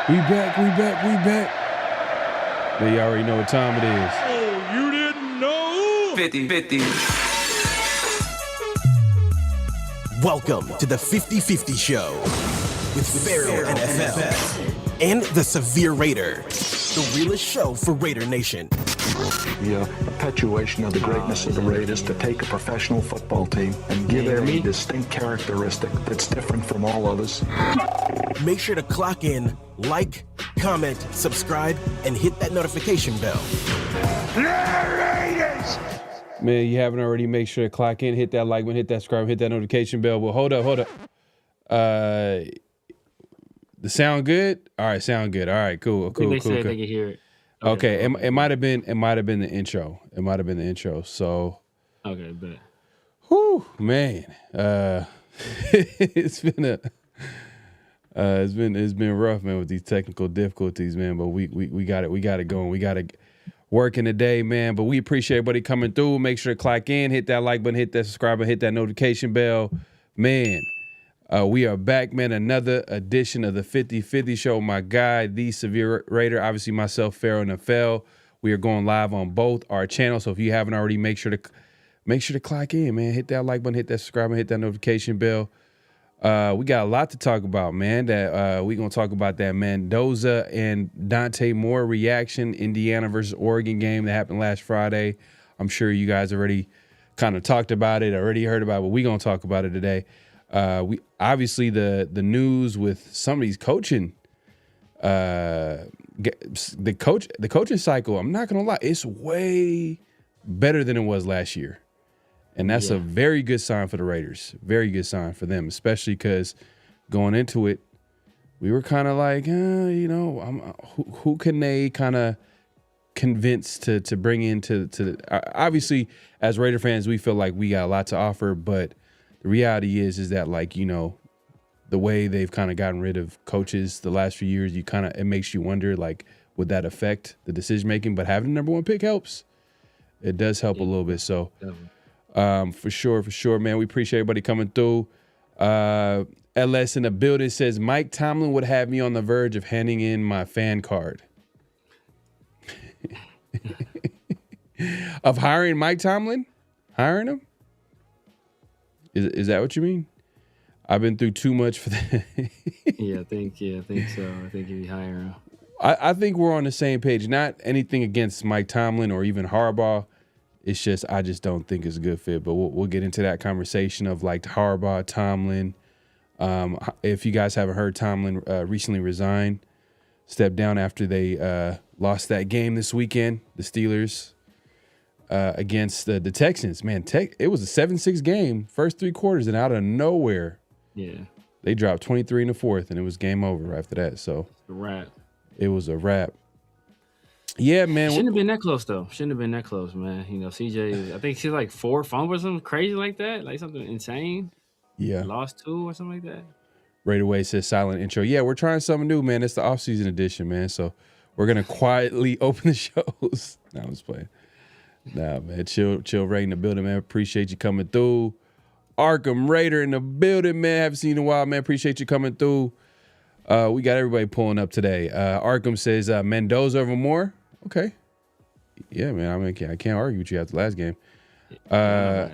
We back. But you already know what time it is. Oh, you didn't know? 50-50. Welcome to the 50-50 Show with PharoahNFL and the Severe Raider, the realest show for Raider Nation. The perpetuation of the greatness of the Raiders to take a professional football team and give it a distinct characteristic that's different from all others. Make sure to clock in, like, comment, subscribe, and hit that notification bell. Man, you haven't already, make sure to clock in, hit that like button, hit that subscribe, hit that notification bell. Well, hold up. The sound good? All right, sound good. All right, cool. They said they could hear it. Okay, it might have been the intro. So okay, bet. Whew, man. It's been it's been rough, man, with these technical difficulties, man. But we got it going. We got it working today, man. But we appreciate everybody coming through. Make sure to clock in, hit that like button, hit that subscribe button, hit that notification bell, man. We are back, man. Another edition of the 50-50 Show. My guy, the Severe Raider, obviously myself, PharoahNFL. We are going live on both our channels. So if you haven't already, make sure to clock in, man. Hit that like button, hit that subscribe button, hit that notification bell. We got a lot to talk about, man. That we're gonna talk about that Mendoza and Dante Moore reaction, Indiana versus Oregon game that happened last Friday. I'm sure you guys already kind of talked about it, already heard about it, but we're gonna talk about it today. We obviously the news with some of these coaching, the coaching cycle. I'm not gonna lie, it's way better than it was last year, and that's a very good sign for the Raiders. Very good sign for them, especially because going into it, we were kind of like, who can they kind of convince to bring into obviously as Raider fans, we feel like we got a lot to offer, but the reality is that, like, the way they've kind of gotten rid of coaches the last few years, it makes you wonder, like, would that affect the decision making? But having the number one pick helps. It does help a little bit. So, for sure, man. We appreciate everybody coming through. LS in the building says Mike Tomlin would have me on the verge of handing in my fan card. Of hiring Mike Tomlin? Hiring him? Is that what you mean? I've been through too much for that. I think so. I think you'd hire him. I think we're on the same page. Not anything against Mike Tomlin or even Harbaugh. It's just I just don't think it's a good fit. But we'll get into that conversation of, like, Harbaugh, Tomlin. If you guys haven't heard, Tomlin recently resigned, stepped down after they lost that game this weekend, the Steelers. Against the Texans, man, it was a 7-6 game, first three quarters, and out of nowhere, they dropped 23 in the fourth, and it was game over after that. So a wrap. It was a wrap. Yeah, man. Shouldn't have been that close, though. Shouldn't have been that close, man. CJ, I think she's like 4 fumbles or something crazy like that, like something insane. Yeah. Lost 2 or something like that. Right away says silent intro. Yeah, we're trying something new, man. It's the off-season edition, man. So we're going to quietly open the shows. No, I was playing. Nah, man, chill right in the building, man. Appreciate you coming through. Arkham Raider in the building, man. Haven't seen you in a while, man. Appreciate you coming through. We got everybody pulling up today. Arkham says Mendoza over Moore. Okay. Yeah, man. I mean, I can't argue with you after the last game. I'm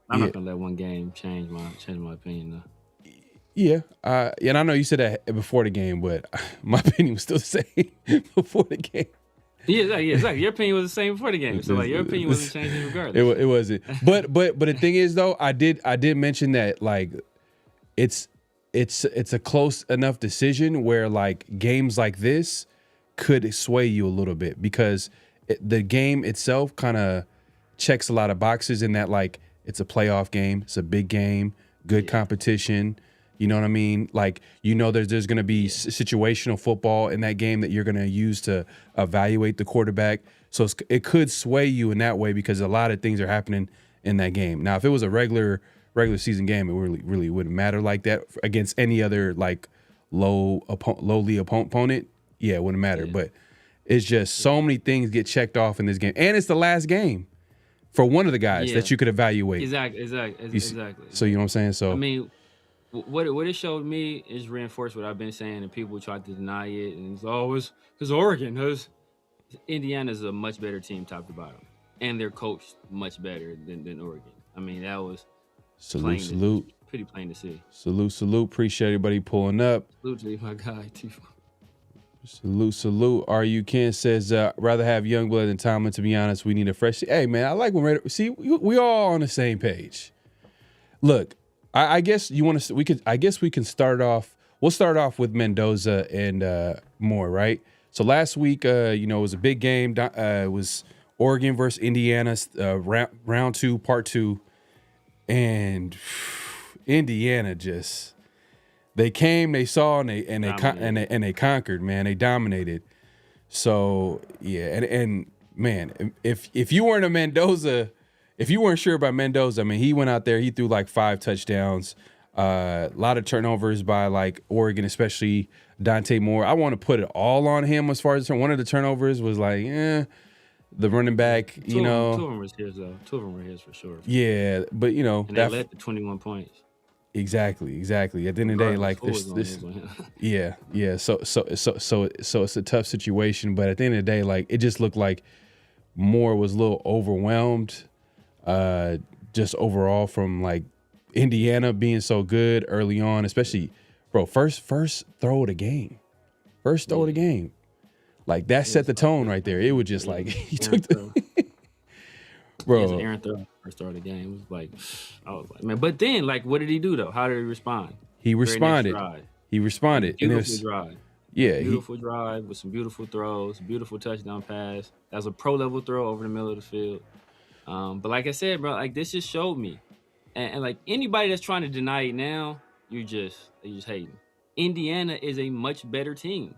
not gonna let one game change my opinion, though. Yeah, and I know you said that before the game, but my opinion was still the same before the game. Yeah, exactly. Your opinion was the same before the game, so like your opinion wasn't changing regardless. It wasn't. But the thing is, though, I did mention that, like, it's a close enough decision where, like, games like this could sway you a little bit because the game itself kind of checks a lot of boxes in that, like, it's a playoff game, it's a big game, good competition. You know what I mean? Like, there's going to be situational football in that game that you're going to use to evaluate the quarterback. So it could sway you in that way because a lot of things are happening in that game. Now, if it was a regular season game, it really wouldn't matter like that against any other, like, lowly opponent. Yeah, it wouldn't matter. Yeah. But it's just so many things get checked off in this game. And it's the last game for one of the guys that you could evaluate. Exactly. So, you know what I'm saying? So, I mean, what it showed me is reinforced what I've been saying, and people tried to deny it, and it's always because Oregon, because Indiana's a much better team top to bottom, and they're coached much better than Oregon. I mean, that was Salute. pretty plain to see. Salute. Appreciate everybody pulling up. Salute to you, my guy. Salute. RU Ken says, rather have Youngblood than Tomlin, to be honest. We need a fresh. Hey, man, I like when we all on the same page. Look, I guess you want to. I guess we can start off. We'll start off with Mendoza and Moore, right? So last week, it was a big game. It was Oregon versus Indiana, round 2, part 2, and Indiana just. They came, they saw, and they conquered. Man, they dominated. So yeah, and man, if you weren't a Mendoza, if you weren't sure about Mendoza, I mean, he went out there, he threw like 5 touchdowns, a lot of turnovers by like Oregon, especially Dante Moore. I want to put it all on him as far as one of the turnovers was like, the running back, Two of them was his though. 2 of them were his for sure. Yeah, but and that led to 21 points. Exactly. At the end of the day, like this, yeah. So it's a tough situation, but at the end of the day, like it just looked like Moore was a little overwhelmed, just overall from like Indiana being so good early on, especially, bro. First throw of the game, like that set the tone right there. It was just like he took the. Bro, Aaron Throw first start of the game. It was like, I was like, man. But then, like, what did he do though? How did he respond? He responded. Beautiful drive. Yeah, beautiful drive with some beautiful throws, beautiful touchdown pass. That was a pro level throw over the middle of the field. But like I said, bro, like this just showed me, and like anybody that's trying to deny it now, you're just hating. Indiana is a much better team.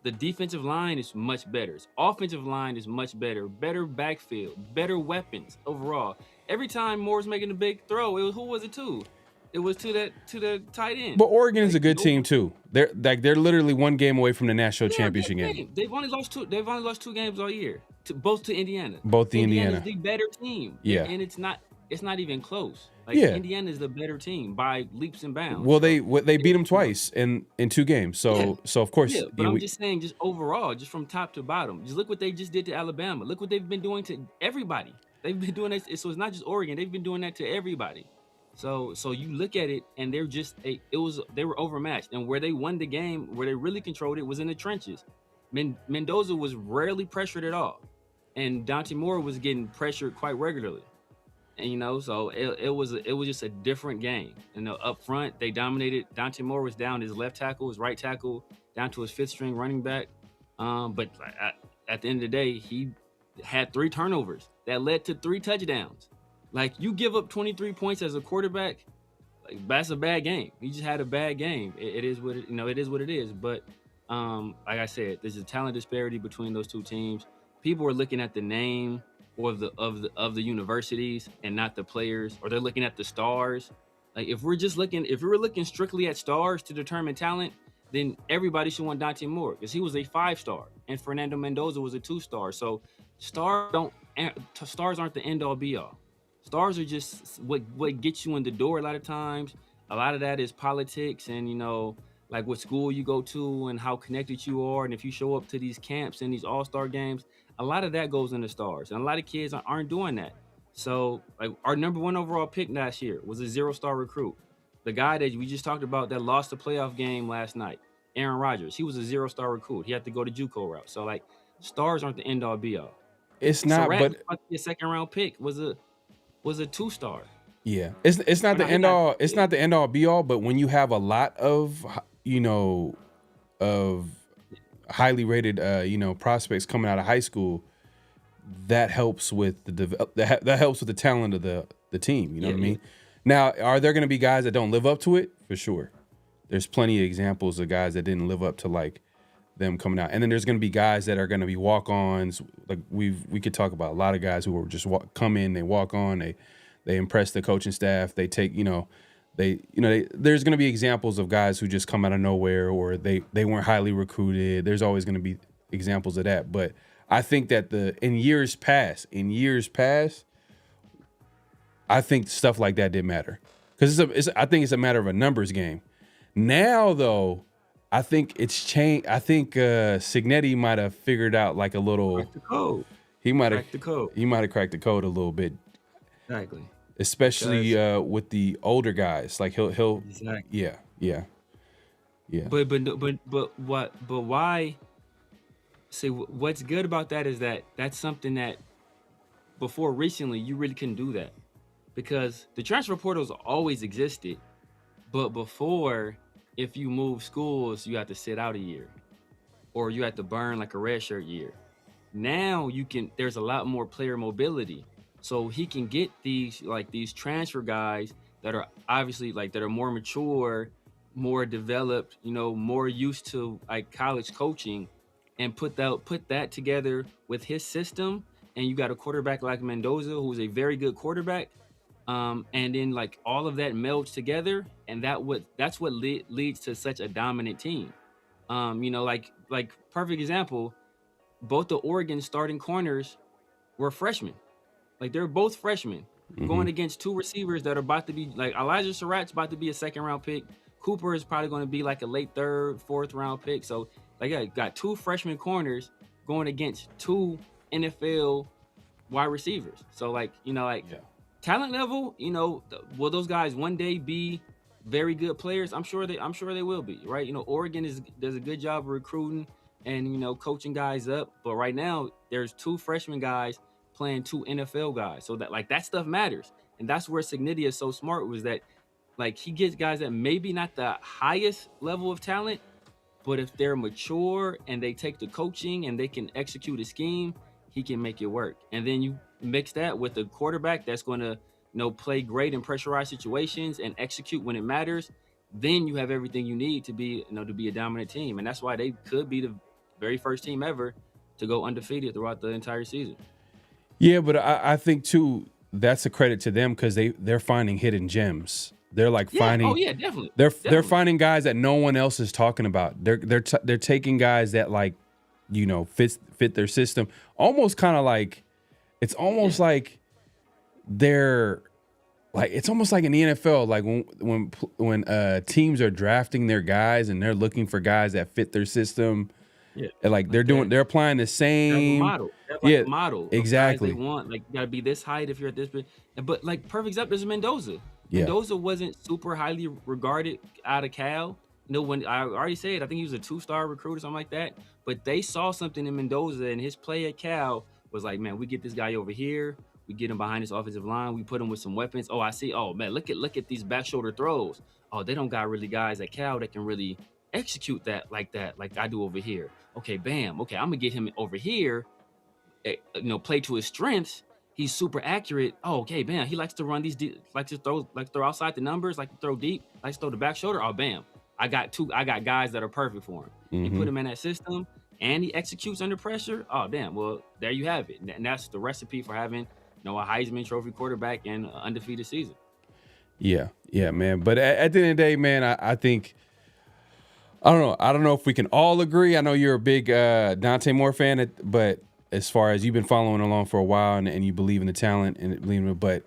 The defensive line is much better. Its offensive line is much better. Better backfield, better weapons overall. Every time Moore's making a big throw, who was it to? It was to the tight end. But Oregon is a good team too. They're literally one game away from the national championship game. They've only lost 2 games all year. Both to Indiana. Indiana's the better team. Yeah, and it's not even close. Like Indiana is the better team by leaps and bounds. Well, they beat them twice in 2 games. So of course. Yeah, but I'm just saying, just overall, just from top to bottom, just look what they just did to Alabama. Look what they've been doing to everybody. They've been doing that. So it's not just Oregon. They've been doing that to everybody. So you look at it, and they were overmatched. And where they won the game, where they really controlled it, was in the trenches. Mendoza was rarely pressured at all, and Dante Moore was getting pressured quite regularly. And so it was just a different game. Up front they dominated. Dante Moore was down his left tackle, his right tackle, down to his 5th string running back. But at the end of the day, he had 3 turnovers that led to 3 touchdowns. Like, you give up 23 points as a quarterback, like that's a bad game. He just had a bad game. It is what it is what it is. But like I said, there's a talent disparity between those 2 teams. People are looking at the name or of the universities and not the players, or they're looking at the stars. Like if we're looking strictly at stars to determine talent, then everybody should want Dante Moore because he was a 5-star and Fernando Mendoza was a 2-star. So stars aren't the end all be all. Stars are just what gets you in the door a lot of times. A lot of that is politics and like what school you go to and how connected you are, and if you show up to these camps and these all-star games. A lot of that goes into stars, and a lot of kids aren't doing that. So, like, our number 1 overall pick last year was a 0-star recruit. The guy that we just talked about that lost the playoff game last night, Aaron Rodgers, he was a 0-star recruit. He had to go the JUCO route. So, like, stars aren't the end-all be-all. It's not, but a second-round pick was a 2-star. Yeah, it's not the end-all. It's not the end-all be-all. But when you have a lot of of highly rated prospects coming out of high school, that helps with that helps with the talent of the team. You know what I mean? Now, are there going to be guys that don't live up to it? For sure. There's plenty of examples of guys that didn't live up to like them coming out, and then there's going to be guys that are going to be walk-ons. Like we could talk about a lot of guys who were just come in, they walk on, they impress the coaching staff, they take there's going to be examples of guys who just come out of nowhere, or they weren't highly recruited. There's always going to be examples of that. But I think that in years past, I think stuff like that didn't matter. because I think it's a matter of a numbers game. Now though, I think it's changed. I think Cignetti might have figured out like a little. Crack the code. He might have Crack the code. He might have cracked the code a little bit, Exactly. especially with the older guys. Like he'll Exactly. yeah. But why? See, what's good about that is that that's something that before recently you really couldn't do that, because the transfer portals always existed, but before, if you move schools, you have to sit out a year, or you have to burn like a redshirt year. Now you can. There's a lot more player mobility, so he can get these transfer guys that are obviously that are more mature, more developed, more used to like college coaching, and put that together with his system. And you got a quarterback like Mendoza, who's a very good quarterback. And then like all of that melds together, and that's what leads to such a dominant team. Like perfect example, both the Oregon starting corners were freshmen. Like they're both freshmen going against two receivers that are about to be like Elijah Surratt's about to be a second round pick. Cooper is probably going to be like a late third, fourth round pick. So like got two freshman corners going against two NFL wide receivers. So talent level, will those guys one day be very good players? I'm sure they will be, right? Oregon does a good job of recruiting and coaching guys up, but right now there's two freshman guys playing two NFL guys. So that stuff matters. And that's where Cignetti is so smart, was that he gets guys that maybe not the highest level of talent, but if they're mature and they take the coaching and they can execute a scheme, he can make it work. And then you mix that with a quarterback that's going to play great in pressurized situations and execute when it matters. Then you have everything you need to be a dominant team. And that's why they could be the very first team ever to go undefeated throughout the entire season. Yeah, but I think too that's a credit to them, because they're finding hidden gems. They're finding. Oh yeah, definitely. They're finding guys that no one else is talking about. They're taking guys that fit their system. Almost kind of like, it's almost like they're it's almost like in the NFL, like when teams are drafting their guys and they're looking for guys that fit their system. Yeah, and they're applying the same model. A model. Exactly. They want you gotta be this height if you're at this. But perfect example is Mendoza. Yeah. Mendoza wasn't super highly regarded out of Cal. When I already said, I think he was a 2-star recruit or something like that. But they saw something in Mendoza, and his play at Cal was like, man, we get this guy over here. We get him behind this offensive line. We put him with some weapons. Oh, I see. Oh man, look at these back shoulder throws. Oh, they don't got really guys at Cal that can really execute that like I do over here. Okay, bam. Okay, I'm gonna get him over here. Play to his strengths. He's super accurate. Oh, okay, bam. He likes to run these likes to throw outside the numbers, like to throw deep, likes to throw the back shoulder. Oh, bam. I got guys that are perfect for him. You put him in that system and he executes under pressure. Oh, damn. Well, there you have it. And that's the recipe for having, a Heisman Trophy quarterback and an undefeated season. Yeah, man. But at the end of the day, man, I think, I don't know if we can all agree. I know you're a big Dante Moore fan, but as far as you've been following along for a while and you believe in the talent and believe in it, but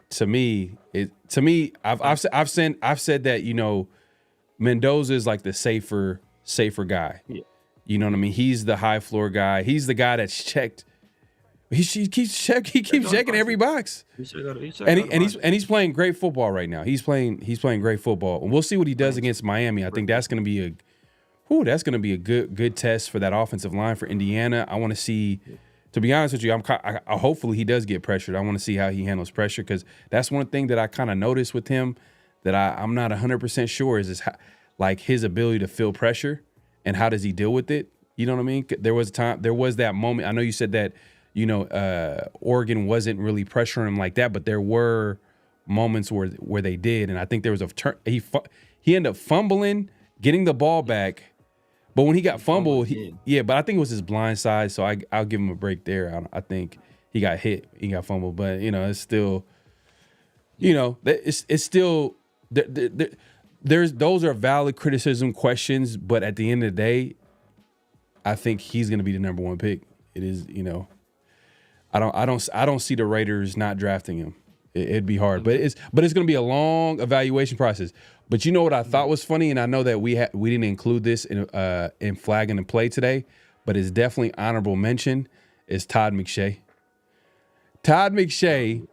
to me, I've said that, Mendoza is like the safer guy. Yeah. You know what I mean? He's the high floor guy. He's the guy that's checked. He keeps checking every box. And he's playing great football right now. He's playing great football. And we'll see what he does against Miami. I think that's going to be a good test for that offensive line for Indiana. I want to see. To be honest with you, hopefully he does get pressured. I want to see how he handles pressure, because that's one thing that I kind of noticed with him that I'm not 100% sure is his ability to feel pressure and how does he deal with it. You know what I mean? There was that moment. I know you said that, Oregon wasn't really pressuring him like that, but there were moments where they did, and I think there was a turn. He ended up fumbling, getting the ball back. But when he got fumbled, but I think it was his blind side, so I'll give him a break there. I think he got hit, he got fumbled, but it's still, it's still those are valid criticism questions, but at the end of the day, I think he's going to be the number one pick. It is, I don't see the Raiders not drafting him. It'd be hard, but it's going to be a long evaluation process. But you know what I thought was funny, and I know that we didn't include this in flagging and play today, but it's definitely honorable mention is Todd McShay. Todd McShay,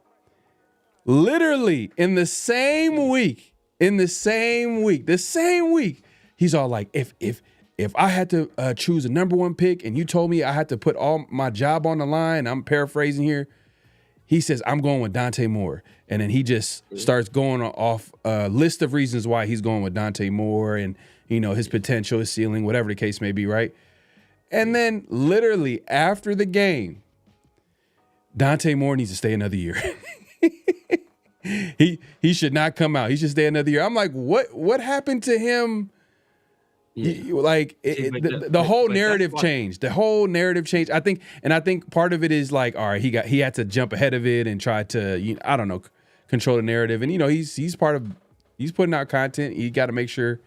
literally in the same week, he's all like, if I had to choose a number one pick and you told me I had to put all my job on the line, I'm paraphrasing here. He says, I'm going with Dante Moore. And then he just starts going off a list of reasons why he's going with Dante Moore and, his potential, his ceiling, whatever the case may be, right? And then literally after the game, Dante Moore needs to stay another year. He should not come out. He should stay another year. I'm like, what happened to him? Yeah. The whole narrative changed. The whole narrative changed. I think part of it is like, all right, he had to jump ahead of it and try to, I don't know, control the narrative. And he's putting out content. You got to make sure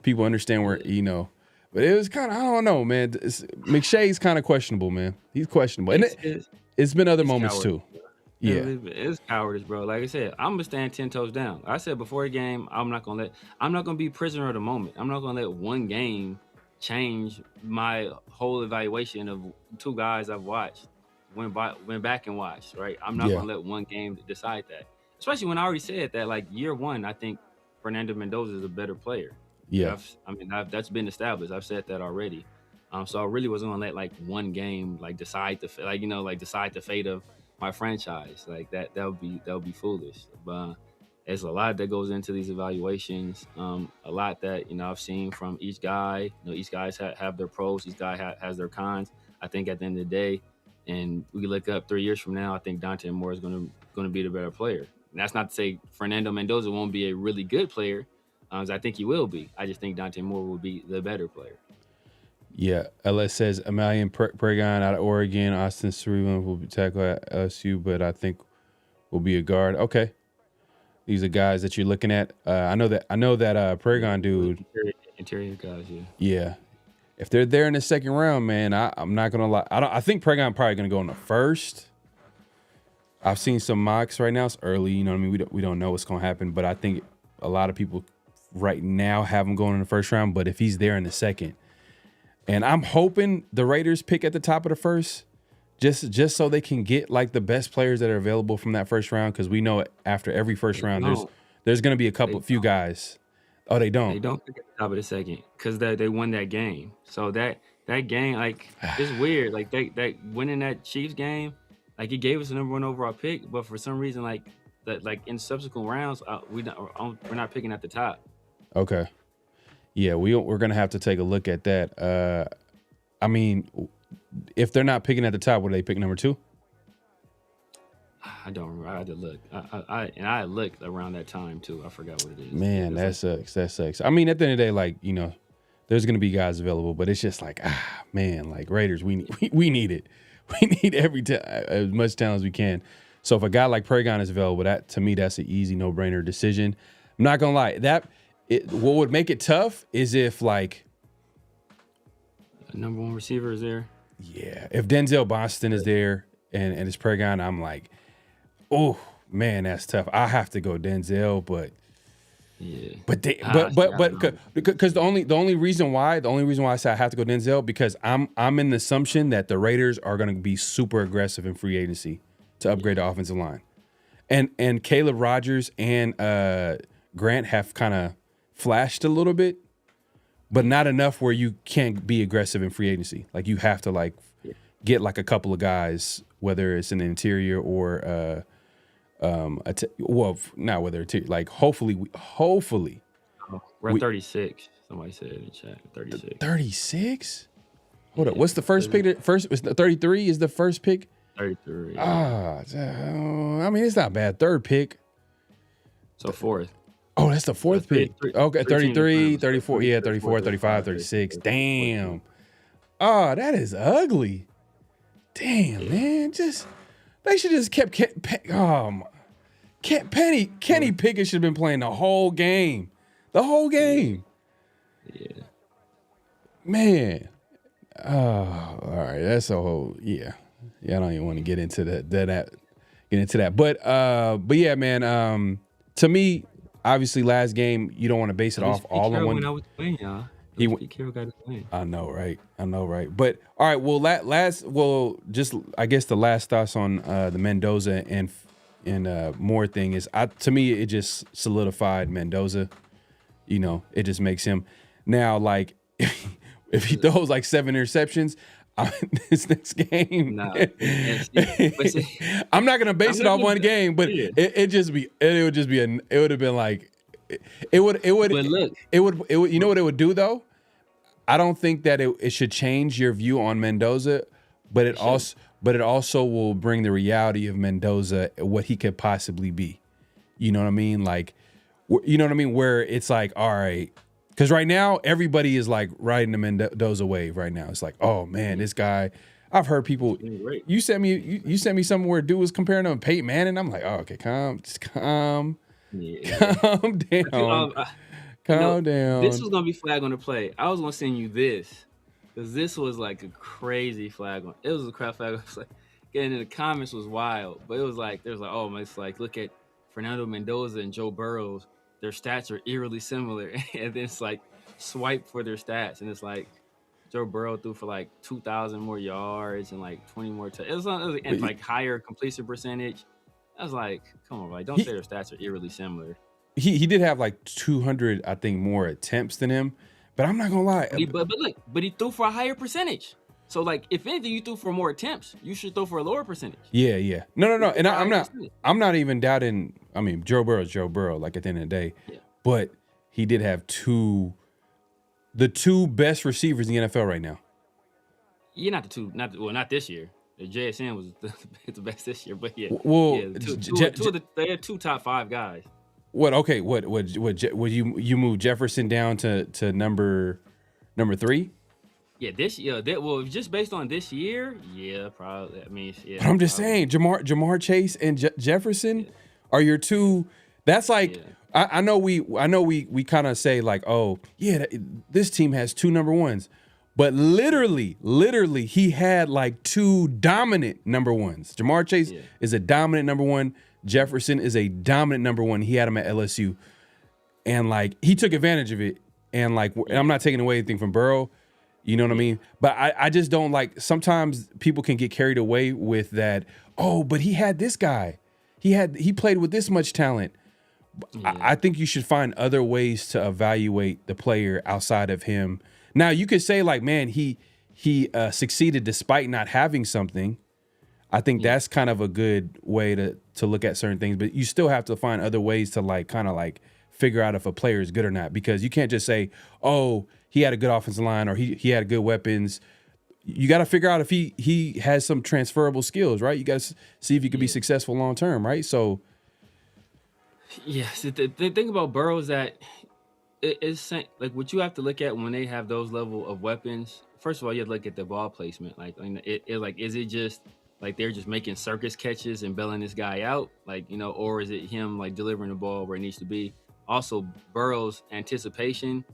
people understand where, But it was kind of, I don't know, man. McShay's kind of questionable, man. He's questionable, and it's been other moments too. Yeah, it's cowardice, bro. Like I said, I'm gonna stand 10 toes down. I said before the game, I'm not gonna be prisoner of the moment. I'm not gonna let one game change my whole evaluation of two guys I've watched, went back and watched. Right, I'm not gonna let one game decide that. Especially when I already said that, like year one, I think Fernando Mendoza is a better player. Yeah, that's been established. I've said that already. So I really wasn't gonna let like one game decide the fate of my franchise. Like that would be foolish. But there's a lot that goes into these evaluations. A lot that I've seen from each guy. Each guys have their pros. Each guy has their cons. I think at the end of the day, and we look up 3 years from now, I think Dante Moore is going to be the better player. And that's not to say Fernando Mendoza won't be a really good player. I think he will be. I just think Dante Moore will be the better player. Yeah, LS says Amalian Pregon out of Oregon. Austin Cerebrum will be tackle at LSU, but I think will be a guard. Okay, these are guys that you're looking at. I know that Pregon dude. Interior guys, yeah. Yeah, if they're there in the second round, man, I'm not gonna lie. I think Pregon probably gonna go in the first. I've seen some mocks right now. It's early, you know what I mean. We don't know what's gonna happen, but I think a lot of people right now have him going in the first round. But if he's there in the second. And I'm hoping the Raiders pick at the top of the first, just so they can get like the best players that are available from that first round. Because we know after every first round, there's going to be a few guys. Oh, they don't. They don't pick at the top of the second because they won that game. So that game, like, it's weird. Like they winning that Chiefs game, like it gave us the number one overall pick, but for some reason, like in subsequent rounds, we're not picking at the top. Okay. Yeah, we're going to have to take a look at that. I mean, if they're not picking at the top, would they pick number 2? I don't remember. I had to look. I looked around that time, too. I forgot what it is. Man, that sucks. That sucks. I mean, at the end of the day, like, there's going to be guys available, but it's just like, man, like Raiders, we need it. We need as much talent as we can. So if a guy like Pregon is available, to me, that's an easy, no-brainer decision. I'm not going to lie. What would make it tough is if, like, a number one receiver is there. Yeah, if Denzel Boston is there and it's Pregon, I'm like, oh man, that's tough. I have to go Denzel, but yeah, but because the only reason why I say I have to go Denzel because I'm in the assumption that the Raiders are going to be super aggressive in free agency to upgrade the offensive line, and Caleb Rogers and Grant have kind of flashed a little bit, but not enough where you can't be aggressive in free agency. Like you have to get like a couple of guys, whether it's an interior or not whether it's like hopefully we're at 36. Somebody said in the chat 36. 36? Hold up. What's the first pick? First was the 33 is the first pick? 33. I mean it's not bad. Third pick. So fourth. Oh, that's the fourth pick. Okay, 33, 34, 34, 35, 36. Damn. Oh, that is ugly. Damn, man. They should just kept Kenny Pickett should have been playing the whole game. The whole game. Yeah. Man. Oh, all right. That's a whole, yeah. Yeah, I don't even want to get into that get into that. But yeah, man. To me, obviously, last game you don't want to base it off all in one. When I was playing, y'all. Carroll got his win. I know, right? But all right, well, just I guess the last thoughts on the Mendoza and Moore thing is, to me, it just solidified Mendoza. You know, it just makes him now like if he throws like 7 interceptions. This next game, I'm not gonna base it off one game, but it would have been like it would you know what it would do though? I don't think that it should change your view on Mendoza, but it also will bring the reality of Mendoza, what he could possibly be. You know what I mean? Like, you know what I mean? Where it's like, all right. Because right now, everybody is like riding the Mendoza wave right now. It's like, oh man, this guy. I've heard people. You sent me something where a dude was comparing him to Peyton Manning. I'm like, oh, okay, calm down. Calm down. This was gonna be flag on the play. I was gonna send you this because this was like a crazy flag on. It was a crap flag. Like, getting in the comments was wild, but it was like there's like, oh, it's like look at Fernando Mendoza and Joe Burrow. Their stats are eerily similar, and then it's like swipe for their stats, and it's like Joe Burrow threw for like 2,000 more yards and like 20 more. It was like higher completion percentage. I was like, come on, like don't say their stats are eerily similar. He did have like 200, I think, more attempts than him, but I'm not gonna lie. But he threw for a higher percentage. So like, if anything, you threw for more attempts, you should throw for a lower percentage. Yeah. No. And I'm not even doubting. I mean, Joe Burrow is Joe Burrow. Like at the end of the day, but he did have the two best receivers in the NFL right now. Yeah, not this year. JSN was the best this year, but yeah. Well, they had 2 top 5 guys. What? Okay. What? Would you move Jefferson down to number 3? Yeah, just based on this year, yeah, probably. I mean, yeah. But I'm just saying, Jamar Chase and Jefferson are your two. That's like, I know we kind of say like, oh yeah, this team has 2 number 1s, but literally, he had like 2 dominant number 1s. Jamar Chase is a dominant number 1. Jefferson is a dominant number 1. He had him at LSU, and like he took advantage of it. And like, I'm not taking away anything from Burrow. You know what I mean? But I just don't like, sometimes people can get carried away with that. Oh, but he had this guy. He played with this much talent. Yeah. I think you should find other ways to evaluate the player outside of him. Now, you could say like, man, he succeeded despite not having something. I think that's kind of a good way to look at certain things, but you still have to find other ways to like kind of like figure out if a player is good or not, because you can't just say, oh, he had a good offensive line or he had good weapons. You got to figure out if he has some transferable skills, right? You got to see if he could be successful long term, right? So, yes, the thing about Burrow is that it's like what you have to look at when they have those level of weapons. First of all, you have to look at the ball placement. Like, is it just like they're just making circus catches and bailing this guy out, like, you know, or is it him like delivering the ball where it needs to be? Also, Burrow's anticipation,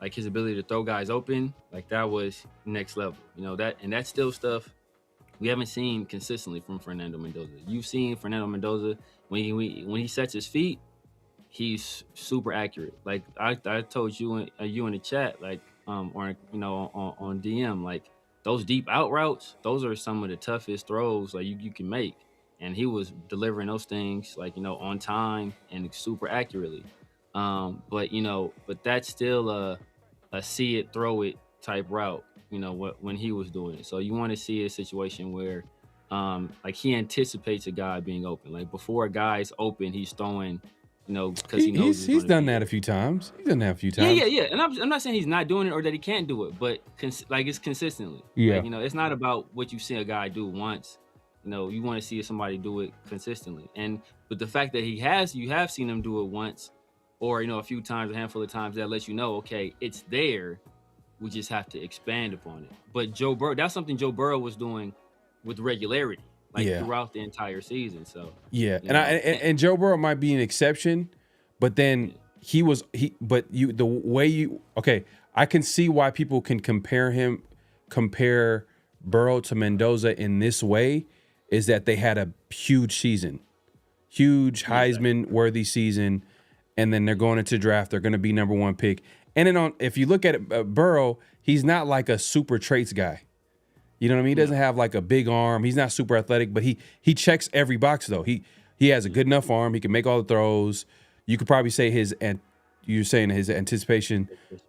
like his ability to throw guys open, like that was next level. You know, that's still stuff we haven't seen consistently from Fernando Mendoza. You've seen Fernando Mendoza when he sets his feet, he's super accurate. Like I told you in the chat, like or you know on DM, like those deep out routes, those are some of the toughest throws like you can make, and he was delivering those things like, you know, on time and super accurately. But that's still a see it, throw it type route, you know, when he was doing it. So you want to see a situation where, like he anticipates a guy being open. Like before a guy's open, he's throwing, you know, because he knows he's done that a few times. He's done that a few times. Yeah. And I'm not saying he's not doing it or that he can't do it, but like it's consistently. Yeah. Like, you know, it's not about what you see a guy do once. You know, you want to see somebody do it consistently. But the fact that you have seen him do it once, or, you know, a few times, a handful of times, that lets you know, okay, it's there. We just have to expand upon it. But Joe Burrow, that's something Joe Burrow was doing with regularity, like throughout the entire season. So and Joe Burrow might be an exception, but then I can see why people can compare Burrow to Mendoza in this way, is that they had a huge season, huge Heisman-worthy season, and then they're going into draft. They're going to be number 1 pick. And then if you look at it, Burrow, he's not like a super traits guy. You know what I mean? He doesn't have like a big arm. He's not super athletic, but he checks every box though. He has a good enough arm. He can make all the throws. You could probably say his anticipation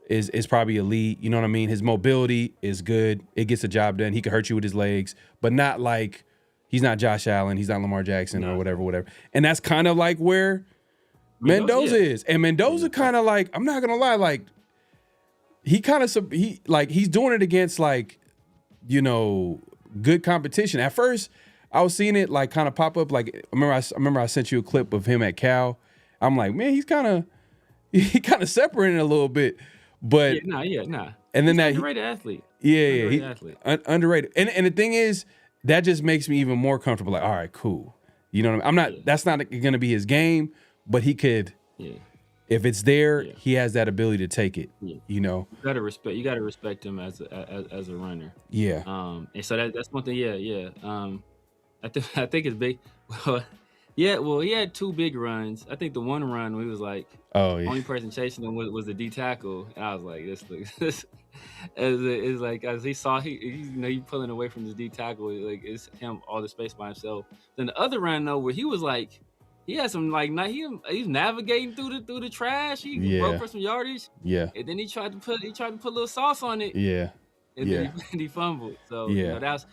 is probably elite. You know what I mean? His mobility is good. It gets the job done. He can hurt you with his legs, but not like he's not Josh Allen. He's not Lamar Jackson or whatever. And that's kind of like where Mendoza is. And Mendoza kind of like, I'm not gonna lie, like he's doing it against like, you know, good competition. At first, I was seeing it like kind of pop up. Like I remember I sent you a clip of him at Cal. I'm like, man, he kind of separating a little bit. But nah. And then he's that underrated athlete. Underrated. And the thing is, that just makes me even more comfortable. Like, all right, cool. You know what I mean? That's not going to be his game, but he could. Yeah. If it's there, he has that ability to take it. Yeah. You know, you gotta respect him as a runner. Yeah. And so that's one thing. Yeah. I think it's big. Well, he had 2 big runs. I think the one run where he was like, only person chasing him was the D tackle, and I was like, this is like as he saw he pulling away from the D tackle, like it's him all the space by himself. Then the other run though, where he was like. He had some he's navigating through the trash. He broke for some yardage. Yeah. And then he tried to put a little sauce on it. Yeah. And then he fumbled. So that's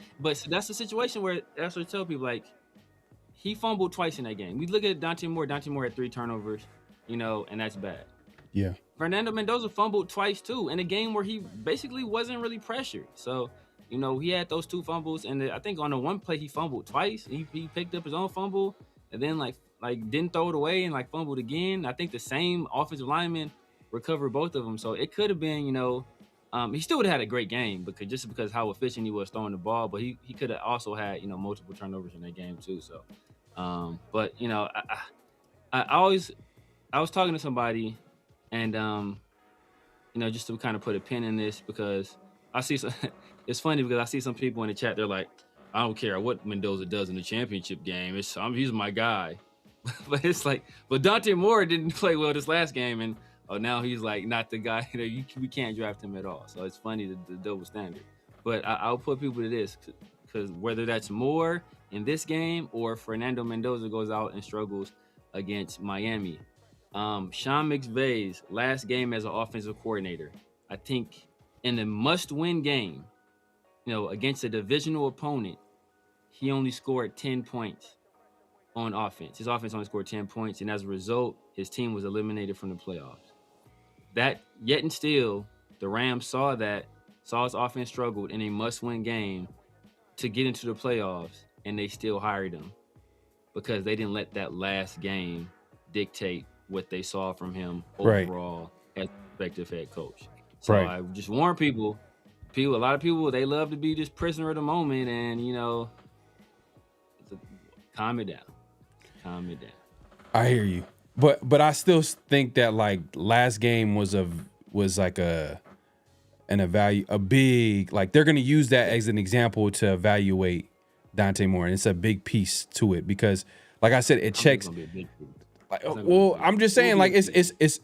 the situation where that's what I tell people, like he fumbled twice in that game. We look at Dante Moore. Dante Moore had 3 turnovers, and that's bad. Yeah. Fernando Mendoza fumbled twice too in a game where he basically wasn't really pressured. So, he had those 2 fumbles, and I think on the one play he fumbled twice. He picked up his own fumble and then like didn't throw it away and like fumbled again. I think the same offensive lineman recovered both of them. So it could have been, he still would have had a great game because how efficient he was throwing the ball, but he could have also had, multiple turnovers in that game too. So, but I was talking to somebody and, just to kind of put a pin in this because I see it's funny because I see some people in the chat, they're like, I don't care what Mendoza does in the championship game. He's my guy. But it's like, but Dante Moore didn't play well this last game, and now he's like not the guy. We can't draft him at all. So it's funny the double standard. But I'll put people to this because whether that's Moore in this game or Fernando Mendoza goes out and struggles against Miami, Sean McVay's last game as an offensive coordinator, I think in the must-win game, against a divisional opponent, he only scored 10 points. On offense. His offense only scored 10 points, and as a result, his team was eliminated from the playoffs. Yet and still, the Rams saw his offense struggled in a must-win game to get into the playoffs, and they still hired him because they didn't let that last game dictate what they saw from him overall as effective head coach. So I just warn people, a lot of people, they love to be just prisoner of the moment, and, calm it down. I hear you, but I still think that like last game was like a big, like they're gonna use that as an example to evaluate Dante Moore, and it's a big piece to it because, like I said, it checks. I'm just saying, like it's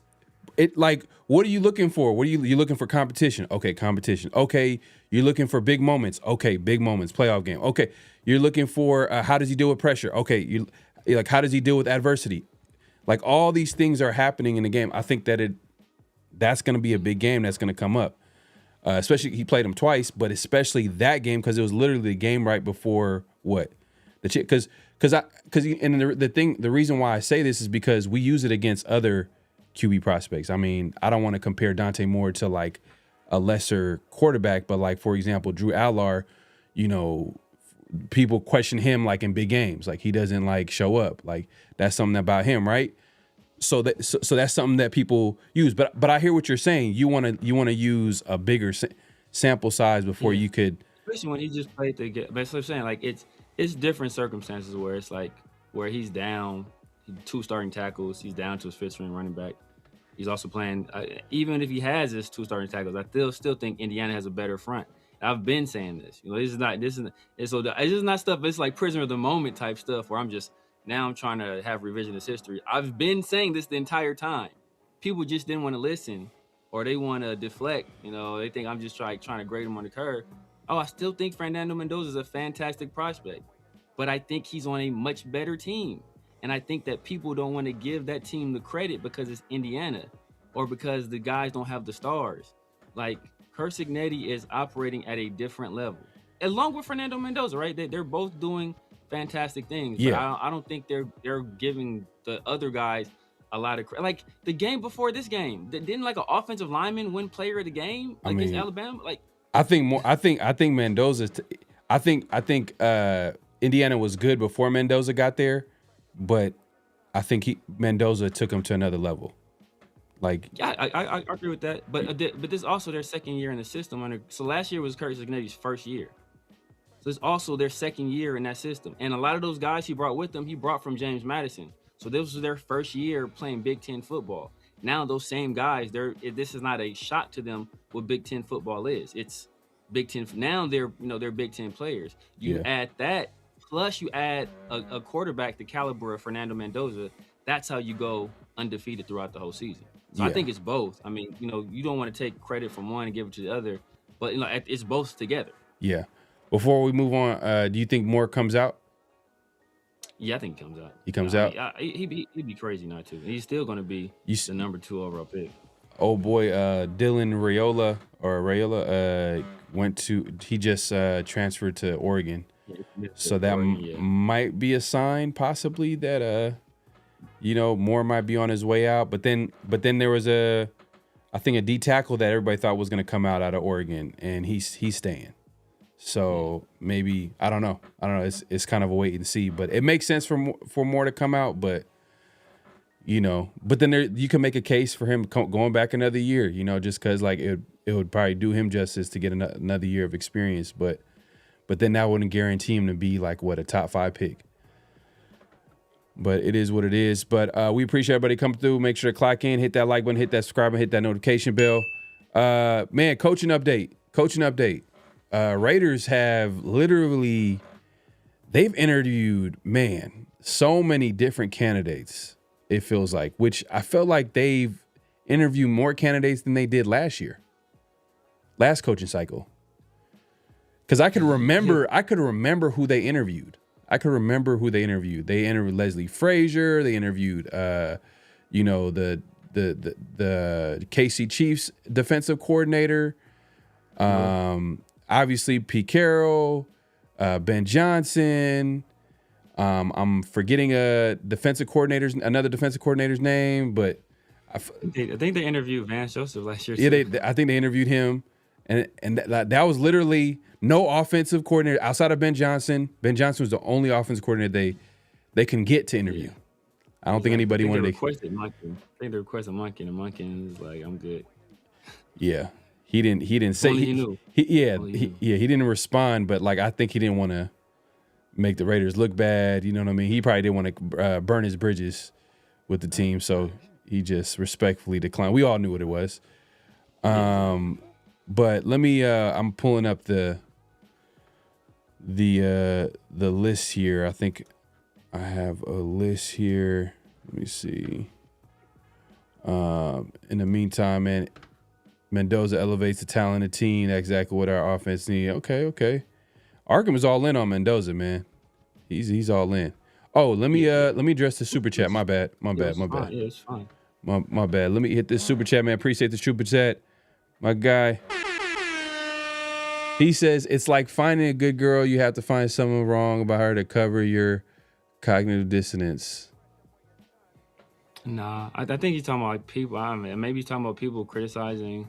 like, what are you looking for? What are you looking for? Competition. Okay, competition. Okay, you're looking for big moments. Okay, big moments. Playoff game. Okay, you're looking for how does he deal with pressure? Okay, like how does he deal with adversity? Like all these things are happening in the game. I think that's going to be a big game that's going to come up. Especially he played him twice, but especially that game because it was literally the game right before the reason why I say this is because we use it against other QB prospects. I mean, I don't want to compare Dante Moore to like a lesser quarterback, but like for example, Drew Allar, people question him like in big games, like he doesn't like show up. Like that's something about him, right? So that's something that people use. But I hear what you're saying. You want to use a bigger sample size before you could. Especially when he just played the game. But I'm saying like it's different circumstances where it's like where he's down 2 starting tackles, he's down to his 5th string running back. He's also playing even if he has his 2 starting tackles, I still think Indiana has a better front. I've been saying this. This is not stuff. It's like prisoner of the moment type stuff where I'm trying to have revisionist history. I've been saying this the entire time. People just didn't want to listen, or they want to deflect. They think I'm just trying to grade them on the curve. Oh, I still think Fernando Mendoza is a fantastic prospect, but I think he's on a much better team. And I think that people don't want to give that team the credit because it's Indiana or because the guys don't have the stars. Like, Kursignetti is operating at a different level, along with Fernando Mendoza, right? They're both doing fantastic things. Yeah. But I don't think they're giving the other guys a lot of credit. Like, the game before this game, didn't like an offensive lineman win player of the game against Alabama? Like, I think Mendoza's. I think Indiana was good before Mendoza got there, but I think Mendoza took him to another level. Like, yeah, I agree with that. But this is also their second year in the system. So last year was Kursignetti's first year. So it's also their second year in that system. And a lot of those guys he brought with him, he brought from James Madison. So this was their first year playing Big Ten football. Now those same guys, this is not a shot to them what Big Ten football is. It's Big Ten. Now they're Big Ten players. You add that, plus you add a quarterback the caliber of Fernando Mendoza. That's how you go undefeated throughout the whole season. So I think it's both. I mean, you don't want to take credit from one and give it to the other, but it's both together. Yeah. Before we move on, do you think Moore comes out? Yeah, I think he comes out. He comes out? He'd be crazy not to. He's still going to be the number 2 overall pick. Oh boy, Dylan Raiola he just transferred to Oregon. So that might be a sign possibly that Moore might be on his way out. But then there was I think a D tackle that everybody thought was going to come out of Oregon, and he's staying. So maybe I don't know. It's kind of a wait and see, but it makes sense for Moore to come out. But but then you can make a case for him going back another year. Just because like it would probably do him justice to get another year of experience. But then that wouldn't guarantee him to be like a top 5 pick. But it is what it is. But we appreciate everybody coming through. Make sure to clock in, hit that like button, hit that subscribe, and hit that notification bell. Man, coaching update. Raiders have literally, they've interviewed, so many different candidates, it feels like, which I felt like they've interviewed more candidates than they did last coaching cycle. Because I could remember who they interviewed. They interviewed Leslie Frazier. They interviewed, the KC Chiefs defensive coordinator. Obviously, Pete Carroll, Ben Johnson. I'm forgetting another defensive coordinator's name, but I think they interviewed Vance Joseph last year. Yeah, I think they interviewed him, and that was literally no offensive coordinator outside of Ben Johnson. Ben Johnson was the only offensive coordinator they can get to interview. Yeah. I don't think anybody wanted to. I think they requested Monken, and Monken is like, I'm good. Yeah. He didn't say he didn't respond, but like I think he didn't want to make the Raiders look bad. You know what I mean? He probably didn't want to burn his bridges with the team, so he just respectfully declined. We all knew what it was. But let me. I'm pulling up the list here. I think I have a list here. Let me see. In the meantime, man. Mendoza elevates the talented team. That's exactly what our offense needs. Okay. Arkham is all in on Mendoza, man. He's all in. Oh, let me address the super chat. My bad. Yeah, it's fine. My bad. Let me hit this super chat, man. Appreciate the super chat. My guy. He says it's like finding a good girl. You have to find something wrong about her to cover your cognitive dissonance. Nah, I think he's talking about people. Maybe he's talking about people criticizing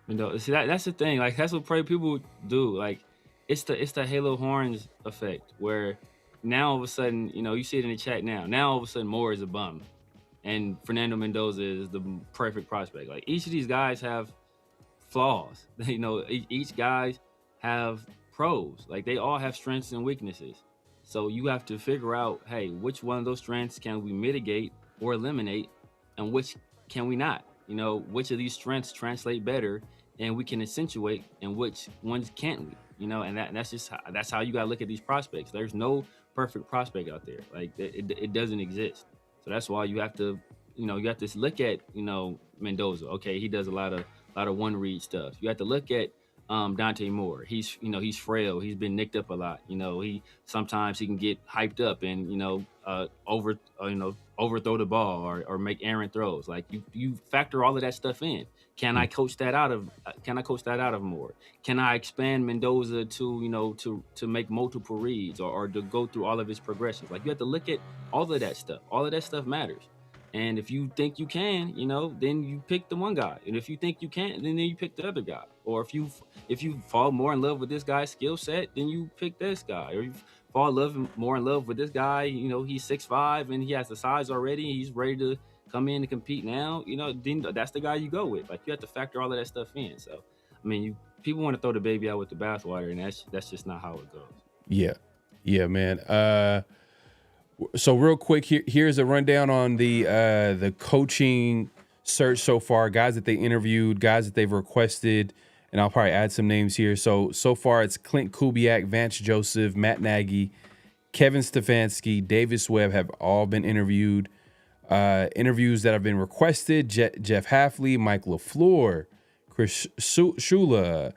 Mendoza. See, that's the thing. Like, that's what people do. Like, it's the Halo Horns effect, where now all of a sudden, you see it in the chat now. Now all of a sudden, Moore is a bum, and Fernando Mendoza is the perfect prospect. Like, each of these guys have flaws. Each guys have pros. Like, they all have strengths and weaknesses. So you have to figure out, hey, which one of those strengths can we mitigate or eliminate, and which can we not? Which of these strengths translate better and we can accentuate, and which ones can't we? And that's how you gotta look at these prospects. There's no perfect prospect out there. Like it doesn't exist. So that's why you have to, you have to look at, Mendoza. Okay, he does a lot of one read stuff. You have to look at Dante Moore. He's frail. He's been nicked up a lot. He sometimes he can get hyped up and overthrow the ball or make errant throws. Like you factor all of that stuff in. Can I coach that out of Moore? Can I expand Mendoza to make multiple reads or to go through all of his progressions? Like you have to look at all of that stuff. All of that stuff matters. And if you think you can, then you pick the one guy. And if you think you can't, then you pick the other guy. Or if you fall more in love with this guy's skill set, then you pick this guy. Or you fall more in love with this guy, he's 6'5" and he has the size already. He's ready to come in and compete now. Then that's the guy you go with. Like you have to factor all of that stuff in. So, I mean, people want to throw the baby out with the bathwater, and that's just not how it goes. Yeah, man. So real quick, here's a rundown on the coaching search so far, guys that they interviewed, guys that they've requested, and I'll probably add some names here. So far it's Clint Kubiak, Vance Joseph, Matt Nagy, Kevin Stefanski, Davis Webb have all been interviewed. Interviews that have been requested: Jeff Hafley, Mike LaFleur, Chris Shula,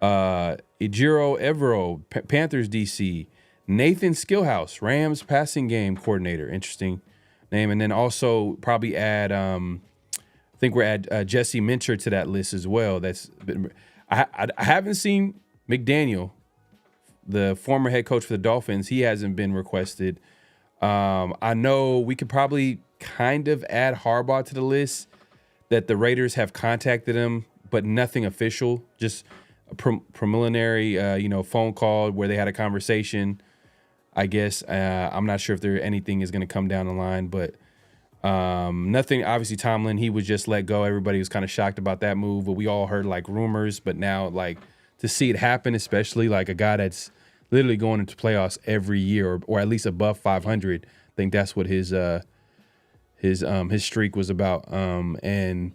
Ejiro Evero, Panthers DC, Nathan Skillhouse, Rams passing game coordinator. Interesting name. And then also probably add, I think we're add Jesse Minter to that list as well. That's been, I haven't seen McDaniel, the former head coach for the Dolphins. He hasn't been requested. I know we could probably kind of add Harbaugh to the list, that the Raiders have contacted him, but nothing official, just a preliminary, phone call where they had a conversation. I guess I'm not sure if anything is going to come down the line, but nothing. Obviously, Tomlin, he was just let go. Everybody was kind of shocked about that move, but we all heard like rumors. But now, like to see it happen, especially like a guy that's literally going into playoffs every year, or at least above 500. I think that's what his streak was about. And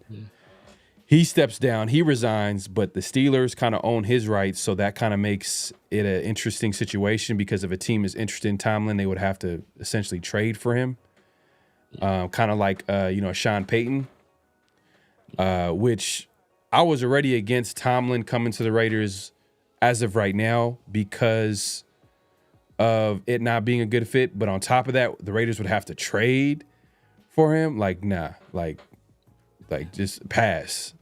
he steps down, he resigns, but the Steelers kind of own his rights, so that kind of makes it an interesting situation, because if a team is interested in Tomlin, they would have to essentially trade for him, kind of like Sean Payton, which I was already against Tomlin coming to the Raiders as of right now because of it not being a good fit. But on top of that, the Raiders would have to trade for him. Like, nah, like just pass.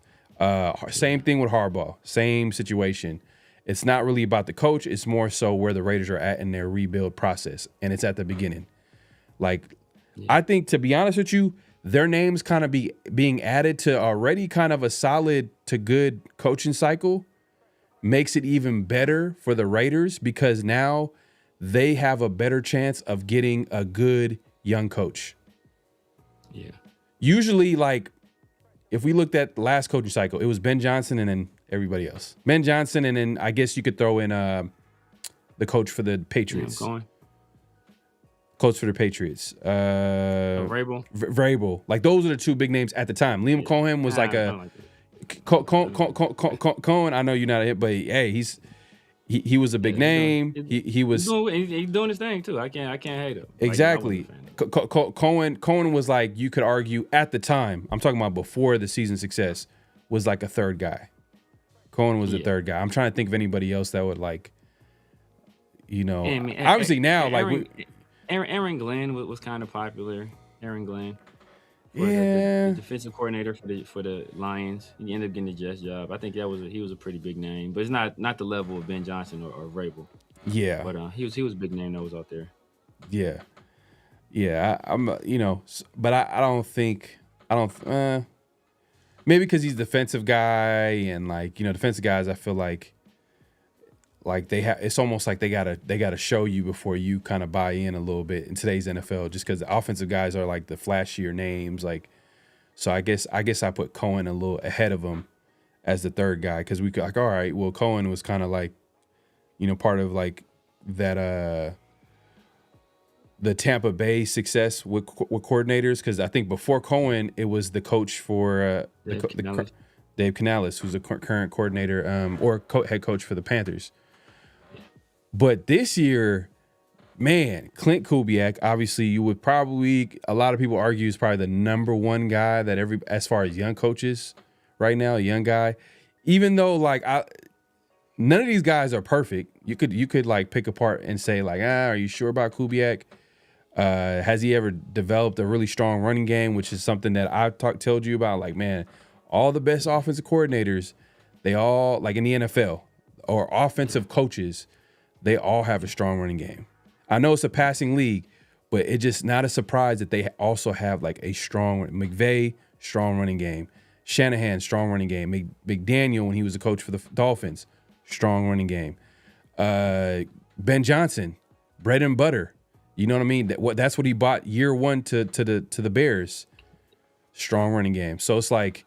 Same thing with Harbaugh. Same situation. It's not really about the coach. It's more so where the Raiders are at in their rebuild process, and it's at the beginning. Like, I think, to be honest with you, their names kind of being added to already kind of a solid to good coaching cycle makes it even better for the Raiders, because now they have a better chance of getting a good young coach. Yeah. Usually, like, if we looked at the last coaching cycle, it was Ben Johnson and then everybody else. Ben Johnson, and then I guess you could throw in the coach for the Patriots. Yeah, I'm going. Coach for the Patriots. Vrabel. Vrabel. Like, those are the two big names at the time. Liam Cohen was like a... Cohen, I know you're not a hit, but hey, he was a big name. He was... He's doing his thing, too. I can't hate him. Exactly. Cohen was like, you could argue at the time, I'm talking about before the season success, was like a third guy. Cohen was the third guy. I'm trying to think of anybody else that would, like, obviously now, like... Aaron Glenn was kind of popular. Aaron Glenn. Yeah. The defensive coordinator for the Lions. He ended up getting the Jets job. I think he was a pretty big name, but it's not the level of Ben Johnson or Vrabel. Yeah. But he was a big name that was out there. Yeah. Yeah, I'm but I don't think maybe because he's a defensive guy, and like, defensive guys, I feel like it's almost like they gotta show you before you kind of buy in a little bit in today's NFL, just because the offensive guys are like the flashier names. Like, so I guess I put Cohen a little ahead of him as the third guy, because we could, like, all right, well, Cohen was kind of like, part of like that the Tampa Bay success with coordinators, because I think before Cohen it was the coach for Dave Canales, who's the current coordinator or head coach for the Panthers. But this year, man, Clint Kubiak, obviously you would probably, a lot of people argue is probably the number one guy that as far as young coaches right now, a young guy, even though like none of these guys are perfect. You could like pick apart and say like, are you sure about Kubiak? Has he ever developed a really strong running game, which is something that I told you about? Like, man, all the best offensive coordinators, they all, like in the NFL, or offensive coaches, they all have a strong running game. I know it's a passing league, but it's just not a surprise that they also have like a strong McVay, strong running game. Shanahan, strong running game. McDaniel, when he was a coach for the Dolphins, strong running game. Ben Johnson, bread and butter. You know what I mean? That's what he bought year one to the Bears. Strong running game. So it's like,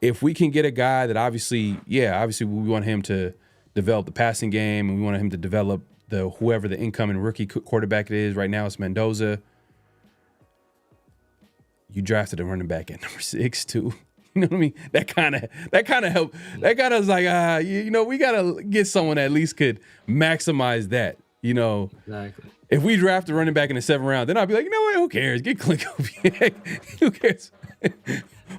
if we can get a guy that obviously we want him to develop the passing game, and we want him to develop whoever the incoming rookie quarterback it is. Right now it's Mendoza. You drafted a running back at number 6 too. You know what I mean? That kind of helped. That kind of was like, we gotta get someone that at least could maximize that. You know, Exactly. if we draft a running back in the 7th round, then I'll be like, you know what? Who cares? Get Clint Kubiak. Who cares?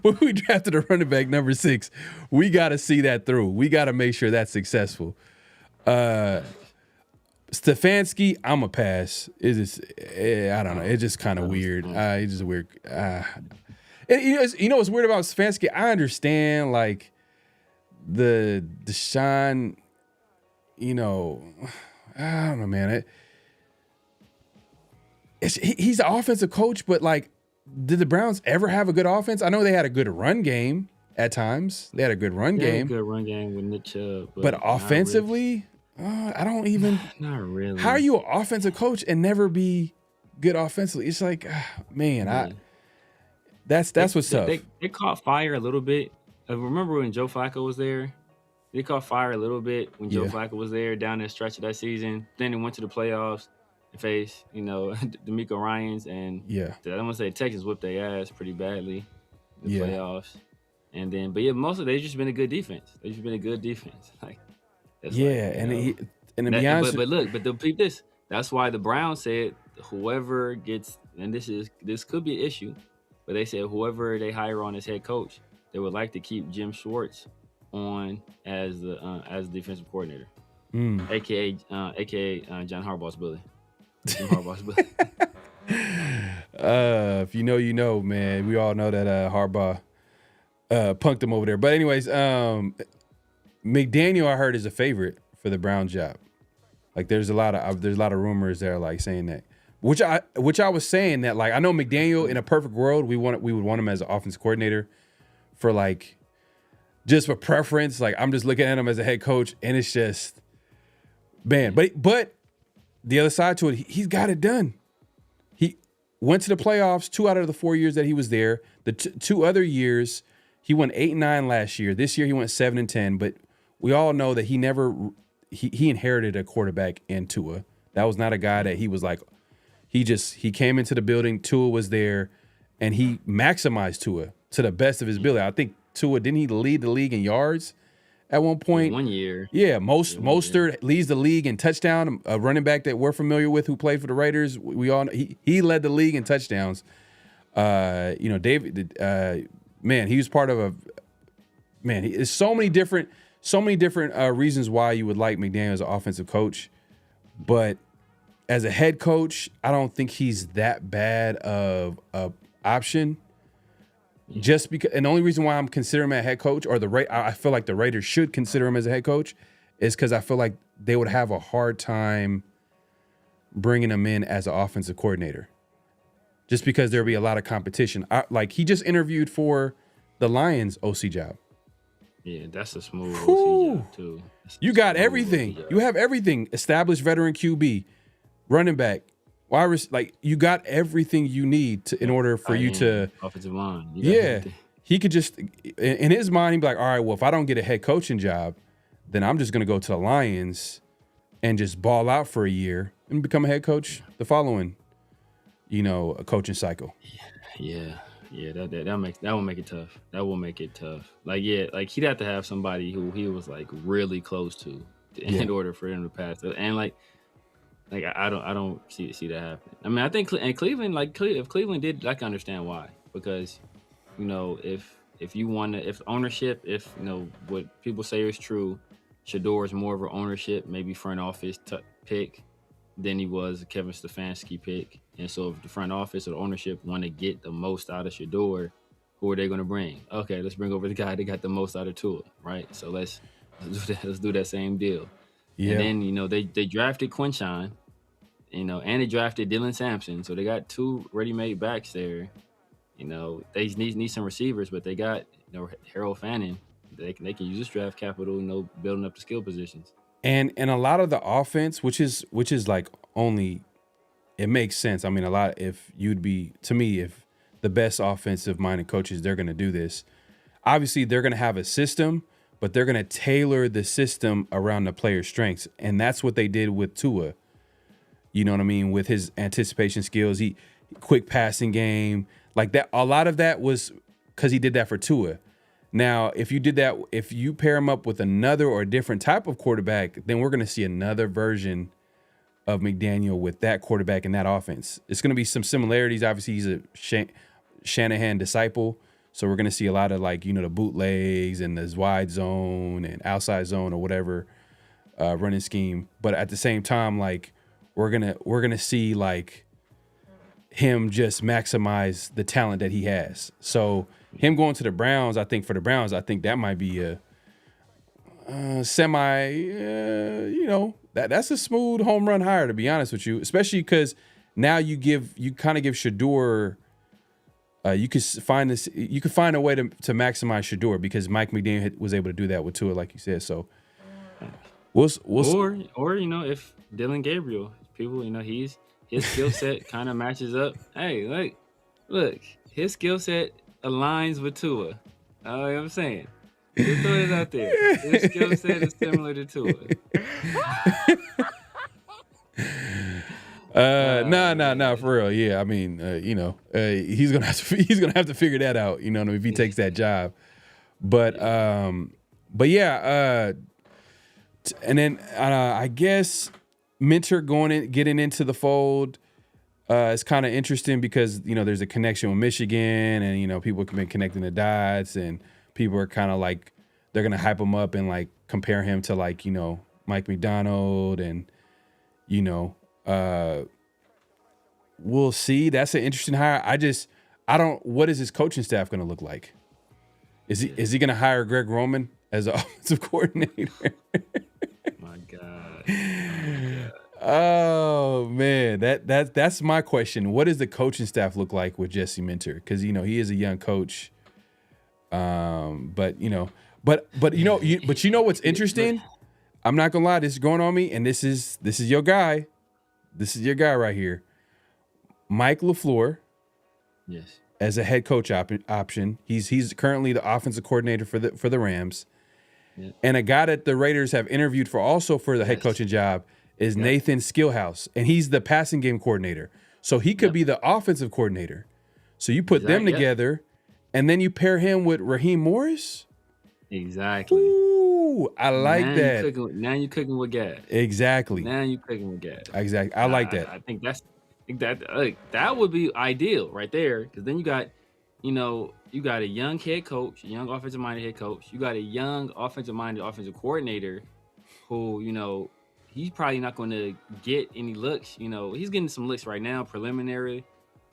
When we drafted a running back number 6, we got to see that through. We got to make sure that's successful. Stefanski, I'm a pass. It's just, I don't know. It's just kind of weird. It's just weird. You know what's weird about Stefanski? I understand like the Deshaun. I don't know, man. He's an offensive coach, but like, did the Browns ever have a good offense? I know they had a good run game at times. They had a good run game. Good run game with Nick Chubb. But offensively, I don't even. Not really. How are you an offensive coach and never be good offensively? It's like, man, that's what's tough. They caught fire a little bit. Remember when Joe Flacco was there? They caught fire a little bit when Joe Flacco was there down the stretch of that season. Then they went to the playoffs. Face, D'Amico Ryans, and I don't want to say Texans whipped their ass pretty badly in the playoffs. And then, mostly they've just been a good defense. They've just been a good defense. Like, to be honest, but peep this. That's why the Browns said whoever gets, and this could be an issue, but they said whoever they hire on as head coach, they would like to keep Jim Schwartz on as the defensive coordinator, aka John Harbaugh's bully. If you know, man. We all know that Harbaugh punked him over there. But anyways, McDaniel, I heard, is a favorite for the Brown job. Like there's a lot of rumors there like saying that. Which I was saying that, like, I know McDaniel, in a perfect world, we would want him as an offensive coordinator for like just for preference. Like, I'm just looking at him as a head coach, and it's just, man, but the other side to it, he's got it done. He went to the playoffs 2 out of the 4 years that he was there. The 2 other years, he went 8-9 last year. This year he went 7-10. But we all know that he inherited a quarterback in Tua. That was not a guy that he was like. He came into the building. Tua was there, and he maximized Tua to the best of his ability. I think Tua, didn't he lead the league in yards at one point? 1 year. Yeah, Mostert leads the league in touchdown. A running back that we're familiar with who played for the Raiders. We all know, he led the league in touchdowns. David, man, he was part of it's so many different reasons why you would like McDaniel as an offensive coach, but as a head coach, I don't think he's that bad of an option. Just because, and the only reason why I'm considering him a head coach, or I feel like the Raiders should consider him as a head coach, is because I feel like they would have a hard time bringing him in as an offensive coordinator. Just because there'll be a lot of competition. Like, he just interviewed for the Lions OC job. Yeah, that's a smooth OC job too. You got everything. You have everything. Established veteran QB, running back, wide receiver. Like, you got everything you need in order for you to offensive line. He could just, in his mind, he'd be like, all right, well, if I don't get a head coaching job, then I'm just gonna go to the Lions and just ball out for a year and become a head coach the following, a coaching cycle. Yeah. Yeah, that will make it tough. That will make it tough. Like, yeah, like he'd have to have somebody who he was like really close to Yeah. in order for him to pass. And like I don't see that happening. I mean, I think and Cleveland, like if Cleveland did, I can understand why. Because if you want to, if ownership, if what people say is true, Shador is more of an ownership, maybe front office pick than he was a Kevin Stefanski pick. And so if the front office or the ownership want to get the most out of Shador, who are they going to bring? Okay, let's bring over the guy that got the most out of Tua, right? So let's do that same deal. Yeah. And then, they drafted Quinshawn, and they drafted Dylan Sampson. So they got two ready-made backs there. They need some receivers, but they got, Harold Fannin. They can use this draft capital, building up the skill positions. And a lot of the offense, which is like only, it makes sense. I mean, if the best offensive minded coaches, they're going to do this. Obviously, they're going to have a system, but they're going to tailor the system around the player's strengths. And that's what they did with Tua. You know what I mean? With his anticipation skills, quick passing game, like that. A lot of that was because he did that for Tua. Now, if you pair him up with another or a different type of quarterback, then we're going to see another version of McDaniel with that quarterback and that offense. It's going to be some similarities. Obviously, he's a Shanahan disciple. So we're going to see a lot of the bootlegs and this wide zone and outside zone or whatever running scheme. But at the same time, we're going to see him just maximize the talent that he has. So him going to the Browns, I think that might be a that's a smooth home run hire, to be honest with you, especially because now you kind of give Shador, you could find a way to maximize Shador because Mike McDaniel was able to do that with Tua, like you said. So we'll or if Dylan Gabriel, people, his skill set kind of matches up. Hey, look, his skill set aligns with Tua. You know what I'm saying? Just throw it out there. His skill set is similar to Tua. No, for real. Yeah, I mean, he's gonna have to figure that out. If he takes that job. But yeah. And then I guess Minter getting into the fold. It's kind of interesting because, there's a connection with Michigan and, people have been connecting the dots and people are kind of they're going to hype him up and compare him to Mike McDonald and, we'll see. That's an interesting hire. What is his coaching staff going to look like? Is he going to hire Greg Roman as an offensive coordinator? My God. Oh man, that's my question. What does the coaching staff look like with Jesse Minter? Because he is a young coach. But you know what's interesting? I'm not gonna lie, this is going on me, and this is your guy. This is your guy right here, Mike LaFleur. Yes. As a head coach option, he's currently the offensive coordinator for the Rams, and a guy that the Raiders have interviewed for the head coaching job is Nathan Skillhouse, and he's the passing game coordinator. So he could be the offensive coordinator. So you put them together, and then you pair him with Raheem Morris. Exactly. Ooh, I like that. Now you're cooking with gas. Exactly. Now you're cooking with gas. Exactly. I like that. I think that would be ideal right there, because then you got a young head coach, a young offensive minded head coach. You got a young offensive minded offensive coordinator who he's probably not going to get any looks. He's getting some looks right now, preliminary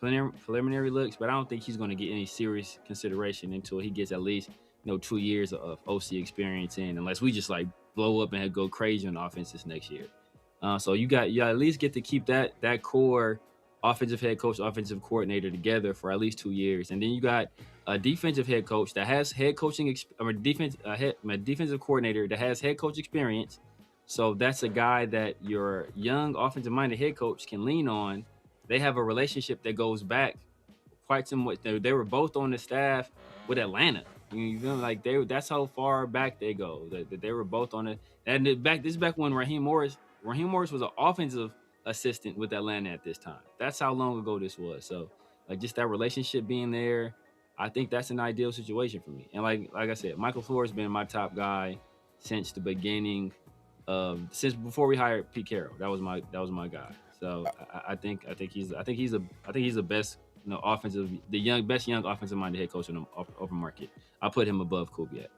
looks, but I don't think he's going to get any serious consideration until he gets at least 2 years of OC experience in, unless we just blow up and go crazy on offense this next year. So you at least get to keep that core offensive head coach, offensive coordinator together for at least 2 years, and then you got a defensive head coach that has head coaching, defensive coordinator that has head coach experience. So that's a guy that your young offensive-minded head coach can lean on. They have a relationship that goes back quite somewhat. They were both on the staff with Atlanta. You know, that's how far back they go. That they were both on it. And this is back when Raheem Morris was an offensive assistant with Atlanta at this time. That's how long ago this was. So just that relationship being there, I think that's an ideal situation for me. And like I said, Michael Flores has been my top guy since the beginning since before we hired Pete Carroll. That was my guy. So I think he's the best, best young offensive minded head coach in the open market. I put him above Kubiak.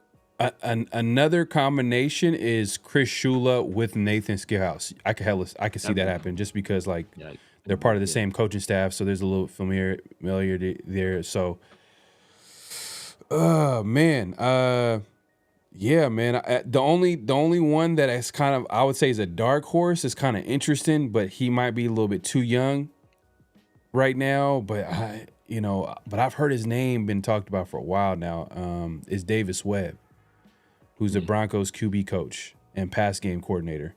Another combination is Chris Shula with Nathan Skillhouse. I could see that happen just because they're part of the same coaching staff, so there's a little familiarity there. So, man, yeah, man. The only one that is kind of, I would say, is a dark horse is kind of interesting, but he might be a little bit too young right now. But I've heard his name been talked about for a while now. Is Davis Webb, who's the Broncos QB coach and pass game coordinator.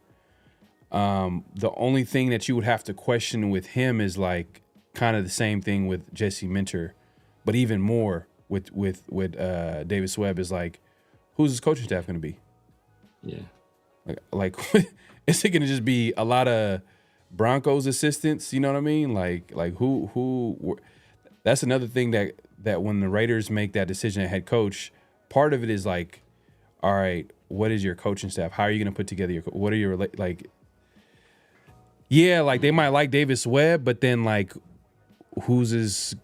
The only thing that you would have to question with him is like kind of the same thing with Jesse Minter, but even more with Davis Webb is like, who's his coaching staff going to be? Yeah. Like is it going to just be a lot of Broncos assistants? You know what I mean? Like who? That's another thing that when the Raiders make that decision at head coach, part of it is like, all right, what is your coaching staff? How are you going to put together what are your like? Yeah, like they might like Davis Webb, but then like, who's his?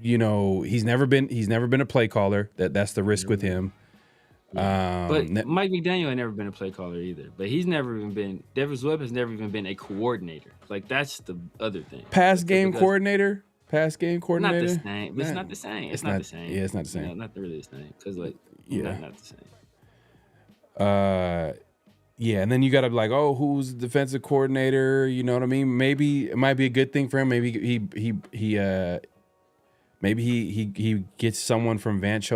He's never been a play caller. That's the risk with him. But Mike McDaniel ain't never been a play caller either. But he's never even been. Davis Webb has never even been a coordinator. Like that's the other thing. Pass game coordinator. Not the same. But it's not the same. It's not the same. Yeah, it's not the same. Not really the same. Because not the same. Yeah, and then you got to be like, oh, who's the defensive coordinator? You know what I mean? Maybe it might be a good thing for him. Maybe he gets someone from Vance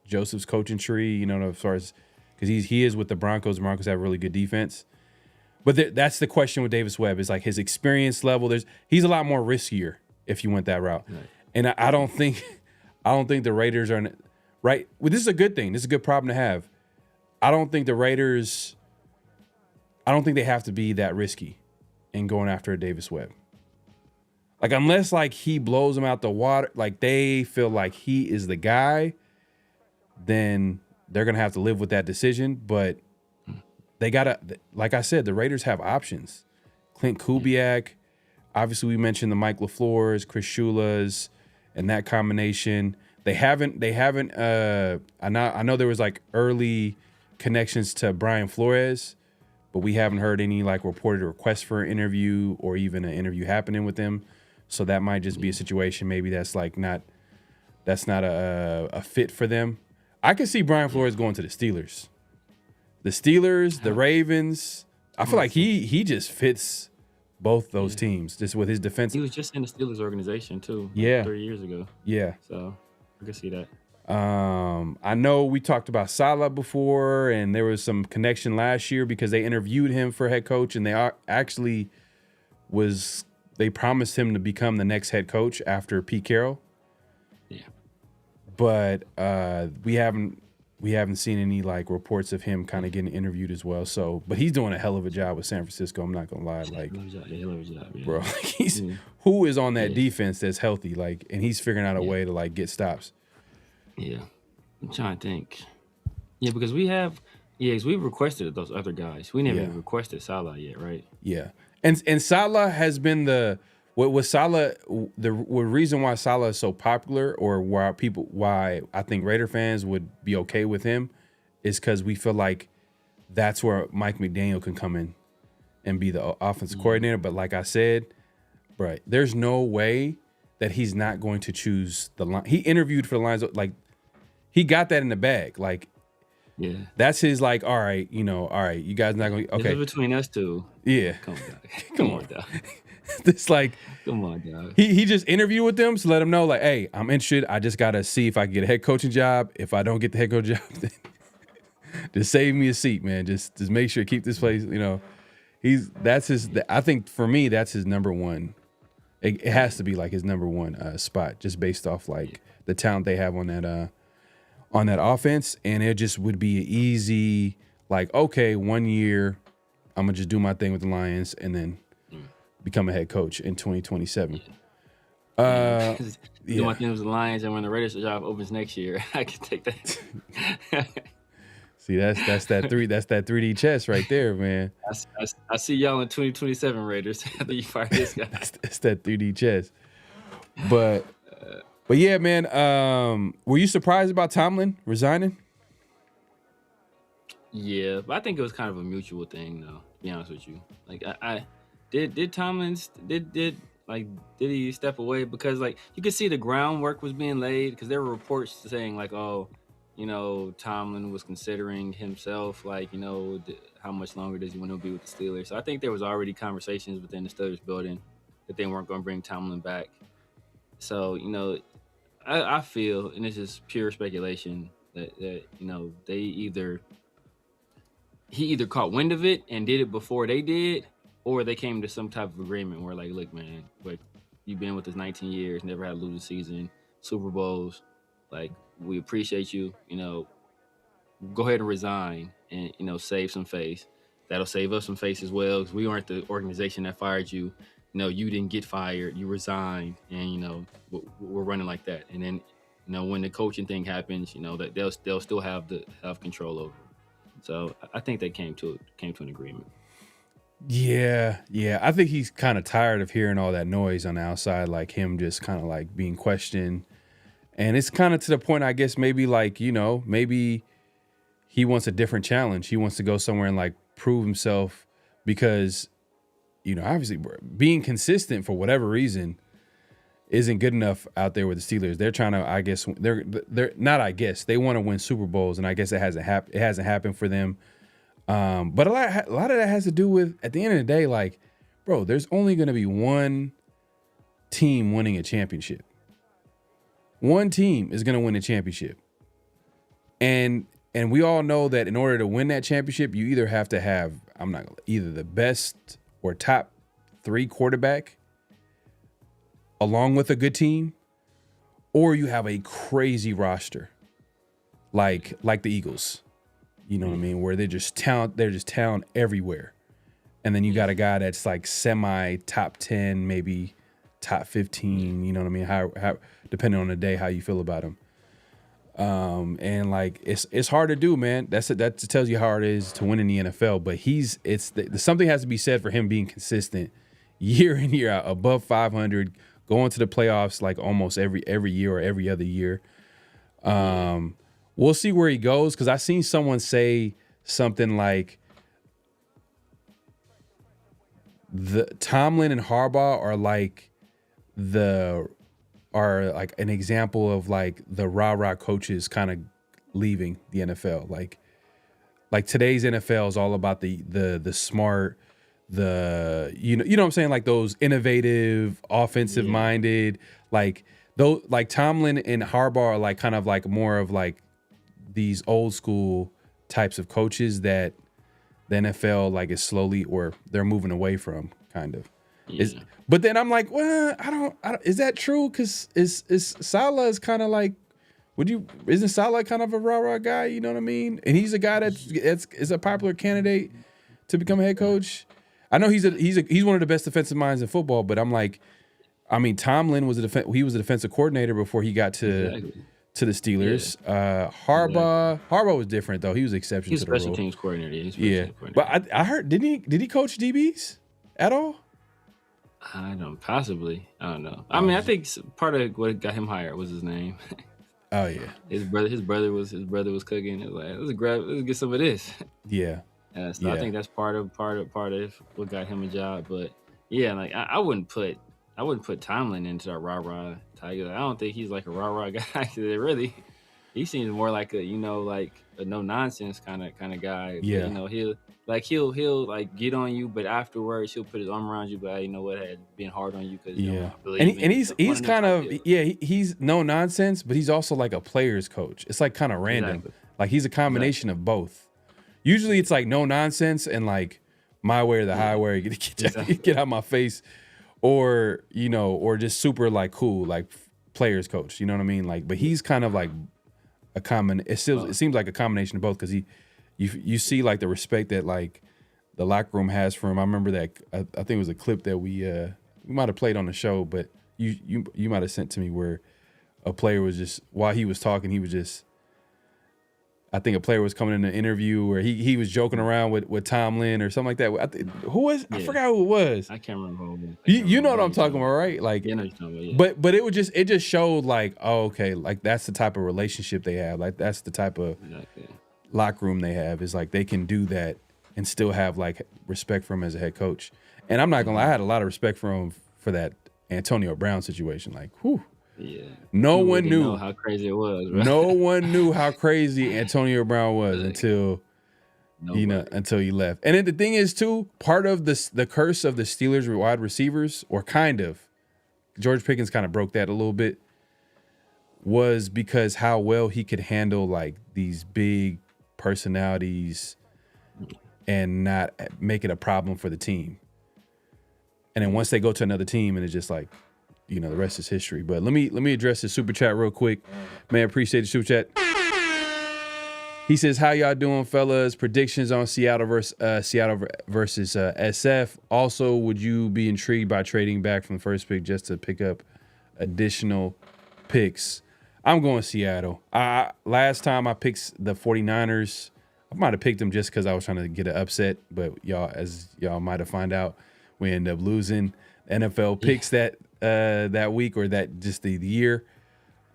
Joseph's coaching tree. As far as because he is with the Broncos. The Broncos have really good defense. But that's the question with Davis Webb is like his experience level. He's a lot more riskier if you went that route, right. And I don't think the Raiders are right. Well, this is a good thing. This is a good problem to have. I don't think the Raiders. I don't think they have to be that risky in going after a Davis Webb. Like unless like he blows them out the water, like they feel like he is the guy, then they're gonna have to live with that decision. But they gotta, like I said, the Raiders have options. Clint Kubiak, obviously we mentioned the Mike LaFleur's, Chris Shula's, and that combination. They haven't. I know there was like early connections to Brian Flores, but we haven't heard any like reported requests for an interview or even an interview happening with them. So that might just be a situation. Maybe that's not a fit for them. I could see Brian Flores going to the Steelers. The Ravens. I feel like he just fits both those teams just with his defense. He was just in the Steelers organization too. Yeah, 3 years ago. Yeah. So I can see that. I know we talked about Saleh before, and there was some connection last year because they interviewed him for head coach, and they promised him to become the next head coach after Pete Carroll. Yeah. But we haven't seen any like reports of him kind of getting interviewed as well. So, but he's doing a hell of a job with San Francisco. I'm not gonna lie, like, bro, like who is on that defense that's healthy, like, and he's figuring out a way to like get stops. Yeah, I'm trying to think. Yeah, because we've requested those other guys. We never even requested Saleh yet, right? Yeah, and Saleh has been the reason why Saleh is so popular, or why I think Raider fans would be okay with him, is because we feel like that's where Mike McDaniel can come in and be the offensive coordinator. But like I said, bro, there's no way that he's not going to choose the line. He interviewed for the Lions, like he got that in the bag, like. Yeah, that's his like. All right, you guys not gonna. Okay, it's between us two. Yeah, come on, dog. It's like, come on, dog. He just interviewed with them to let them know, like, hey, I'm interested. I just gotta see if I can get a head coaching job. If I don't get the head coaching job, then just save me a seat, man. Just make sure keep this place. I think for me that's his number one. It has to be like his number one spot, just based off like the talent they have on that offense, and it just would be easy, like, okay, 1 year, I'm going to just do my thing with the Lions and then become a head coach in 2027. The one thing was the Lions, and when the Raiders job opens next year, I can take that. See, that's that 3D chess right there, man. I see y'all in 2027 Raiders after you fire this guy. It's that 3D chess. But yeah, man. Were you surprised about Tomlin resigning? Yeah, but I think it was kind of a mutual thing, though. To be honest with you, like I did Tomlin did he step away because like you could see the groundwork was being laid because there were reports saying like, oh, Tomlin was considering himself, like, how much longer does he want to be with the Steelers? So I think there was already conversations within the Steelers building that they weren't going to bring Tomlin back. So, I feel, and this is pure speculation, that he either caught wind of it and did it before they did, or they came to some type of agreement where like, look, man, like you've been with us 19 years, never had to lose a season, Super Bowls, like we appreciate you, go ahead and resign and, save some face. That'll save us some face as well, because we aren't the organization that fired you. You didn't get fired, you resigned, and, we're running like that. And then, when the coaching thing happens, that they'll still have control over it. So I think they came to an agreement. Yeah. I think he's kind of tired of hearing all that noise on the outside, like him just kind of like being questioned. And it's kind of to the point, I guess, maybe like, maybe he wants a different challenge. He wants to go somewhere and like prove himself because, obviously being consistent for whatever reason isn't good enough out there with the Steelers. They're trying to, I guess, they want to win Super Bowls, and I guess it hasn't happened for them. But a lot of that has to do with, at the end of the day, like, bro, there's only going to be one team winning a championship. One team is going to win a championship. And we all know that in order to win that championship, you either have to have, either the best or top 3 quarterback along with a good team, or you have a crazy roster like the Eagles. You know what I mean? Where they're just talent everywhere. And then you got a guy that's like semi top 10, maybe top 15, you know what I mean? How depending on the day, how you feel about him. And like it's hard to do, man. That tells you how hard it is to win in the NFL. But something has to be said for him being consistent year in, year out, above 500, going to the playoffs like almost every year or every other year. We'll see where he goes, because I seen someone say something like the Tomlin and Harbaugh are like an example of like the rah-rah coaches kind of leaving the NFL. Like today's NFL is all about the smart, you know what I'm saying, like those innovative, offensive minded, like those, like Tomlin and Harbaugh are like kind of like more of like these old school types of coaches that the NFL like is slowly, or they're moving away from, kind of. Yeah. But then I'm like, well, I don't is that true? Because is Saleh is kind of like, isn't Saleh kind of a rah-rah guy? You know what I mean? And he's a guy is a popular candidate to become a head coach. I know he's one of the best defensive minds in football, but I'm like, I mean, Tomlin was a defensive coordinator before he got to the Steelers. Yeah. Harbaugh was different though. He was exception to the rule. He's special teams coordinator. Yeah, but I heard, did he coach DBs at all? I don't know. I mean, I think part of what got him hired was his name. Oh yeah, his brother was cooking. It was like, let's get some of this. Yeah. So I think that's part of what got him a job. But yeah, like I wouldn't put Tomlin into a rah-rah tiger. I don't think he's like a rah-rah guy. Really, he seems more like a no nonsense kind of guy. Yeah. But, he'll like get on you, but afterwards he'll put his arm around you. But had been hard on you because he's kind of he's no nonsense, but he's also like a player's coach. It's like kind of random. Exactly. Like he's a combination of both. Usually it's like no nonsense and like my way or the highway, get out of my face, or or just super like cool, like players coach. You know what I mean? Like, but he's kind of like a common. It seems like a combination of both, because you see like the respect that like the locker room has for him. I remember that I think it was a clip that we might have played on the show, but you might have sent to me where a player was just while he was talking, he was just. I think a player was coming in an interview where he was joking around with Tomlin or something like that. Who was? I forgot who it was. I can't remember who it was. You know what I'm talking about, right? Like, yeah, I know what you're talking about, yeah. But it just showed like, oh, okay, like that's the type of relationship they have. Like that's the type of locker room they have. Is like they can do that and still have like respect for him as a head coach. And I'm not gonna lie, I had a lot of respect for him for that Antonio Brown situation. Like, whew. Yeah. No one didn't knew know how crazy it was. Right? No one knew how crazy Antonio Brown was until until he left. And then the thing is too, part of the curse of the Steelers wide receivers, or kind of, George Pickens kind of broke that a little bit, was because how well he could handle like these big personalities and not make it a problem for the team. And then once they go to another team and it's just like, the rest is history. But let me address the super chat real quick. Man, appreciate the super chat. He says, "How y'all doing, fellas? Predictions on Seattle versus SF. Also, would you be intrigued by trading back from the first pick just to pick up additional picks?" I'm going Seattle. Last time I picked the 49ers, I might have picked them just because I was trying to get an upset. But as y'all might have found out, we end up losing NFL picks that week or that just the year.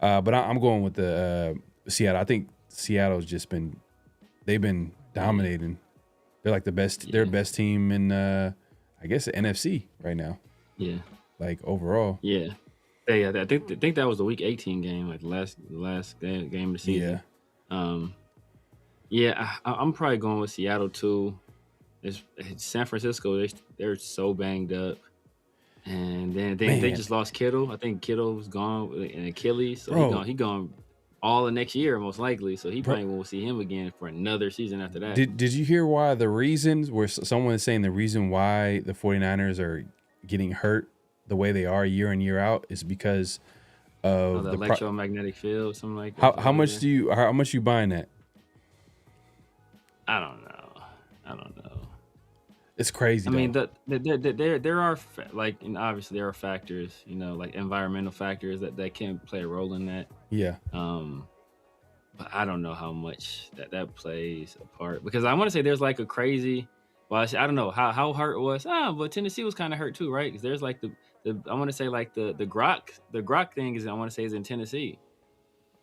But I'm going with the Seattle. I think Seattle's they've been dominating. They're like the best. They're best team in I guess the NFC right now. Yeah. Like overall. Yeah. Yeah. I think that was the Week 18 game, like the last game of the season. Yeah. I'm probably going with Seattle too. It's San Francisco. They're so banged up. And then they just lost Kittle. I think Kittle was gone with an Achilles, so he gone all of next year most likely. So he probably won't see him again for another season after that. Did you hear why the reasons where someone is saying the reason why the 49ers are getting hurt the way they are year in year out is because of the electromagnetic field, something like that. How much you buying that? I don't know. It's crazy. I mean, there are and obviously there are factors, like environmental factors that can play a role in that. Yeah. But I don't know how much that plays a part, because I want to say there's like a crazy. Well, I don't know how hurt it was. But Tennessee was kind of hurt too, right? Because there's like the I want to say like the Grok thing is, I want to say, is in Tennessee.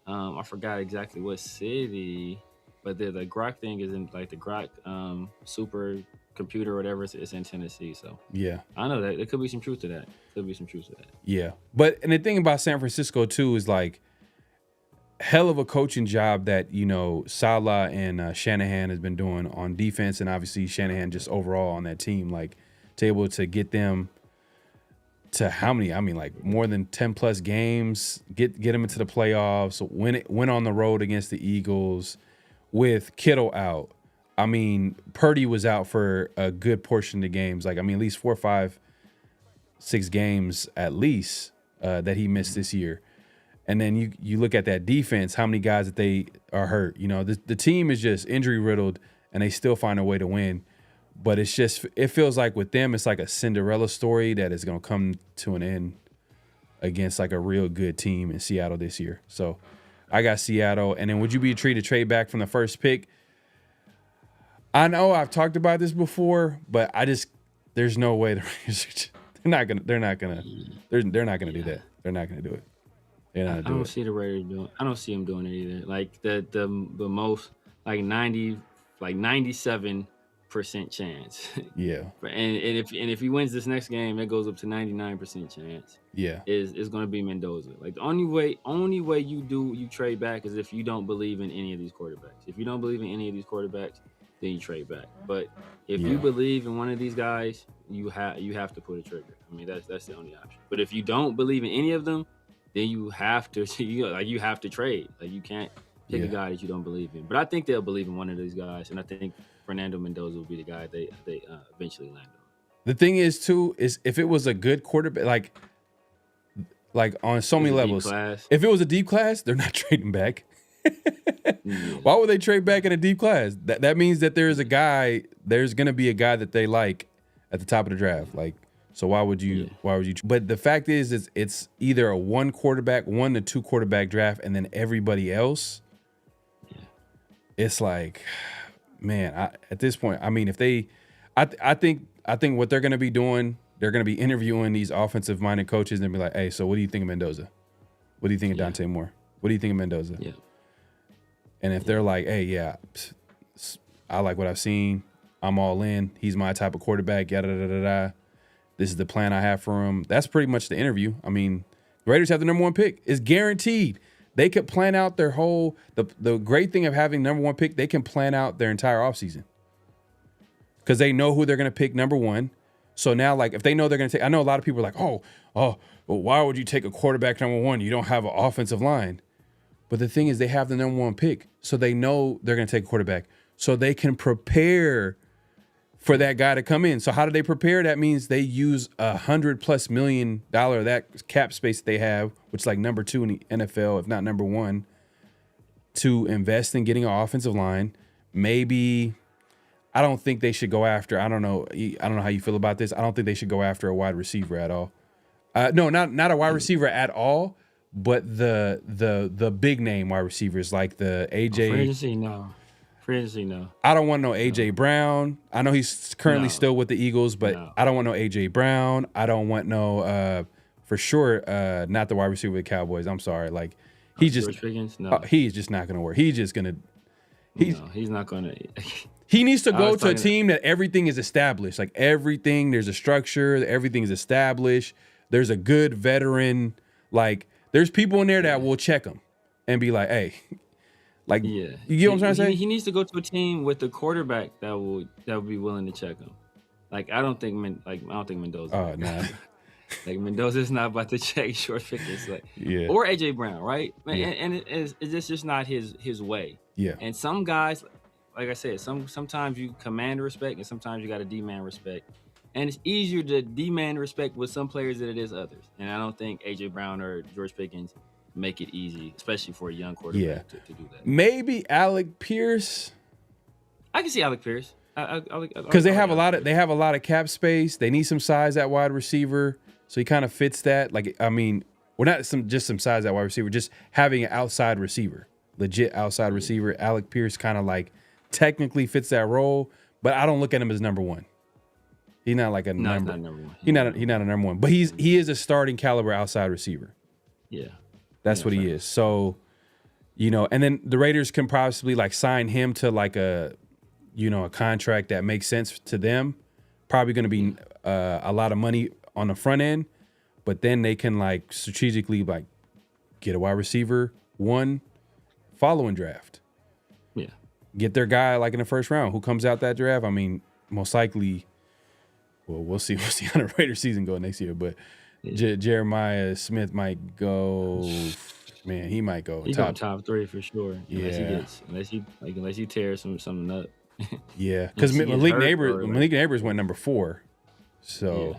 I forgot exactly what city, but the Grok thing is in like the Grok super computer or whatever. It's in Tennessee. So yeah, I know that there could be some truth to that. Yeah, and the thing about San Francisco too is like hell of a coaching job that Salah and Shanahan has been doing on defense, and obviously Shanahan just overall on that team, like to able to get them to how many? I mean, like more than 10 plus games, get them into the playoffs, win on the road against the Eagles with Kittle out. I mean, Purdy was out for a good portion of the games. Like, I mean, at least 4, 5, 6 games at least that he missed this year. And then you look at that defense, how many guys that they are hurt. The team is just injury riddled, and they still find a way to win. But it feels like with them, it's like a Cinderella story that is going to come to an end against like a real good team in Seattle this year. So I got Seattle. And then would you be intrigued to trade back from the first pick? I know I've talked about this before, but there's no way they're not gonna do that. They're not gonna do it. I don't see the Raiders doing. I don't see them doing it either. Like the most like 97% chance. Yeah. And if he wins this next game, it goes up to 99% chance. Yeah. Is going to be Mendoza. Like the only way you trade back is if you don't believe in any of these quarterbacks. If you don't believe in any of these quarterbacks, then you trade back. But if you believe in one of these guys, you have to pull the trigger. I mean, that's the only option. But if you don't believe in any of them, then you have to trade. Like you can't pick a guy that you don't believe in. But I think they'll believe in one of these guys, and I think Fernando Mendoza will be the guy they eventually land on. The thing is too is if it was a good quarterback, like on so many levels, if it was a deep class, they're not trading back. Why would they trade back in a deep class? That means that there's going to be a guy that they like at the top of the draft. Like So why would you? But the fact is, it's either a 1 to 2 quarterback draft, and then everybody else. Yeah. It's like, man, at this point, I mean, if they, I think what they're going to be doing, they're going to be interviewing these offensive-minded coaches and be like, hey, so what do you think of Mendoza? What do you think of Dante Moore? What do you think of Mendoza? Yeah. And if they're like, hey, yeah, I like what I've seen. I'm all in. He's my type of quarterback. Yada da da da. This is the plan I have for him. That's pretty much the interview. I mean, the Raiders have the number 1 pick. It's guaranteed. They could plan out their whole the great thing of having number 1 pick, they can plan out their entire offseason. Because they know who they're going to pick number 1. So now, like, if they know they're going to take, I know a lot of people are like, oh, well, why would you take a quarterback number 1? You don't have an offensive line. But the thing is, they have the number 1 pick. So they know they're going to take a quarterback. So they can prepare for that guy to come in. So how do they prepare? That means they use $100+ million, that cap space that they have, which is like number 2 in the NFL, if not number 1, to invest in getting an offensive line. Maybe, I don't think they should go after, I don't know how you feel about this. I don't think they should go after a wide receiver at all. No, not a wide receiver at all, but the big name wide receivers like the AJ. Free agency, no. I don't want no AJ Brown. I know he's currently still with the Eagles, but I don't want no AJ Brown. I don't want no for sure not the wide receiver with the Cowboys. I'm sorry. Like he's just he's just not gonna work. He's not gonna He needs to go to a team that everything is established. Like everything, there's a structure, everything is established. There's a good veteran, like there's people in there that will check him and be like, hey. Like, you get what I'm trying to say? He needs to go to a team with a quarterback that will be willing to check him. Like, I don't think Mendoza. Oh, nah. Like Mendoza's not about to check short pickets, like, or AJ Brown, right? And it's just not his way. Yeah. And some guys, like I said, sometimes you command respect, and sometimes you got to demand respect. And it's easier to demand respect with some players than it is others. And I don't think AJ Brown or George Pickens make it easy, especially for a young quarterback to do that. Maybe Alec Pierce. I can see Alec Pierce because they have a lot of cap space. They need some size at wide receiver, so he kind of fits that. Like, I mean, we're not just some size at wide receiver, just having an outside receiver, legit outside receiver. Alec Pierce kind of like technically fits that role, but I don't look at him as number 1. He's not like a number. He's not number 1. He's not a number 1, but he is a starting caliber outside receiver. Yeah. That's what he is. So, and then the Raiders can possibly like sign him to like a contract that makes sense to them. Probably going to be a lot of money on the front end, but then they can like strategically like get a wide receiver 1 following draft. Yeah. Get their guy like in the first round. Who comes out that draft? I mean, most likely, well, we'll see. We'll see how the Raiders season go next year, but. Jeremiah Smith might go. Man, he might go. He's going top 3 for sure. Yeah. Unless he tears something up. Yeah, because Malik Neighbors went number 4. So.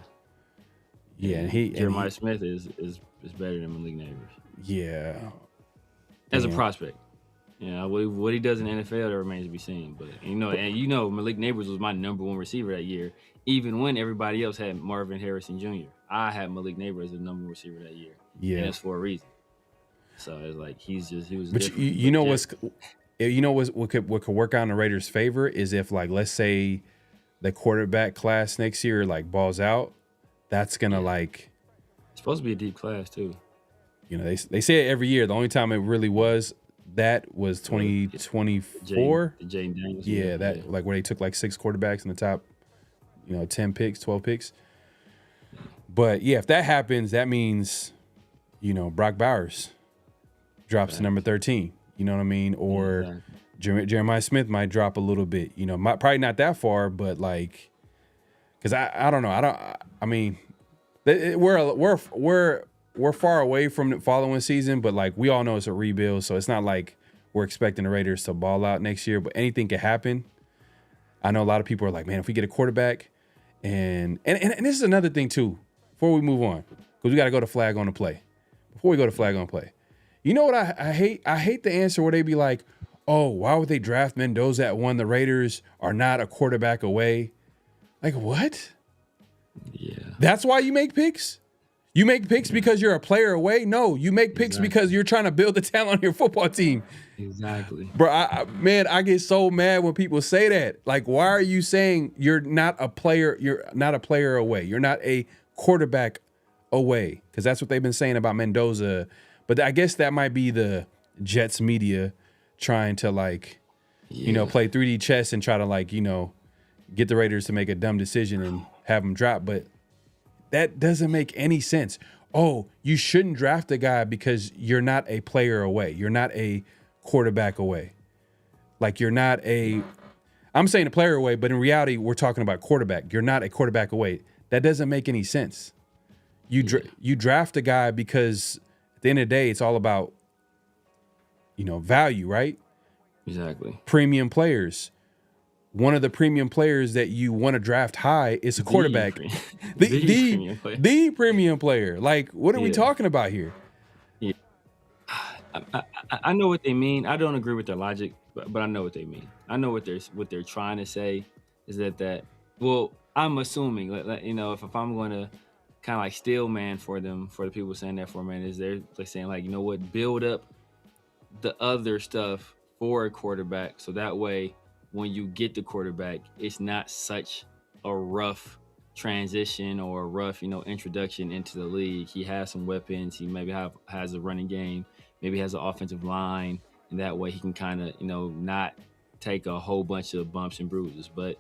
Yeah, and Jeremiah Smith is better than Malik Neighbors. Yeah. As a prospect. What he does in the NFL, that remains to be seen. But Malik Neighbors was my number 1 receiver that year, even when everybody else had Marvin Harrison Jr. I had Malik Neighbors as the number 1 receiver that year. Yeah, and that's for a reason. So it's like he was. But what could work out in the Raiders' favor is if, like, let's say the quarterback class next year like balls out, that's gonna like. It's supposed to be a deep class too. They say it every year. The only time it really was. That was 2024. Jaden Daniels. Yeah, like where they took like 6 quarterbacks in the top, 10 picks, 12 picks. But yeah, if that happens, that means, Brock Bowers drops to number 13. You know what I mean? Or Jeremiah Smith might drop a little bit. Probably not that far, but like, because I don't know. I mean, we're far away from the following season, but like we all know it's a rebuild, so it's not like we're expecting the Raiders to ball out next year, but anything could happen. I know a lot of people are like, man, if we get a quarterback, and this is another thing too, before we move on, because we got to go to flag on the play. Before we go to flag on play, you know what I hate? I hate the answer where they be like, oh, why would they draft Mendoza at 1? The Raiders are not a quarterback away. Like, what? Yeah. That's why you make picks? You make picks because you're a player away? No, you make picks because you're trying to build the talent on your football team. Exactly. Bro, man, I get so mad when people say that. Like, why are you saying you're not a player? You're not a player away. You're not a quarterback away, because that's what they've been saying about Mendoza. But I guess that might be the Jets media trying to, like, play 3D chess and try to, get the Raiders to make a dumb decision and have them drop. But that doesn't make any sense. Oh, you shouldn't draft a guy because you're not a player away. You're not a quarterback away. Like, you're not I'm saying a player away, but in reality, we're talking about quarterback. You're not a quarterback away. That doesn't make any sense. You draft a guy because at the end of the day, it's all about, value, right? Exactly. Premium players. One of the premium players that you want to draft high is a quarterback. The premium player. Like, what are we talking about here? Yeah. I know what they mean. I don't agree with their logic, but I know what they mean. I know what they're trying to say is that well, I'm assuming, if I'm going to kind of like steel man for them, for the people saying that for man, is they're saying, like, build up the other stuff for a quarterback, so that way when you get the quarterback, it's not such a rough transition or a rough, introduction into the league. He has some weapons. He maybe has a running game, maybe has an offensive line, and that way he can kind of, not take a whole bunch of bumps and bruises. But,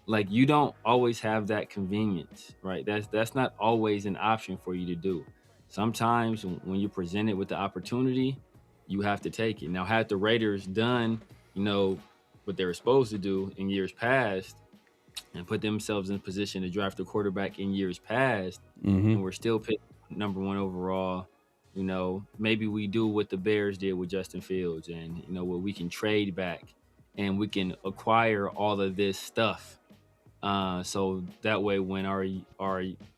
like, you don't always have that convenience, right? That's not always an option for you to do. Sometimes when you're presented with the opportunity, you have to take it. Now, had the Raiders done, what they were supposed to do in years past and put themselves in position to draft a quarterback in years past, and we're still picking number 1 overall, maybe we do what the Bears did with Justin Fields, and, where we can trade back and we can acquire all of this stuff. So that way, when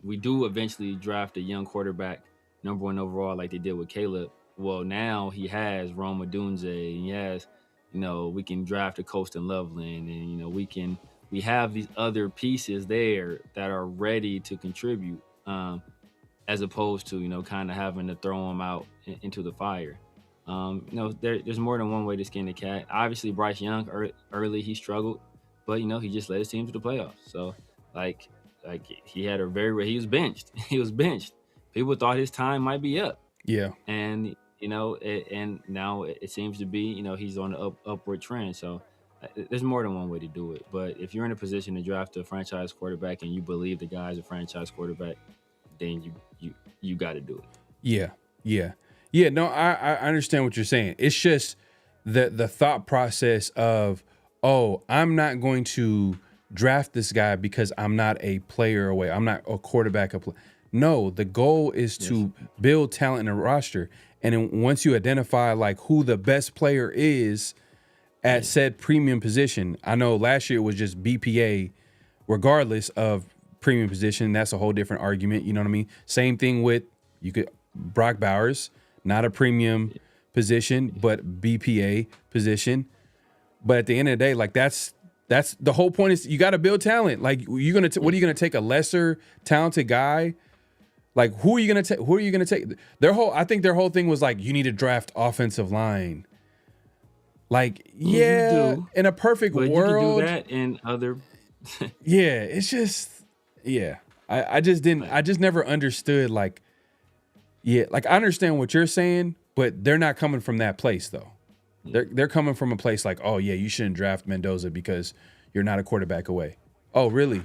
we do eventually draft a young quarterback, number 1 overall, like they did with Caleb, well, now he has Rome Odunze, and he has, we can draft a Colston Loveland, and, we have these other pieces there that are ready to contribute, as opposed to, kind of having to throw them out into the fire. There's more than one way to skin the cat. Obviously, Bryce Young, early he struggled, but, he just led his team to the playoffs. So, like he was benched. He was benched. People thought his time might be up. Yeah. And, and now it seems to be, he's on the upward trend. So there's more than one way to do it. But if you're in a position to draft a franchise quarterback and you believe the guy's a franchise quarterback, then you got to do it. Yeah. No, I understand what you're saying. It's just the thought process of, oh, I'm not going to draft this guy because I'm not a player away. I'm not a quarterback. No, the goal is to build talent in a roster. And then once you identify, like, who the best player is at said premium position, I know last year it was just BPA, regardless of premium position. That's a whole different argument. You know what I mean? Same thing with Brock Bowers, not a premium position, but BPA position. But at the end of the day, like, that's the whole point is you got to build talent. Like, what are you going to take a lesser talented guy? Like, who are you going to take? I think their whole thing was like, you need to draft offensive line. Like, in a perfect world. You can do that in other. It's just, I just never understood, like, like, I understand what you're saying, but they're not coming from that place, though. They're coming from a place like, oh, yeah, you shouldn't draft Mendoza because you're not a quarterback away. Oh, really?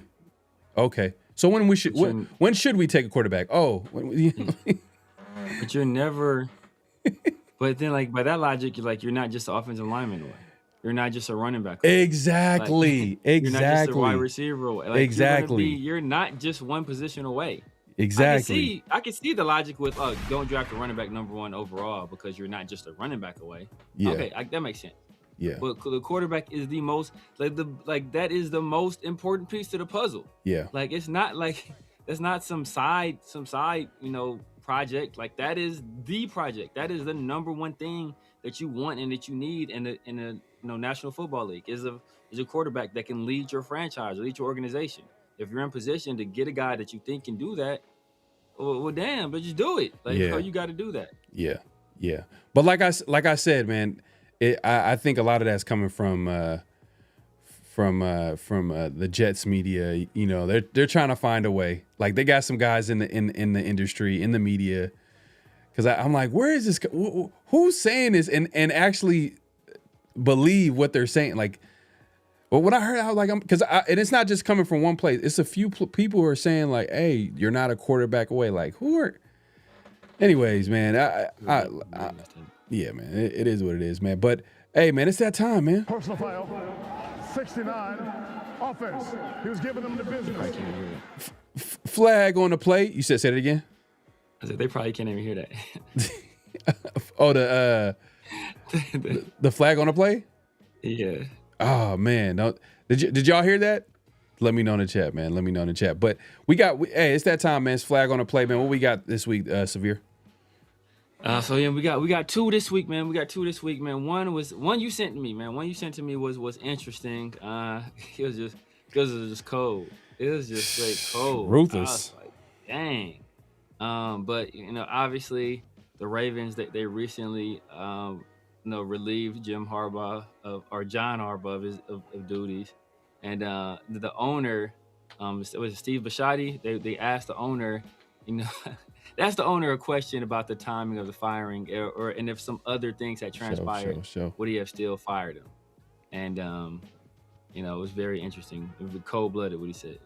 Okay. So when should we take a quarterback? Oh, but you're never. But then, like, by that logic, you're not just an offensive lineman away. You're not just a running back away. Exactly. You're not just a wide receiver away. Like, exactly. You're not just one position away. Exactly. I can see the logic with don't draft a running back number 1 overall because you're not just a running back away. Yeah. Okay, that makes sense. Yeah. But the quarterback is the most that is the most important piece to the puzzle. Yeah. Like, it's not like that's not some side project. Like, that is the project. That is the number 1 thing that you want and that you need in a National Football League is a quarterback that can lead your franchise, lead your organization. if you're in position to get a guy that you think can do that, well damn, but just do it. Like, Yeah. bro, you got to do that. Yeah. But like I said, man, I think a lot of that's coming from the Jets media. You know, they're trying to find a way. Like, they got some guys in the industry, in the media. Because I'm like, where is this? Who's saying this and actually believe what they're saying? Like, well, when I heard, I was like, and it's not just coming from one place. It's a few people who are saying like, hey, you're not a quarterback away. Like, who are? Anyways, man, yeah, man, it is what it is, man. But hey, man, it's that time, man. Personal foul. 69. Offense. He was giving them the business. Flag on the play. You say that again? I said they probably can't even hear that. Oh, the flag on the play? Yeah. Oh man, did y'all hear that? Let me know in the chat, man. Let me know in the chat. But hey, it's that time, man. It's flag on the play, man. What we got this week, Severe? So yeah, we got two this week, man. One you sent to me, man. One you sent to me was interesting. It was just cold. It was just straight cold. Ruthless. I was like, dang. But you know, obviously the Ravens they recently relieved John Harbaugh of his duties, and the owner, it was Steve Bisciotti. They asked the owner, you know, they asked the owner a question about the timing of the firing, and if some other things had transpired, would he have still fired him? And you know, it was very interesting. It was cold-blooded what he said.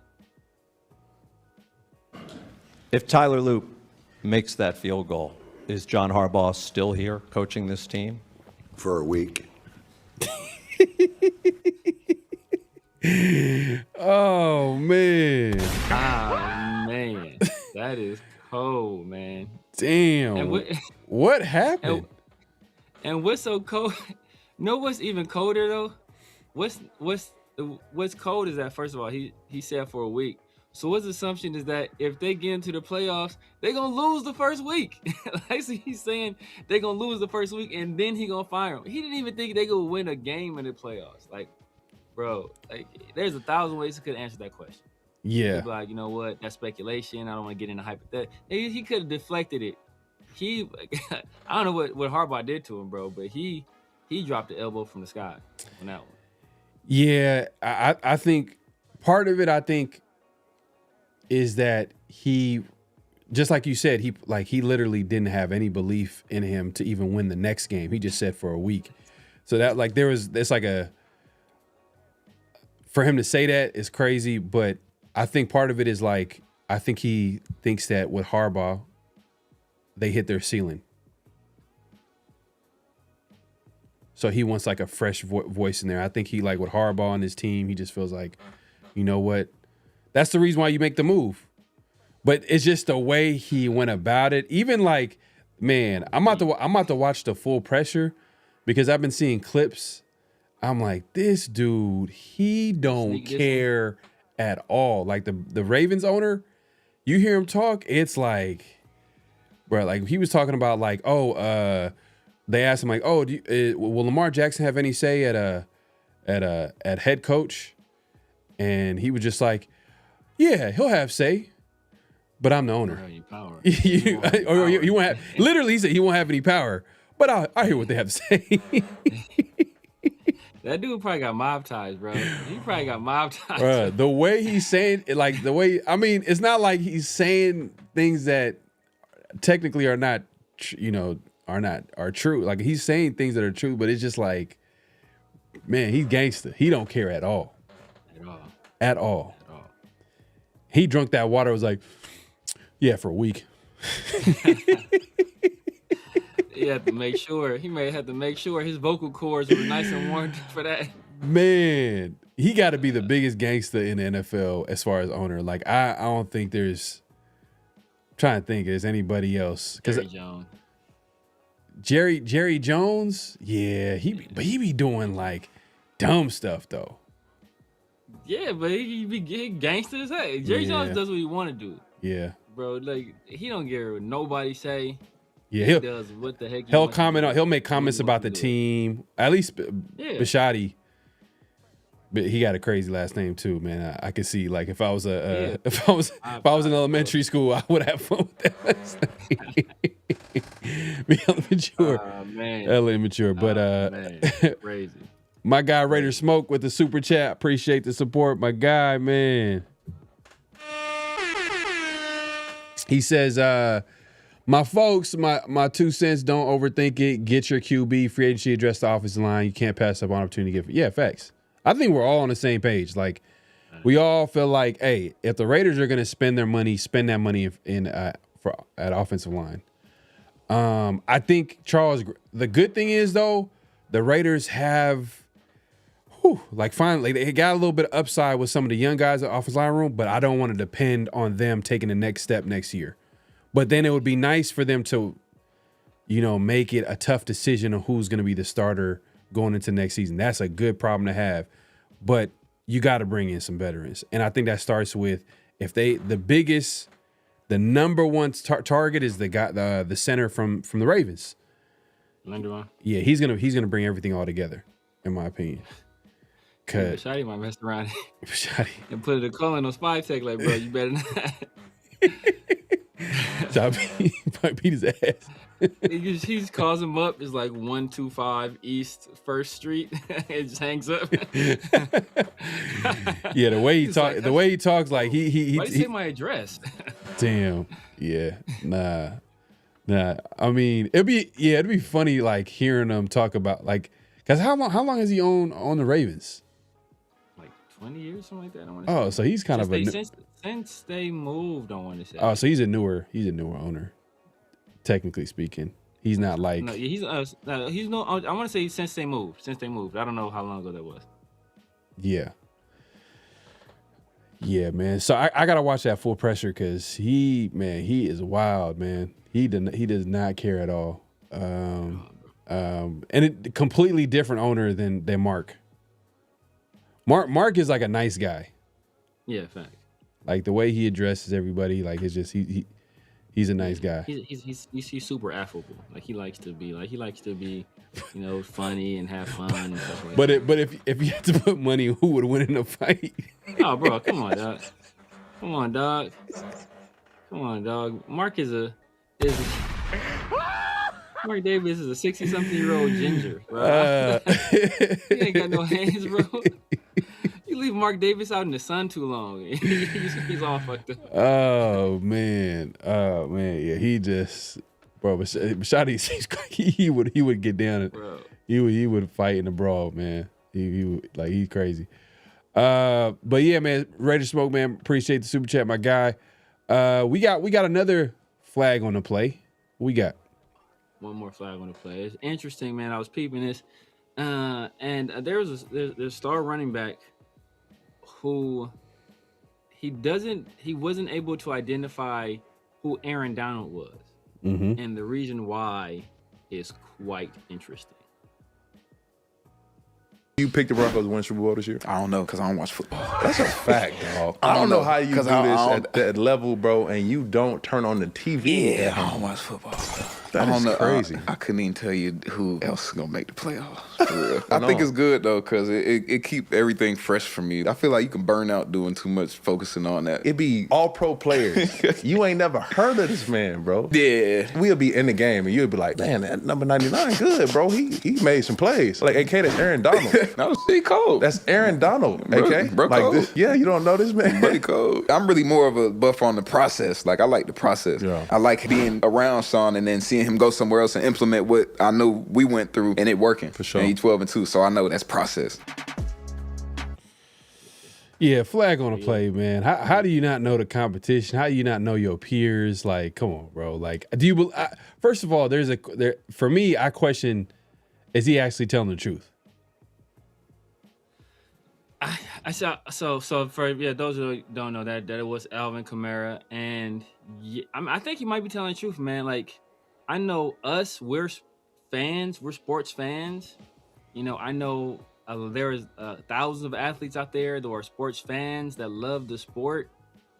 If Tyler Loop makes that field goal, is John Harbaugh still here coaching this team? For a week. Oh man. Ah man, that is cold, man. Damn. And what happened? And what's so cold? No, what's even colder though? What's cold is that, first of all, he said for a week. So his assumption is that if they get into the playoffs, they're gonna lose the first week. Like, so he's saying they're gonna lose the first week and then he gonna fire him. He didn't even think they could win a game in the playoffs. Like, bro, like there's 1,000 ways he could answer that question. Yeah. He'd be like, you know what? That's speculation. I don't want to get into hypothetical. He could have deflected it. I don't know what Harbaugh did to him, bro, but he dropped the elbow from the sky on that one. Yeah, I think part of it, is that he, just like you said, he literally didn't have any belief in him to even win the next game. He just said for a week. So that for him to say that is crazy, but I think part of it is like, I think he thinks that with Harbaugh, they hit their ceiling. So he wants like a fresh voice in there. I think he, like with Harbaugh and his team, he just feels like, you know what? That's the reason why you make the move. But it's just the way he went about it. Even like, man, I'm about to watch the full pressure because I've been seeing clips. I'm like, this dude, he don't care at all. Like the Ravens owner, you hear him talk, it's like, bro, like he was talking about like, they asked him like, will Lamar Jackson have any say at head coach? And he was just like, yeah, he'll have say, but I'm the owner. You won't have. Literally, he said he won't have any power, but I hear what they have to say. That dude probably got mob ties, bro. He probably got mob ties. Bro, the way he's saying it, like the way, I mean, it's not like he's saying things that technically are not, are true. Like he's saying things that are true, but it's just like, man, he's gangster. He don't care at all. At all. He drunk that water, was like, yeah, for a week. He had to make sure. He may have to make sure his vocal cords were nice and warm for that. Man, he got to be the biggest gangster in the NFL as far as owner. Like, I don't think there's, I'm trying to think, there's anybody else. Jerry Jones. Jerry Jones? Yeah, he be doing like dumb stuff though. Yeah, but he be gangster as heck. Jerry Jones does what he want to do. Yeah. Bro, like, he don't care what nobody say. Yeah, he does what the heck he'll make comments about the team. At least Bisciotti. But he got a crazy last name too, man. I could see like if I was Yeah. if I was in elementary school, I would have fun with that last name. Be immature, Man. hella immature. But Man, crazy. my guy Raider Smoke with the super chat. Appreciate the support, my guy, man. He says, my folks, my 2 cents, don't overthink it. Get your QB, free agency, address the offensive line. You can't pass up on opportunity to get. Yeah, facts. I think we're all on the same page. Like, we all feel like, hey, if the Raiders are going to spend their money, spend that money at offensive line. I think, Charles, the good thing is, though, the Raiders have, finally, they got a little bit of upside with some of the young guys at offensive line room, but I don't want to depend on them taking the next step next year. But then it would be nice for them to, make it a tough decision on who's going to be the starter going into next season. That's a good problem to have. But you got to bring in some veterans. And I think that starts with the number one target is the guy, the center from the Ravens. Linderbaum. Yeah, he's gonna bring everything all together, in my opinion. Cause Shotty might mess around Shotty. and put a call in on spy tech, like, bro, you better not. Might beat his ass. He just calls him up. It's like 125 East 1st Street. It just hangs up. Yeah, the way he talks, like he. Why do you say my address? Damn. Yeah. Nah. I mean, it'd be funny like hearing them talk about like, cause how long has he owned the Ravens? Like 20 years, something like that. I want to say. Oh, so he's kind since they moved. I want to say. Oh, so he's a newer owner, technically speaking. He's not like. No, he's no. I want to say since they moved. I don't know how long ago that was. Yeah. Yeah, man. So I gotta watch that Full Pressure because he is wild, man. He does not care at all. And it completely different owner than Mark. Mark is like a nice guy. Yeah, fact. Like the way he addresses everybody, like it's just he's a nice guy. He's super affable. Like he likes to be, funny and have fun and stuff like that. But if you had to put money, who would win in a fight? Oh, bro, come on, dog. Mark Davis is a 60-something-year-old ginger, bro. He ain't got no hands, bro. You leave Mark Davis out in the sun too long. He's all fucked up. Oh man. Yeah, he just, bro. But Shotty, he would get down and he would fight in the brawl, man. He's crazy. But yeah, man, Raider Smoke, man, appreciate the super chat, my guy. We got another flag on the play. We got one more flag on the play. It's interesting, man. I was peeping this, and there's a star running back who he wasn't able to identify who Aaron Donald was, and the reason why is quite interesting. You picked the Broncos to win Super Bowl this year? I don't know because I don't watch football. That's a fact, dog. I don't know how you do this at that level, bro, and you don't turn on the TV. Yeah, I don't watch football. That is crazy. I couldn't even tell you who else is going to make the playoffs. For real. I think it's good, though, because it keeps everything fresh for me. I feel like you can burn out doing too much focusing on that. It be all pro players. You ain't never heard of this man, bro. Yeah. We'll be in the game, and you'll be like, man, that number 99 good, bro. He made some plays. Like, AK, that's Aaron Donald. That was pretty cold. That's Aaron Donald, AK. Bro, like cold. this. Yeah, you don't know this man? Pretty cold. I'm really more of a buff on the process. Like, I like the process. Yeah. I like being around Sean and then seeing him go somewhere else and implement what I know we went through and it working. For sure. And he 12-2, so I know that's process. Yeah, flag on the play, man. How do you not know the competition? How do you not know your peers? Like, come on, bro. Like, do you? First of all, for me, I question: is he actually telling the truth? I saw so for those who don't know that it was Alvin Kamara, and I think he might be telling the truth, man. Like, I know us, we're sports fans. I know there is thousands of athletes out there that are sports fans that love the sport,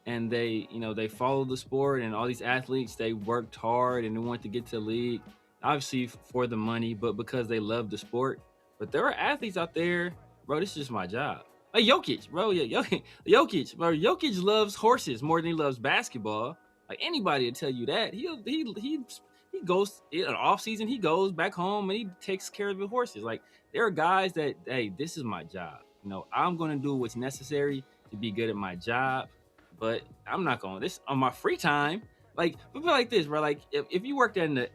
and they follow the sport. And all these athletes, they worked hard and they want to get to the league, obviously for the money, but because they love the sport. But there are athletes out there, bro. This is just my job. Like Jokic, bro. Yeah, Jokic, bro. Jokic loves horses more than he loves basketball. Like anybody will tell you that. He goes in an off season. He goes back home and he takes care of the horses. Like there are guys that, hey, this is my job. You know, I'm gonna do what's necessary to be good at my job, but I'm not going this on my free time. Like people like this, bro. Like if you worked at an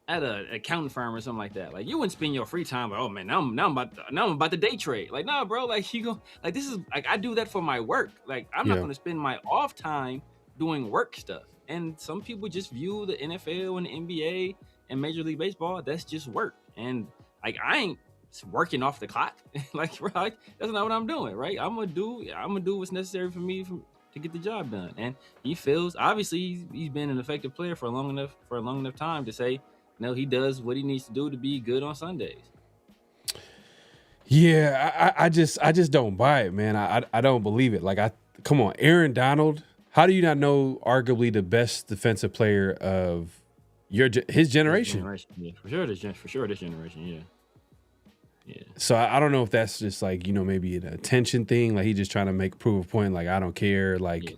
accounting firm or something like that, like you wouldn't spend your free time. Like, oh man, now I'm about to day trade. Like, nah, bro. Like you go, like this is like I do that for my work. Like I'm not going to spend my off time doing work stuff. And some people just view the NFL and the NBA and Major League Baseball, that's just work. And like I ain't working off the clock. Like, right? That's not what I'm doing, right? I'm gonna do what's necessary for me to get the job done. And he feels obviously he's been an effective player for a long enough time to say, no, he does what he needs to do to be good on Sundays. Yeah, I just don't buy it, man. I don't believe it. Like come on, Aaron Donald. How do you not know arguably the best defensive player of his generation? Yeah, for sure this generation, yeah. So I don't know if that's just like, maybe an attention thing. Like he's just trying to prove a point. Like I don't care. Like,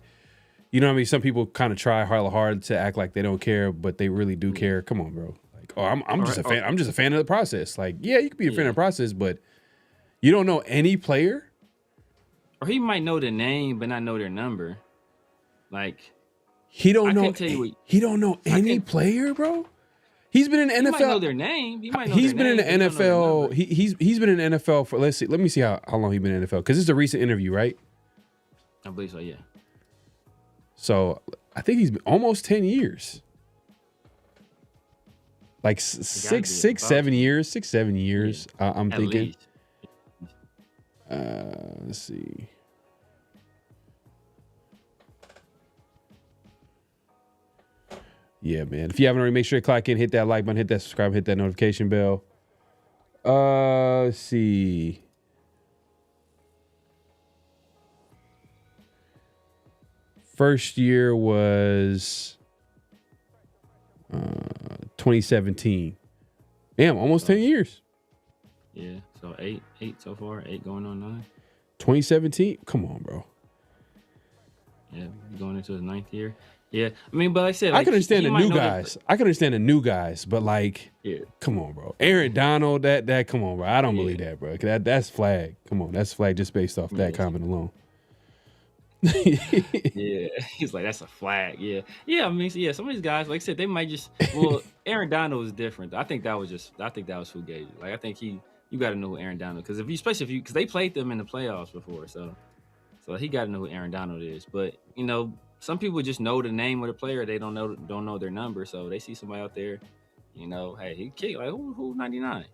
you know what I mean? Some people kind of try hard to act like they don't care, but they really do care. Come on, bro. Like, I'm just a fan. I'm just a fan of the process. Like, yeah, you could be a fan of the process, but you don't know any player. Or he might know the name, but not know their number. Like he don't know any player, bro. He's been in the NFL. He might know their name. He's been in the NFL. He's been in the NFL for let me see how long he's been in the NFL, because it's a recent interview, right? I believe so, yeah. So I think he's been almost 10 years. Like 7 years. I'm thinking. Let's see. Yeah, man. If you haven't already, make sure to clock in, hit that like button, hit that subscribe, hit that notification bell. Let's see. First year was 2017. Damn, almost 10 years. Yeah, so eight so far, 8 going on 9. 2017? Come on, bro. Yeah, going into his 9th year. Yeah, I mean, but like I said, I can understand the new guys. I can understand the new guys, but like, come on, bro. Aaron Donald, that come on, bro. I don't believe that, bro. That's flag. Come on, that's flag just based off that comment alone. Yeah, he's like, that's a flag. Yeah. I mean, some of these guys, like I said, they might just. Well, Aaron Donald was different. I think that was Fugazi. Like I think you got to know who Aaron Donald, because because they played them in the playoffs before, so he got to know who Aaron Donald is. But some people just know the name of the player, they don't know their number, so they see somebody out there, hey, he kicked, like who 99?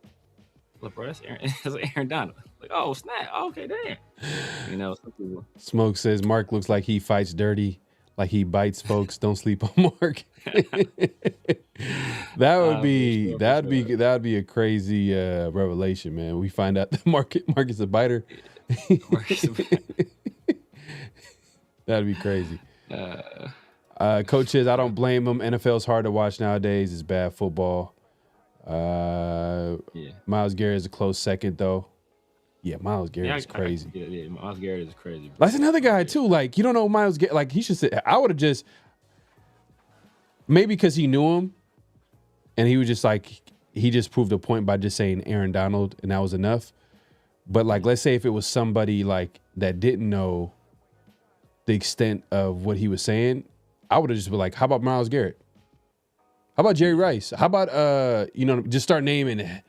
Look, bro, that's Aaron Donald. Like, oh snap, okay, damn. Some people. Smoke says Mark looks like he fights dirty, like he bites folks. Don't sleep on Mark. That'd be a crazy revelation, man. We find out that Mark is a biter. That'd be crazy. Coach says, I don't blame him. NFL's hard to watch nowadays. It's bad football. Myles Garrett is a close second, though. Yeah, Myles Garrett is crazy. Yeah, Myles Garrett is crazy. That's another guy, too. Like, you don't know Myles Garrett. Like, he should say, I would have just, maybe because he knew him, and he was just like, he just proved a point by just saying Aaron Donald, and that was enough. But, like, let's say if it was somebody, like, that didn't know the extent of what he was saying, I would have just been like, how about Myles Garrett? How about Jerry Rice? How about just start naming it.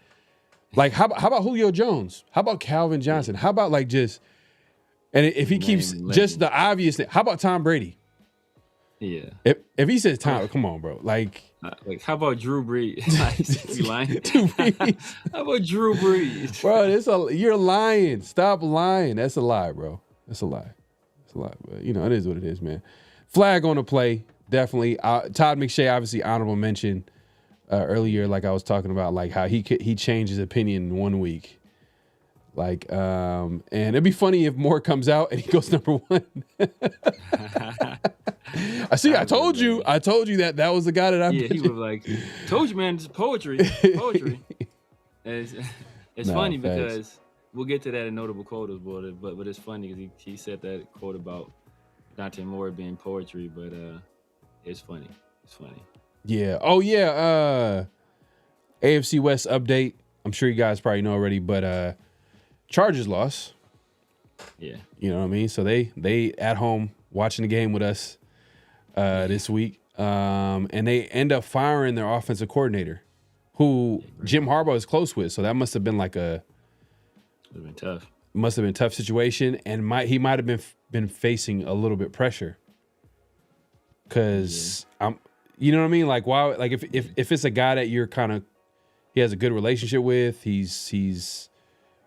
Like how about Julio Jones? How about Calvin Johnson? How about like just, and if he keeps just the obvious thing, how about Tom Brady? Yeah. If he says Tom, come on, bro. Like how about Drew Brees? You lying? How about Drew Brees? Bro, you're lying. Stop lying. That's a lie, bro. That's a lie. But it is what it is, man. Flag on the play, definitely. Todd McShay, obviously honorable mention earlier, like I was talking about, like how he changed his opinion in 1 week. Like, and it'd be funny if more comes out and he goes number 1. I told you that was the guy that I mentioned. He was like, told you, man, it's poetry. It's funny because we'll get to that in notable quotas, but it's funny because he said that quote about Dante Moore being poetry, but it's funny. It's funny. Yeah. Oh yeah. AFC West update. I'm sure you guys probably know already, but Chargers lost. Yeah. You know what I mean? So they at home watching the game with us this week. And they end up firing their offensive coordinator, who Jim Harbaugh is close with. So that must have been like Would have been tough. Must have been a tough situation, and he might have been facing a little bit pressure. Cause you know what I mean? Like why? Like if it's a guy that you're he has a good relationship with, he's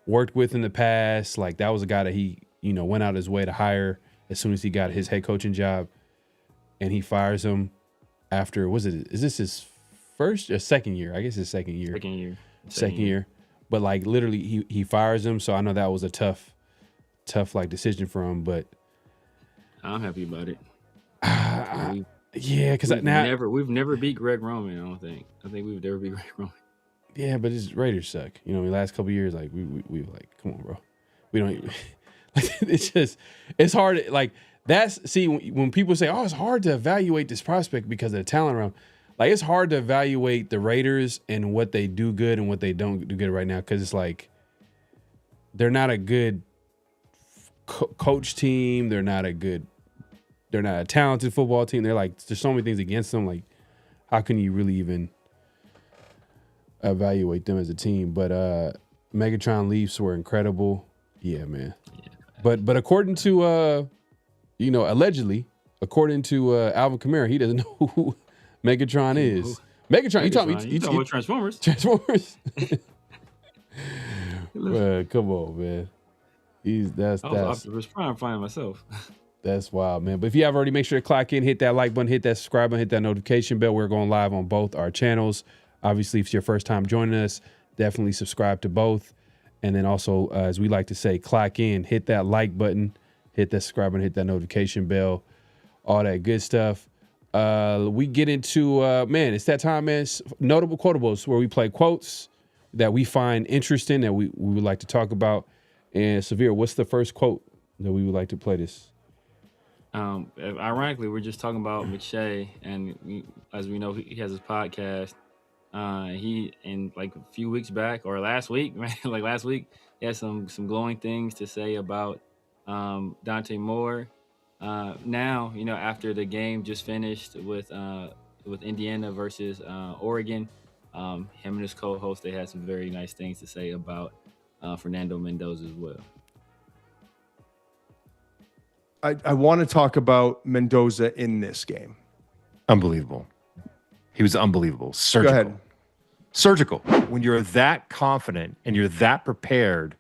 worked with in the past. Like that was a guy that he went out his way to hire as soon as he got his head coaching job, and he fires him after is this his first or second year? I guess his second year. Second year. But like literally he fires him. So I know that was a tough like decision for him. But I'm happy about it. Yeah, because we've never beat Greg Roman. I don't think. I think we've never beat Greg Roman. Yeah, but his Raiders suck. You know, the last couple of years, like we like, come on, bro. We don't. It's hard. Like when people say, oh, it's hard to evaluate this prospect because of the talent around. Like it's hard to evaluate the Raiders and what they do good and what they don't do good right now because it's like they're not a good coach team. They're not a talented football team. They're like there's so many things against them. Like how can you really even evaluate them as a team? But Megatron Leafs were incredible. Yeah, man. Yeah. But according to allegedly, according to Alvin Kamara, he doesn't know who Megatron is. Megatron, you talking about Transformers? Transformers. Come on, man. That's Optimus Prime finding myself. That's wild, man. But if you have already, make sure to clock in, hit that like button, hit that subscribe button, hit that notification bell. We're going live on both our channels. Obviously, if it's your first time joining us, definitely subscribe to both. And then also, as we like to say, clock in, hit that like button, hit that subscribe button, hit that notification bell, all that good stuff. We get into, man, it's that time, man. It's notable quotables where we play quotes that we find interesting that we would like to talk about. And Severe, what's the first quote that we would like to play this? Ironically, we're just talking about McShay, and as we know, he has his podcast. He like a few weeks back or last week, right? Like last week, he had some glowing things to say about Dante Moore. Now, after the game just finished with Indiana versus Oregon, him and his co-host, they had some very nice things to say about Fernando Mendoza as well. I want to talk about Mendoza in this game. Unbelievable. He was unbelievable. Surgical. Go ahead. Surgical. When you're that confident and you're that prepared,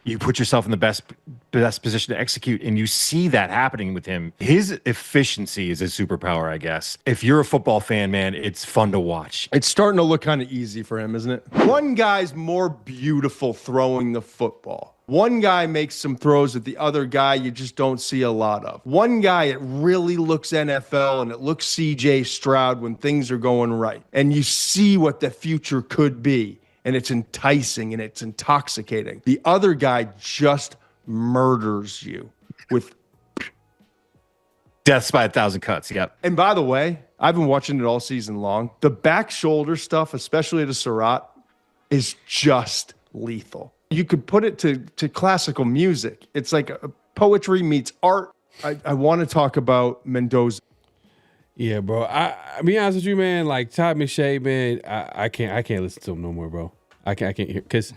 you put yourself in the best position to execute, and you see that happening with him. His efficiency is a superpower, I guess. If you're a football fan, man, it's fun to watch. It's starting to look kind of easy for him, isn't it? One guy's more beautiful throwing the football. One guy makes some throws that the other guy you just don't see a lot of. One guy, it really looks NFL and it looks CJ Stroud when things are going right. And you see what the future could be. And it's enticing and it's intoxicating. The other guy just murders you with deaths by 1,000 cuts. Yep. And by the way, I've been watching it all season long. The back shoulder stuff, especially to Surratt, is just lethal. You could put it to classical music. It's like poetry meets art. I want to talk about Mendoza. Yeah, bro. I be honest with you, man. Like Todd McShay, man. I can't listen to him no more, bro. I can't hear because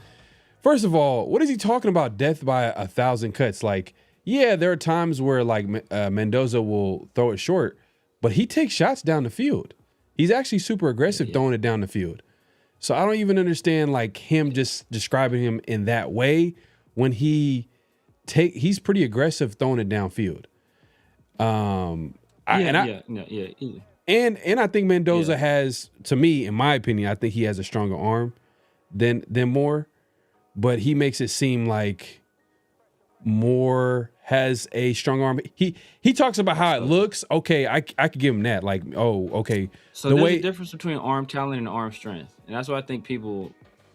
first of all, what is he talking about? Death by 1,000 cuts. Like, yeah, there are times where like Mendoza will throw it short, but he takes shots down the field. He's actually super aggressive throwing it down the field. So I don't even understand like him just describing him in that way when he's pretty aggressive throwing it downfield. And I think Mendoza has, to me, in my opinion, I think he has a stronger arm than Moore, but he makes it seem like Moore has a strong arm. He talks about how it looks. Okay, I could give him that. Like, oh, okay. So there's a difference between arm talent and arm strength, and that's why I think people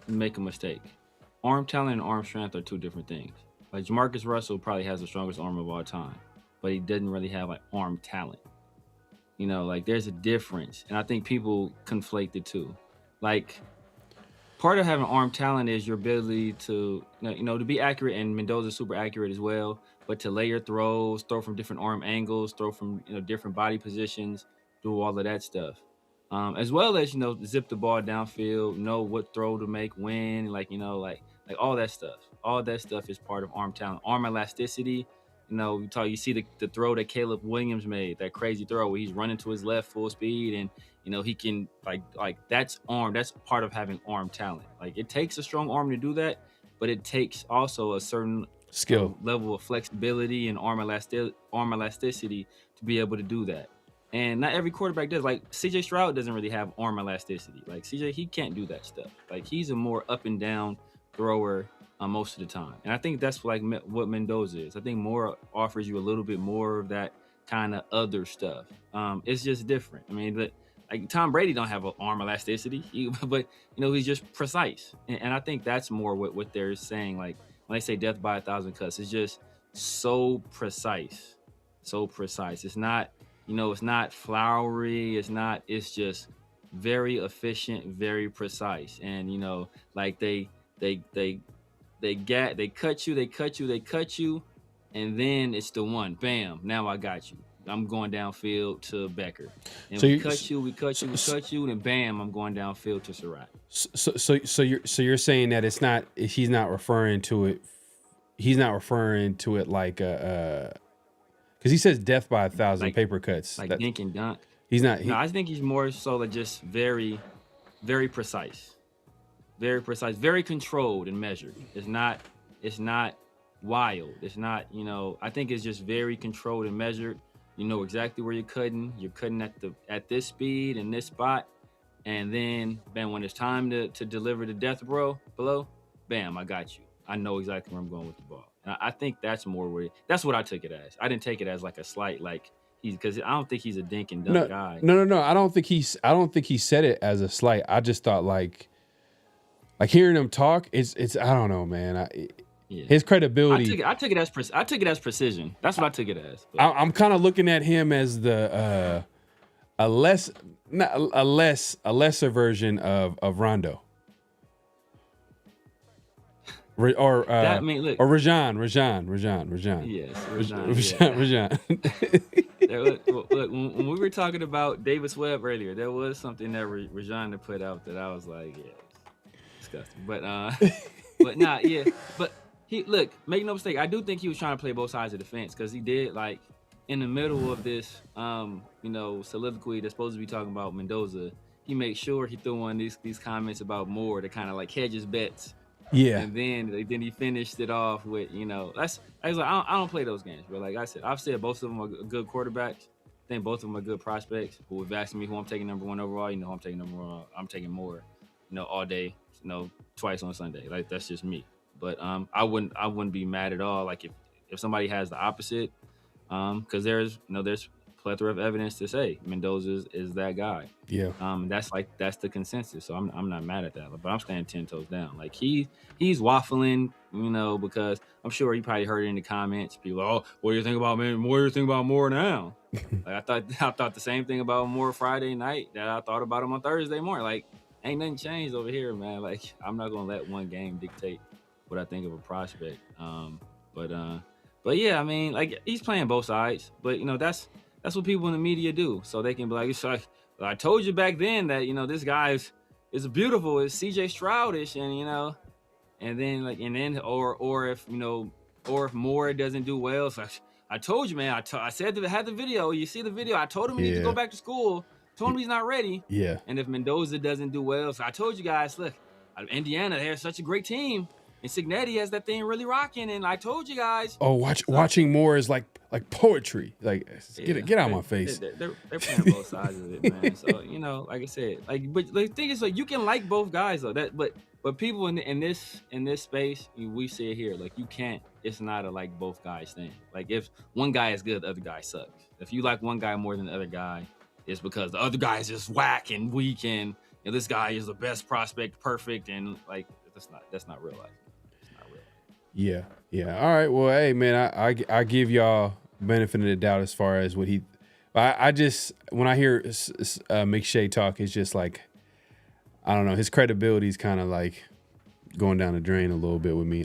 make a mistake. arm talent and arm strength are two different things. Like Jamarcus Russell probably has the strongest arm of all time, but he doesn't really have like arm talent. You know, like there's a difference, and I think people conflate the two. Like part of having arm talent is your ability to, to be accurate, and Mendoza's super accurate as well. But to layer throws, throw from different arm angles, throw from different body positions, do all of that stuff, as well as zip the ball downfield, know what throw to make when, like all that stuff. All that stuff is part of arm talent. Arm elasticity. You see the throw that Caleb Williams made, that crazy throw where he's running to his left full speed, and he can like that's arm. That's part of having arm talent. Like it takes a strong arm to do that, but it takes also a certain skill level of flexibility and arm elasticity to be able to do that. And not every quarterback does. Like CJ Stroud doesn't really have arm elasticity. Like CJ, he can't do that stuff. Like he's a more up and down thrower most of the time. And I think that's like what Mendoza is. I think more offers you a little bit more of that kind of other stuff. It's just different. I mean, but like Tom Brady don't have an arm elasticity, but he's just precise. And I think that's more what they're saying. Like when they say death by 1,000 cuts, it's just so precise, so precise. It's not, it's not flowery. It's just very efficient, very precise. And, like they cut you, and then it's the one, bam, now I got you. I'm going downfield to Becker. And So we you- cut you, and bam, I'm going downfield to Surratt. So you're saying that he's not referring to it like because he says death by 1,000 paper cuts. Like dink and dunk. He's not. No, I think he's more so like just very, very precise. Very precise, very controlled and measured. It's not wild. It's not, I think it's just very controlled and measured. You know exactly where you're cutting. You're cutting at this speed and this spot. And then, bam, when it's time to deliver the death blow, bam, I got you. I know exactly where I'm going with the ball. And I think that's more that's what I took it as. I didn't take it as like a slight, like because I don't think he's a dink and dunk guy. No. I don't think he said it as a slight. I just thought like hearing him talk, it's I don't know, man. His credibility. I took it as precision. That's what I took it as. But I'm kind of looking at him as the a lesser version of Rondo. Or look. Rajan. Yes, Rajan. Look, when we were talking about Davis Webb earlier, there was something that Rajan put out that I was like, yeah, disgusting. But But make no mistake, I do think he was trying to play both sides of the fence, because he did, like, in the middle of this, soliloquy that's supposed to be talking about Mendoza, he made sure he threw in these comments about Moore to kind of like hedge his bets. Yeah. And then he finished it off with, I don't play those games. But like I said, I've said both of them are good quarterbacks. I think both of them are good prospects. Who have asked me who I'm taking number one overall, I'm taking number one. I'm taking Moore, all day, twice on Sunday. Like that's just me. But I wouldn't be mad at all. Like if somebody has the opposite, because there's plethora of evidence to say Mendoza is that guy. Yeah. That's the consensus. So I'm not mad at that. But I'm staying 10 toes down. Like he's waffling, because I'm sure he probably heard it in the comments. People, oh, what do you think about Moore? What do you think about Moore now? Like I thought the same thing about Moore Friday night that I thought about him on Thursday morning. Like ain't nothing changed over here, man. Like I'm not gonna let one game dictate what I think of a prospect. But yeah, I mean, like he's playing both sides. But that's what people in the media do, so they can be like, it's like I told you back then that this guy is beautiful, is CJ Stroudish, or if Moore doesn't do well, it's like I told you, man. I said I had the video. You see the video? I told him he needs to go back to school. Told him he's not ready. Yeah. And if Mendoza doesn't do well, so I told you guys, look, Indiana, they're such a great team. And Cignetti has that thing really rocking, and I told you guys. Oh, watching Moore is like poetry. Like, get out of my face. They're playing both sides of it, man. So like I said, but the thing is, you can like both guys though. But people in this space, we see it here. Like you can't. It's not a like both guys thing. Like if one guy is good, the other guy sucks. If you like one guy more than the other guy, it's because the other guy is just whack and weak, and this guy is the best prospect, perfect, and like that's not real life. Yeah. All right. Well, hey, man, I give y'all benefit of the doubt as far as what he. I just when I hear McShay talk, it's just like I don't know. His credibility is kind of like going down the drain a little bit with me.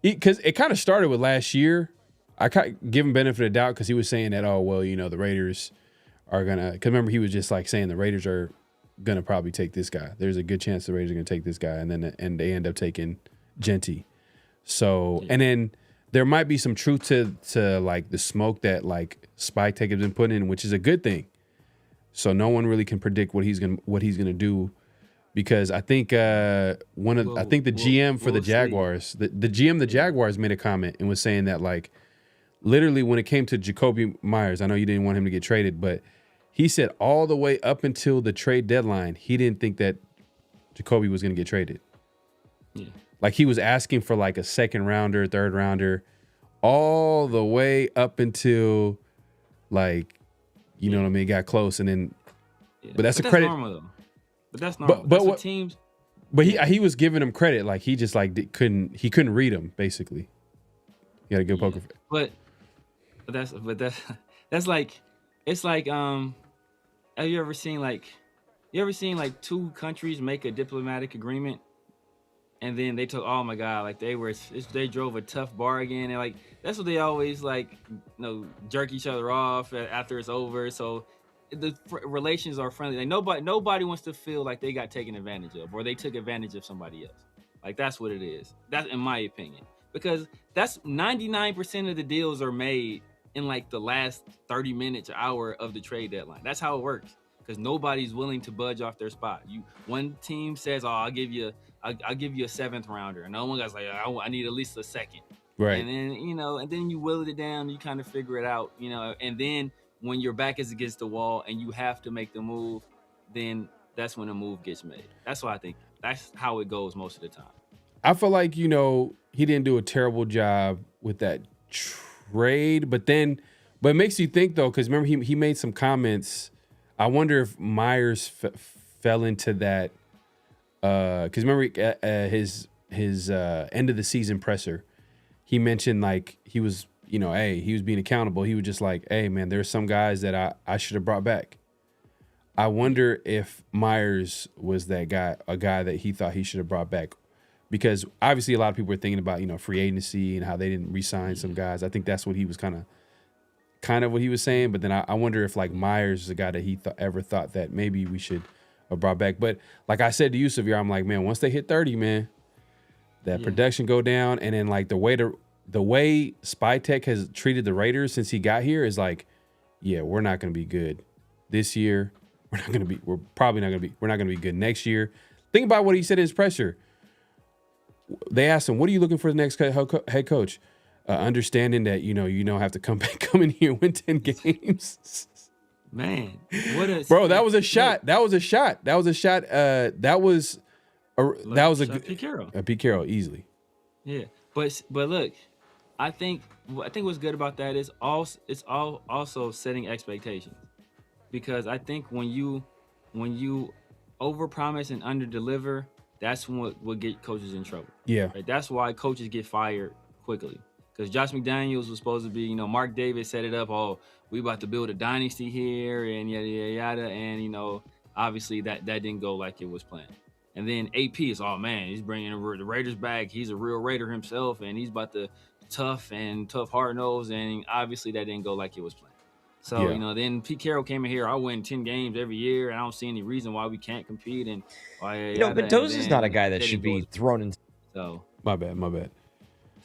Because it kind of started with last year. I give him benefit of doubt because he was saying that, oh, well, the Raiders are going to – because remember, he was just like saying the Raiders are going to probably take this guy. There's a good chance the Raiders are going to take this guy, and they end up taking Genty. So, and then there might be some truth to like the smoke that like Spike Tech has been putting in, which is a good thing. So no one really can predict what he's gonna do, because I think the GM for the Jaguars, the GM the Jaguars made a comment and was saying that like literally when it came to Jacoby Myers, I know you didn't want him to get traded, but he said all the way up until the trade deadline, he didn't think that Jacoby was gonna get traded. Yeah. Like he was asking for like a second rounder, third rounder, all the way up until like, you know what I mean, got close, and then, but that's a credit. Normal, though. But that's normal. But what teams? But he was giving him credit, like he just like couldn't read him basically. He had a good poker face. But that's like, it's like have you ever seen like two countries make a diplomatic agreement? And then they took, oh my God, like they drove a tough bargain, and like that's what they always like, jerk each other off after it's over. So the relations are friendly. Like nobody wants to feel like they got taken advantage of or they took advantage of somebody else. Like that's what it is. That's in my opinion, because that's 99% of the deals are made in like the last 30 minutes or hour of the trade deadline. That's how it works, because nobody's willing to budge off their spot. One team says, oh, I'll give you a seventh rounder, and no one guy's like, I need at least a second. Right. And then, and then you will it down, you kind of figure it out, and then when your back is against the wall and you have to make the move, then that's when the move gets made. That's why I think that's how it goes most of the time. I feel like, he didn't do a terrible job with that trade, but it makes you think though, because remember he made some comments. I wonder if Myers fell into that, because remember his end of the season presser, he mentioned like he was, he was being accountable. He was just like, hey man, there's some guys that I should have brought back. I wonder if Myers was that guy, a guy that he thought he should have brought back, because obviously a lot of people were thinking about, free agency and how they didn't re-sign some guys. I think that's what he was kind of what he was saying. But then I wonder if like Myers is a guy that he ever thought that maybe we should have brought back. But like I said to you, Severe, I'm like, man, once they hit 30, man, that production go down. And then like the way Spy Tech has treated the Raiders since he got here is like, yeah, we're not going to be good this year. We're not going to be good next year. Think about what he said in his presser. They asked him, what are you looking for the next head coach? Understanding that, you don't have to come in here and win 10 games. Man, bro, that was a shot. That was a shot. That was a Pete Carroll. Pete Carroll, easily. Yeah, but look, I think what's good about that is also setting expectations, because I think when you overpromise and underdeliver, that's what will get coaches in trouble. Yeah, right? That's why coaches get fired quickly. Because Josh McDaniels was supposed to be, Mark Davis set it up. Oh, we about to build a dynasty here, and yada yada yada, and obviously that didn't go like it was planned. And then AP is, oh man, he's bringing the Raiders back. He's a real Raider himself, and he's about to tough hard nose, and obviously that didn't go like it was planned. So then Pete Carroll came in here. I win 10 games every year, and I don't see any reason why we can't compete. And Mendoza's not a guy that should be thrown in. So my bad.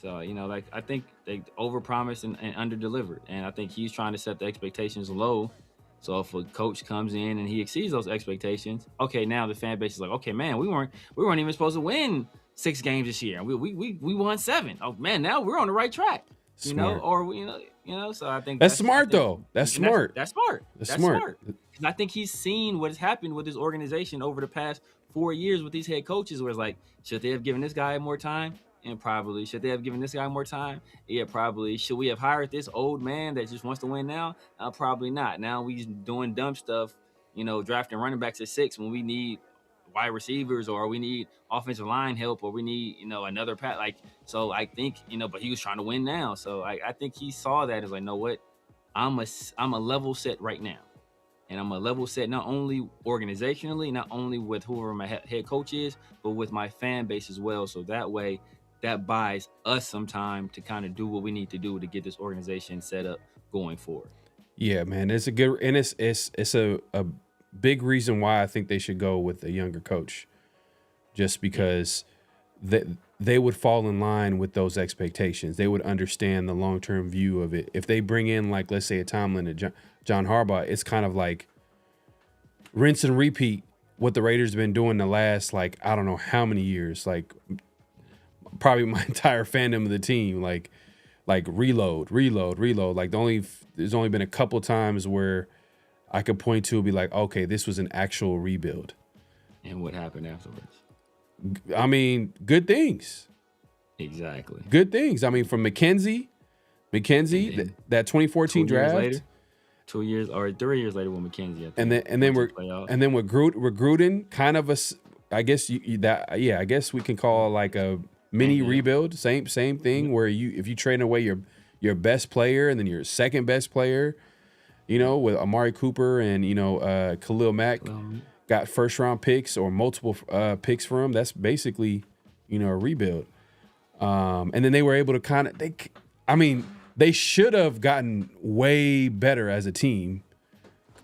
So, I think they overpromised and underdelivered. And I think he's trying to set the expectations low. So if a coach comes in and he exceeds those expectations, okay, now the fan base is like, okay, man, we weren't even supposed to win 6 games this year. We won 7. Oh man, now we're on the right track. Smart. So I think that's smart though. That's smart. That's smart. That's smart. Because I think he's seen what has happened with his organization over the past 4 years with these head coaches, where it's like, should they have given this guy more time? And probably. Should they have given this guy more time? Yeah, probably. Should we have hired this old man that just wants to win now? Probably not. Now we doing dumb stuff, drafting running backs at 6 when we need wide receivers, or we need offensive line help, or we need, another pat. Like, so I think, but he was trying to win now. So I think he saw that as like, know what, I'm a level set right now. And I'm a level set not only organizationally, not only with whoever my head coach is, but with my fan base as well. So that way, that buys us some time to kind of do what we need to do to get this organization set up going forward. Yeah, man, it's a good, and it's a big reason why I think they should go with a younger coach, just because they would fall in line with those expectations. They would understand the long-term view of it. If they bring in, like, let's say a Tomlin and John Harbaugh, it's kind of like rinse and repeat what the Raiders have been doing the last, like, I don't know how many years, like probably my entire fandom of the team, like reload. Like there's only been a couple times where I could point to and be like, okay, this was an actual rebuild. And what happened afterwards? I mean, good things. Exactly. Good things. I mean, from McKenzie, that 2014 draft. 2 years or 3 years later with McKenzie. And then with Gruden, kind of I guess I guess we can call it like a mini rebuild. Same thing where if you trade away your best player and then your second best player, with Amari Cooper and Khalil Mack got first round picks or multiple picks for him. That's basically a rebuild. And then they were able to they should have gotten way better as a team,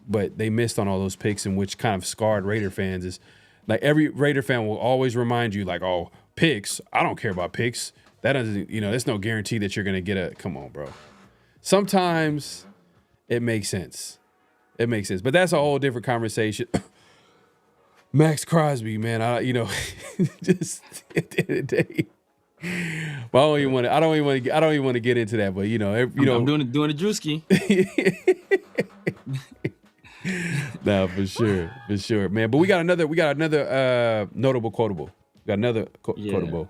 but they missed on all those picks, and which kind of scarred Raider fans. Is like every Raider fan will always remind you, like, oh, picks. I don't care about picks. That doesn't, there's no guarantee that you're going to get come on, bro. Sometimes it makes sense. But that's a whole different conversation. Max Crosby, man, just at the end of the day. But I don't even want to get into that. But I'm doing a Drewski. No, for sure, man. But we got another notable quotable. We got another quotable.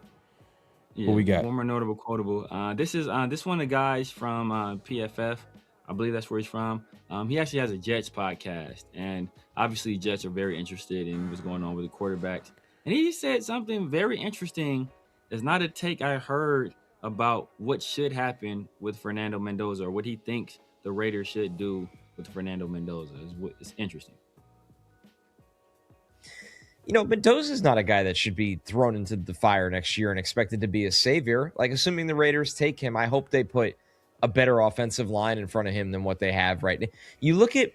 Yeah, what we got? One more notable quotable. This one of the guys from PFF. I believe that's where he's from. He actually has a Jets podcast, and obviously Jets are very interested in what's going on with the quarterbacks. And he said something very interesting. It's not a take I heard about what should happen with Fernando Mendoza, or what he thinks the Raiders should do with Fernando Mendoza. It's interesting. Mendoza's not a guy that should be thrown into the fire next year and expected to be a savior. Like, assuming the Raiders take him, I hope they put a better offensive line in front of him than what they have right now. You look at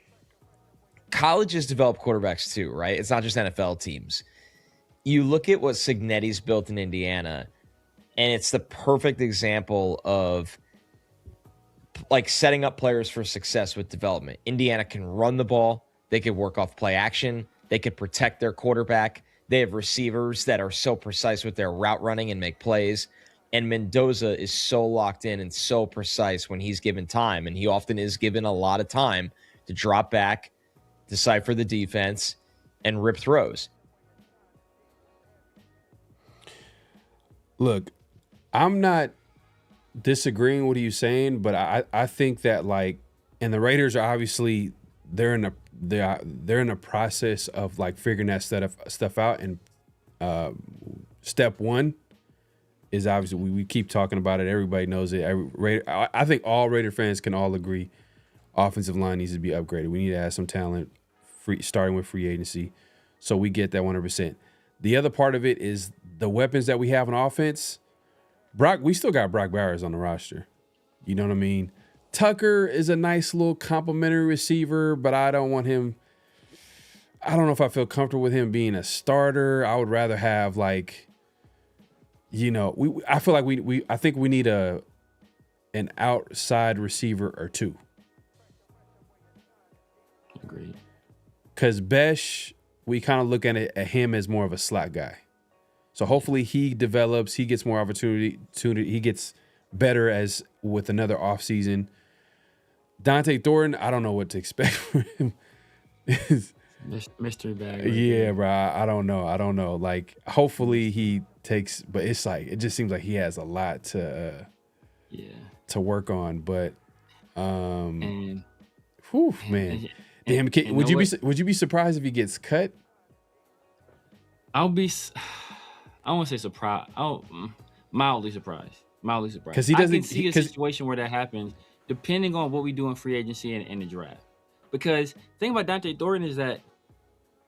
colleges develop quarterbacks too, right? It's not just NFL teams. You look at what Cignetti's built in Indiana, and it's the perfect example of like setting up players for success with development. Indiana can run the ball. They could work off play action. They could protect their quarterback. They have receivers that are so precise with their route running and make plays. And Mendoza is so locked in and so precise when he's given time. And he often is given a lot of time to drop back, decipher the defense, and rip throws. Look, I'm not disagreeing with you saying, but I think that, like, and the Raiders are obviously they're in a process of like figuring that stuff out. And step one is obviously we keep talking about it. Everybody knows it. I think all Raider fans can all agree offensive line needs to be upgraded. We need to add some talent, starting with free agency. So we get that 100%. The other part of it is the weapons that we have on offense. We still got Brock Bowers on the roster. You know what I mean? Tucker is a nice little complimentary receiver, but I don't want him. I don't know if I feel comfortable with him being a starter. I would rather have I feel like I think we need an outside receiver or two. Agreed. Because Besh, we kind of look at him as more of a slot guy. So hopefully he develops, he gets more opportunity, he gets better as with another offseason. Dante Thornton, I don't know what to expect from him. Mystery bag. Yeah, bro. I don't know. Like, hopefully he takes, but it's like it just seems like he has a lot to work on. But man. Damn, would you be surprised if he gets cut? I'll be. I won't say surprised. Mildly surprised. Mildly surprised. Because he doesn't. I can see a situation where that happens, depending on what we do in free agency and the draft. Because the thing about Dante Thornton is that,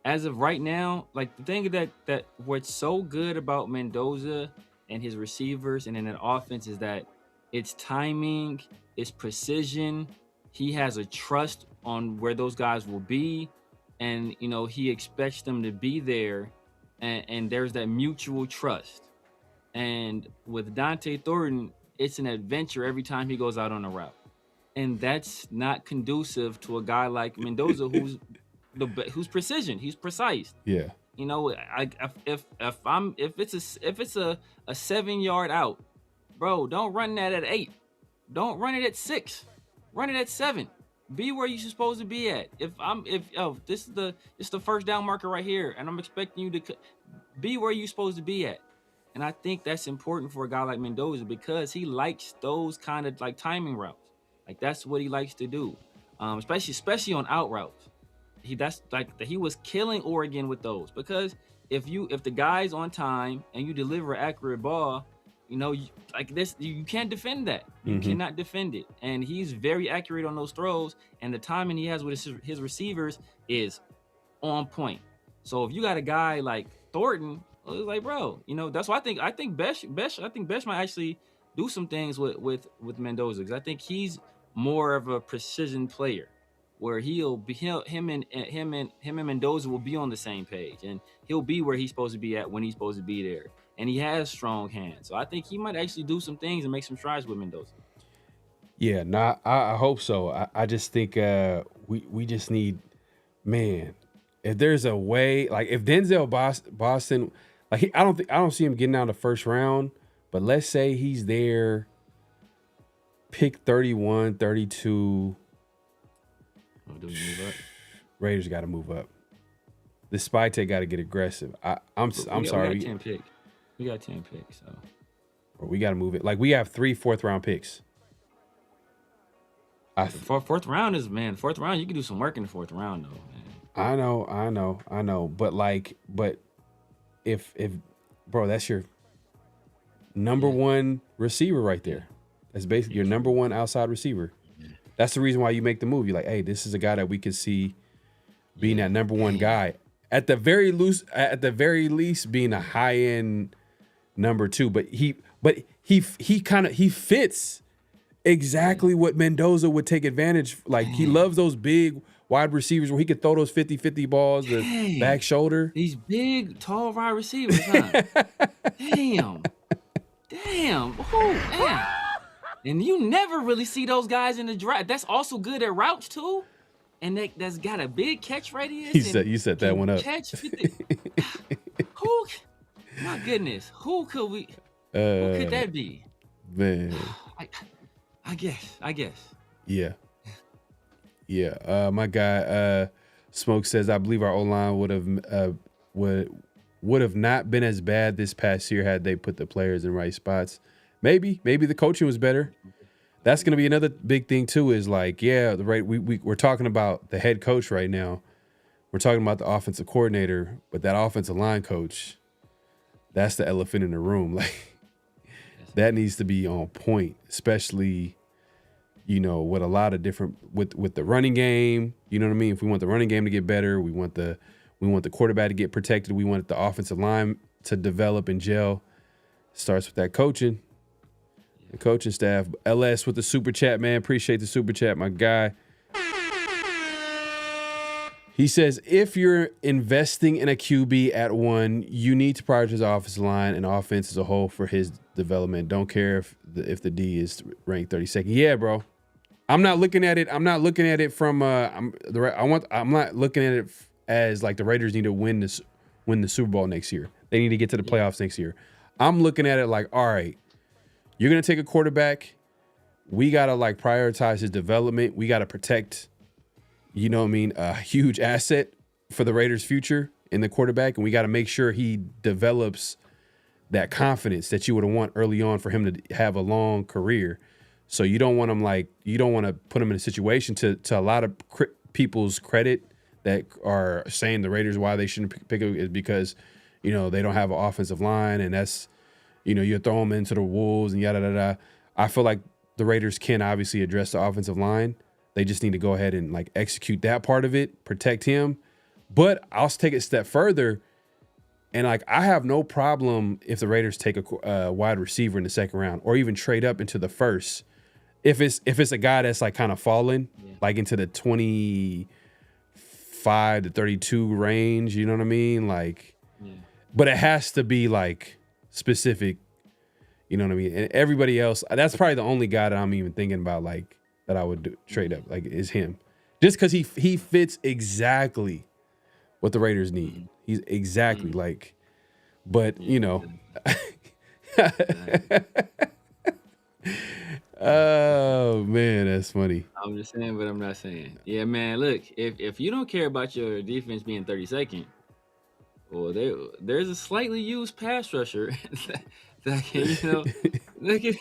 as of right now, like the thing that what's so good about Mendoza and his receivers and in an offense is that it's timing, it's precision. He has a trust on where those guys will be, and he expects them to be there, and there's that mutual trust. And with Dante Thornton, it's an adventure every time he goes out on a route, and that's not conducive to a guy like Mendoza who's precision. He's precise. Yeah. If it's a 7-yard out, bro, don't run that at 8. Don't run it at 6. Run it at 7. Be where you're supposed to be at. This is the first down marker right here, and I'm expecting you to be where you're supposed to be at. And I think that's important for a guy like Mendoza because he likes those kind of like timing routes. Like that's what he likes to do, especially on out routes. He was killing Oregon with those because if the guy's on time and you deliver an accurate ball, you can't defend that. You cannot defend it. And he's very accurate on those throws, and the timing he has with his receivers is on point. So if you got a guy like Thornton, it's like, bro, that's why I think Besh might actually do some things with Mendoza, because I think he's more of a precision player, where him and Mendoza will be on the same page, and he'll be where he's supposed to be at when he's supposed to be there. And he has strong hands. So I think he might actually do some things and make some strides with Mendoza. Yeah, I hope so. I just think we just need, man, if there's a way, like if Denzel Boston, like I don't see him getting out of the first round, but let's say he's there, pick 31, 32. Do we move up? Raiders got to move up. The Spy-Tech got to get aggressive. I'm sorry. We got 10 picks. We got 10 picks, so. Or we got to move it. Like, we have 3 fourth-round picks. Fourth round, you can do some work in the fourth round, though, man. I know. But if bro, that's your number one receiver right there. That's basically your number one outside receiver. That's the reason why you make the move. You're like, hey, this is a guy that we could see being that number one guy. At the very least, being a high end number 2. But he fits exactly what Mendoza would take advantage. Like he loves those big wide receivers where he could throw those 50-50 balls, the back shoulder. These big, tall wide receivers, huh? Damn. Damn. And you never really see those guys in the draft. That's also good at routes too. And that's got a big catch radius. You set that one up. Catch 50. My goodness. Who could that be? Man. I guess. Yeah. My guy Smoke says, I believe our O-line would have not been as bad this past year had they put the players in right spots. Maybe the coaching was better. That's going to be another big thing too. Is like, we're talking about the head coach right now. We're talking about the offensive coordinator, but that offensive line coach, that's the elephant in the room. Like that needs to be on point, especially, with a lot of different with the running game. You know what I mean? If we want the running game to get better, we want the quarterback to get protected. We want the offensive line to develop and gel. Starts with that coaching. The coaching staff. LS with the super chat, man. Appreciate the super chat, my guy. He says, if you're investing in a QB at 1, you need to prioritize the offensive line and offense as a whole for his development. Don't care if the D is ranked 32nd. Yeah, bro. I'm not looking at it. I'm not looking at it from. I'm not looking at it as like the Raiders need to win the Super Bowl next year. They need to get to the playoffs next year. I'm looking at it like, all right, you're going to take a quarterback. We got to like prioritize his development. We got to protect, a huge asset for the Raiders' future in the quarterback. And we got to make sure he develops that confidence that you would want early on for him to have a long career. So you don't want to put him in a situation to a lot of people's credit that are saying the Raiders why they shouldn't pick him is because, they don't have an offensive line, and that's, you throw them into the wolves and yada yada. I feel like the Raiders can obviously address the offensive line. They just need to go ahead and like execute that part of it, protect him. But I'll take it a step further, and like I have no problem if the Raiders take a wide receiver in the second round, or even trade up into the first, if it's a guy that's like kind of falling like into the 25 to 32 range. You know what I mean? Like, but it has to be like specific. You know what I mean? And everybody else, that's probably the only guy that I'm even thinking about like that I would trade up, like, is him, just because he fits exactly what the Raiders need. He's exactly like, but oh man, that's funny. I'm just saying, but I'm not saying. Yeah, man. Look, if you don't care about your defense being 32nd, well, there's a slightly used pass rusher that can, that can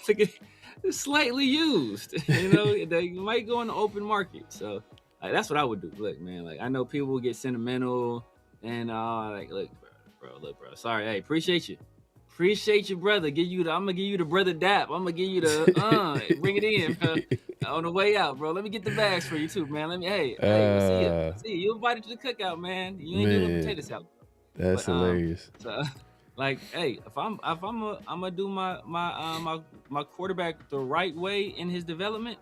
slightly used. They might go in the open market. So like, that's what I would do. Look, man. Like, I know people will get sentimental and like, look, bro. Sorry, hey, appreciate you, brother. I'm gonna give you the brother dap. I'm gonna give you the bring it in, bro. On the way out, bro. Let me get the bags for you too, man. Hey, we'll see you. You invited to the cookout, man. You ain't doing potato salad. That's hilarious. So, like, hey, if I'm gonna do my quarterback the right way in his development,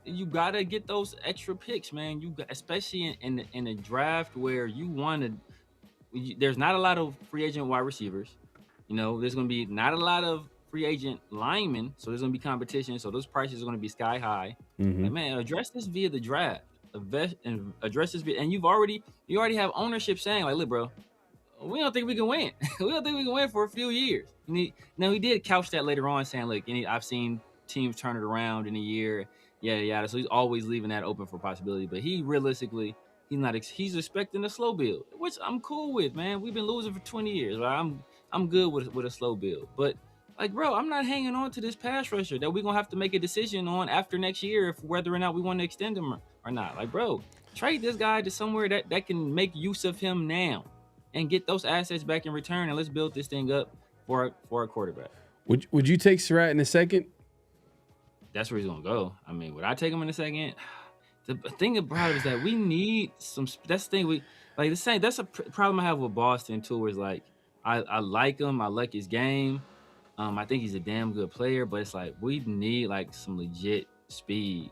you gotta get those extra picks, man. Especially in a draft where there's not a lot of free agent wide receivers. There's gonna be not a lot of free agent linemen, so there's gonna be competition. So those prices are gonna be sky high. Like, man, address this via the draft. Address this via, and you already have ownership saying, like, look, bro, we don't think we can win. We don't think we can win for a few years. Now, he did couch that later on, saying, look, I've seen teams turn it around in a year, yada yada. So he's always leaving that open for possibility. But he realistically, he's expecting a slow build, which I'm cool with, man. We've been losing for 20 years. Right? I'm good with a slow build. But like, bro, I'm not hanging on to this pass rusher that we're gonna have to make a decision on after next year if whether or not we want to extend him or not. Like, bro, trade this guy to somewhere that can make use of him now and get those assets back in return, and let's build this thing up for a quarterback. Would you take Surratt in the second? That's where he's gonna go. I mean, would I take him in the second? The thing about it is that we need some. That's the thing we like. The same. That's a problem I have with Boston too. Where it's like I like him. I like his game. I think he's a damn good player. But it's like we need like some legit speed.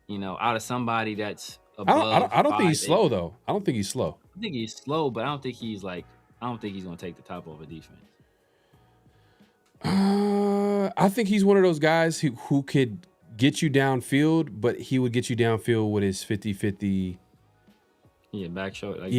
Out of somebody that's above. I don't think he's slow though. I don't think he's slow. I think he's slow, but I don't think he's gonna take the top off a defense. I think he's one of those guys who could get you downfield, but he would get you downfield with his 50-50. Yeah, back shoulder.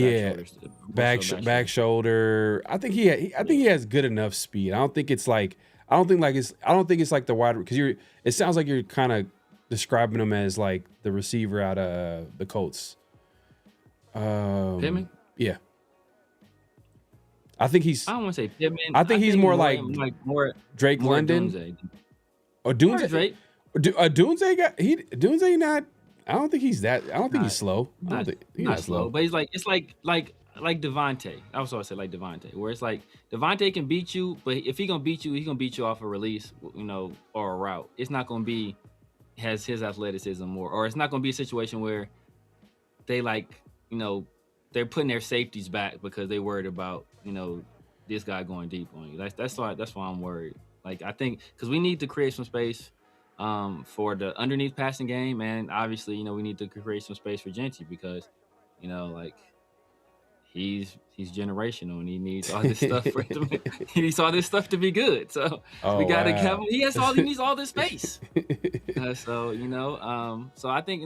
Back shoulder. I think he has good enough speed. I don't think it's like the wide, because it sounds like you're kind of describing him as like the receiver out of the Colts. Pittman? Yeah. I think he's. I don't want to say Pittman. I think he's more like Drake more London. Dunze. Or Dunze. Drake. Dunze not. I don't think he's that. I don't think he's slow. I don't think he's not slow. But he's like, it's like Devontae. I was always say like Devontae, where it's like Devontae can beat you, but if he gonna beat you, he's gonna beat you off a release, or a route. It's not gonna be has his athleticism or it's not gonna be a situation where they they're putting their safeties back because they worried about this guy going deep on you. That's why I'm worried. Like, I think because we need to create some space for the underneath passing game, and obviously we need to create some space for Genty because he's generational and he needs all this stuff he needs all this stuff to be good. So we gotta have him. He needs all this space. So I think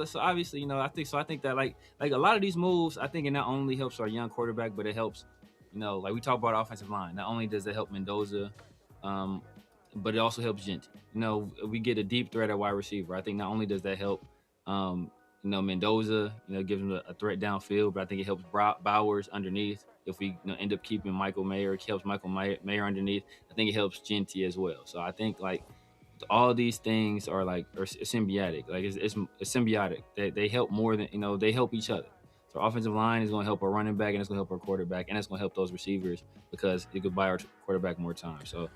so obviously I think that like a lot of these moves, I think it not only helps our young quarterback, but it helps like we talk about offensive line. Not only does it help Mendoza, but it also helps Genty. We get a deep threat at wide receiver. I think not only does that help Mendoza, gives him a threat downfield, but I think it helps Bowers underneath. If we end up keeping Michael Mayer, it helps Michael Mayer underneath. I think it helps Genty as well. So I think like all of these things are symbiotic. Like it's symbiotic. They help more than they help each other. So offensive line is going to help our running back, and it's going to help our quarterback, and it's going to help those receivers because it could buy our quarterback more time. So,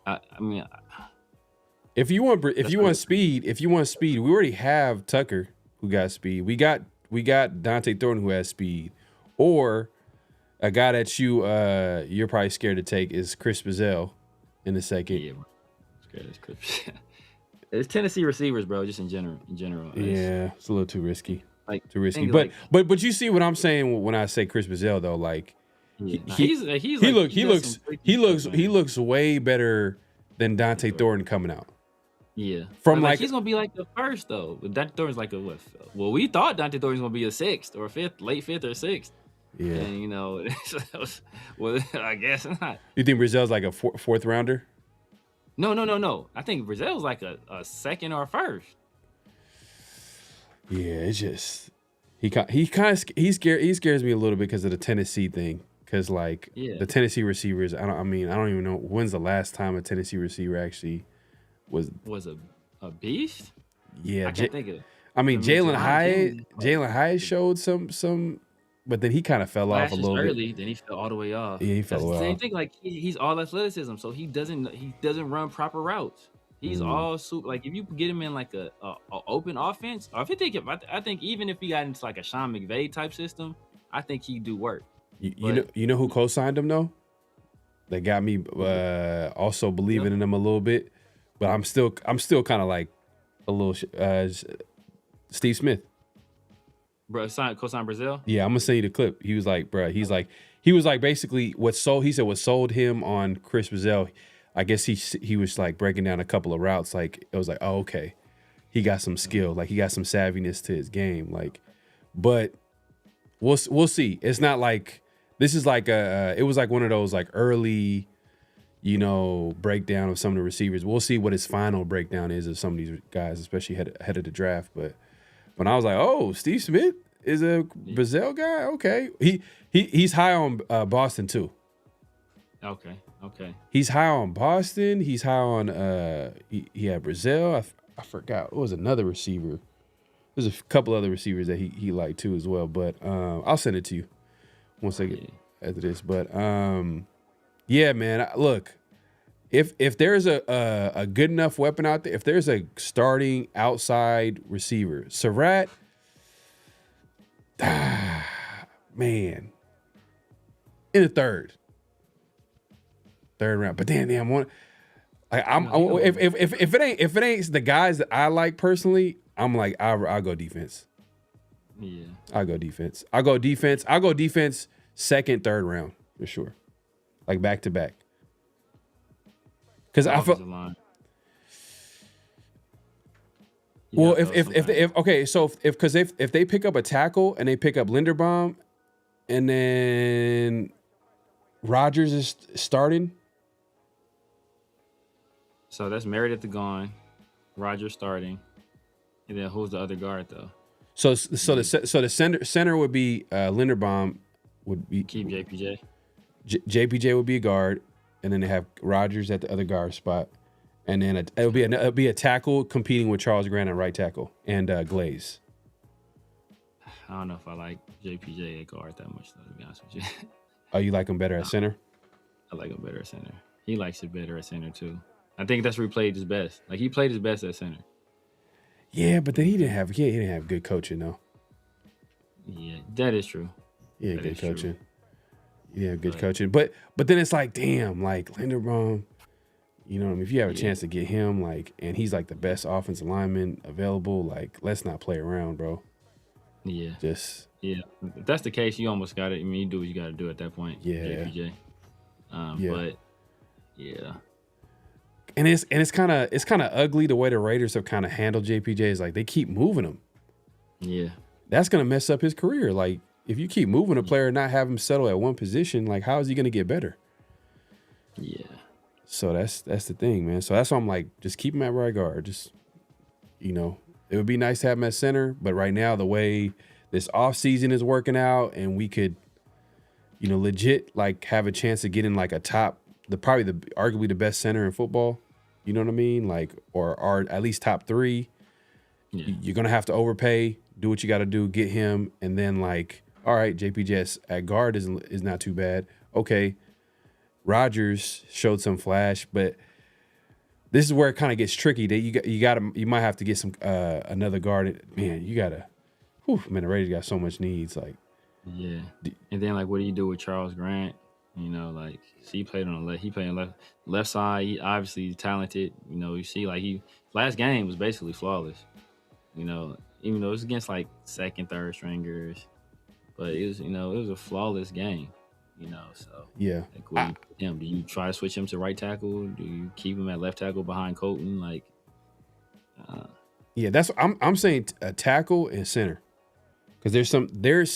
I mean, if you want speed, we already have Tucker who got speed. We got Dante Thornton who has speed, or a guy that you're probably scared to take is Chris Brazell in the second. Yeah, scared of Chris. It's Tennessee receivers, bro. Just in general. Yeah, it's a little too risky. Too risky. But But you see what I'm saying when I say Chris Brazell though, like he looks way better than Dante Thornton coming out. Yeah, from he's gonna be like the first though. But Dante Thornton's like a what? Well, we thought Dante Thornton's gonna be a sixth or a fifth, late fifth or sixth. Yeah, and well, I guess not. You think Brazell's like a fourth rounder? No. I think Brazell's like a second or a first. Yeah, it's just he scares me a little bit because of the Tennessee thing. Because the Tennessee receivers, I don't even know when's the last time a Tennessee receiver actually was a beast. Yeah, I can't think of it. Jalen Hyatt showed some, but then he kind of fell off a little early, bit. Then he fell all the way off. Yeah, he fell off. Same thing. Like he's all athleticism, so he doesn't run proper routes. He's all super. Like if you get him in like a open offense, or I think even if he got into like a Sean McVay type system, I think he'd do work. You know who co-signed him though? That got me also believing in him a little bit, but I'm still kind of like a little Steve Smith. Bro, co-sign Brazil. Yeah, I'm gonna send you the clip. He was like, he was like basically what sold him on Chris Brazell. I guess he was like breaking down a couple of routes. Like it was like, oh, okay, he got some skill. Like he got some savviness to his game. Like, but we'll see. It's not like this is like it was like one of those like early, breakdown of some of the receivers. We'll see what his final breakdown is of some of these guys, especially ahead of the draft. But when I was like, oh, Steve Smith is a Brazell guy. Okay, he's high on Boston too. Okay. He's high on Boston. He's high on he had Brazil. I forgot. What was another receiver? There's a couple other receivers that he liked too as well. But I'll send it to you once I get after this. But yeah, man. Look, if there's a good enough weapon out there, if there's a starting outside receiver, Surratt, man, in the third round. But damn, if it ain't the guys that I like personally, I'm like I'll go defense. Yeah, I'll go defense. I'll go defense second, third round for sure, like back to back. Because I feel. Well, if they pick up a tackle and they pick up Linderbaum, and then Rodgers is starting. So that's Meredith gone, Rodgers starting, and then who's the other guard though? So the center would be Linderbaum would be keep JPJ. JPJ would be a guard, and then they have Rodgers at the other guard spot, and then it'll be a tackle competing with Charles Grant at right tackle and Glaze. I don't know if I like JPJ at guard that much though, to be honest with you. Oh, you like him better at center? I like him better at center. He likes it better at center too. I think that's where he played his best. Like he played his best at center. Yeah, but then he didn't have good coaching though. Yeah, that is true. Yeah, good coaching. Yeah, good coaching. But then it's like, damn, like Linderbaum, if you have a chance to get him, like, and he's like the best offensive lineman available, like, let's not play around, bro. Yeah. Just if that's the case, you almost got it. I mean, you do what you got to do at that point. Yeah. JPJ. But yeah. And it's kind of ugly the way the Raiders have kind of handled JPJ. Is like they keep moving him. Yeah. That's gonna mess up his career. Like if you keep moving a player and not have him settle at one position, like how is he gonna get better? Yeah. So that's the thing, man. So that's why I'm like, just keep him at right guard. Just it would be nice to have him at center, but right now the way this offseason is working out, and we could, legit like have a chance to get in like a top, arguably the best center in football. You know what I mean? Like, or at least top 3. Yeah. You're gonna have to overpay, do what you got to do, get him, and then like, all right, JPJ at guard is not too bad. Okay, Rodgers showed some flash, but this is where it kind of gets tricky. That you might have to get some another guard. Man, man, the Raiders got so much needs. Like, yeah, and then like, what do you do with Charles Grant? You know, like, he played on the left. He played on left side. He obviously talented. You know, you see, like, last game was basically flawless. You know, even though it was against like second, third stringers, but it was a flawless game. You know, so yeah. Like, do you try to switch him to right tackle? Do you keep him at left tackle behind Colton? Like, yeah, that's I'm saying a tackle and center, because there's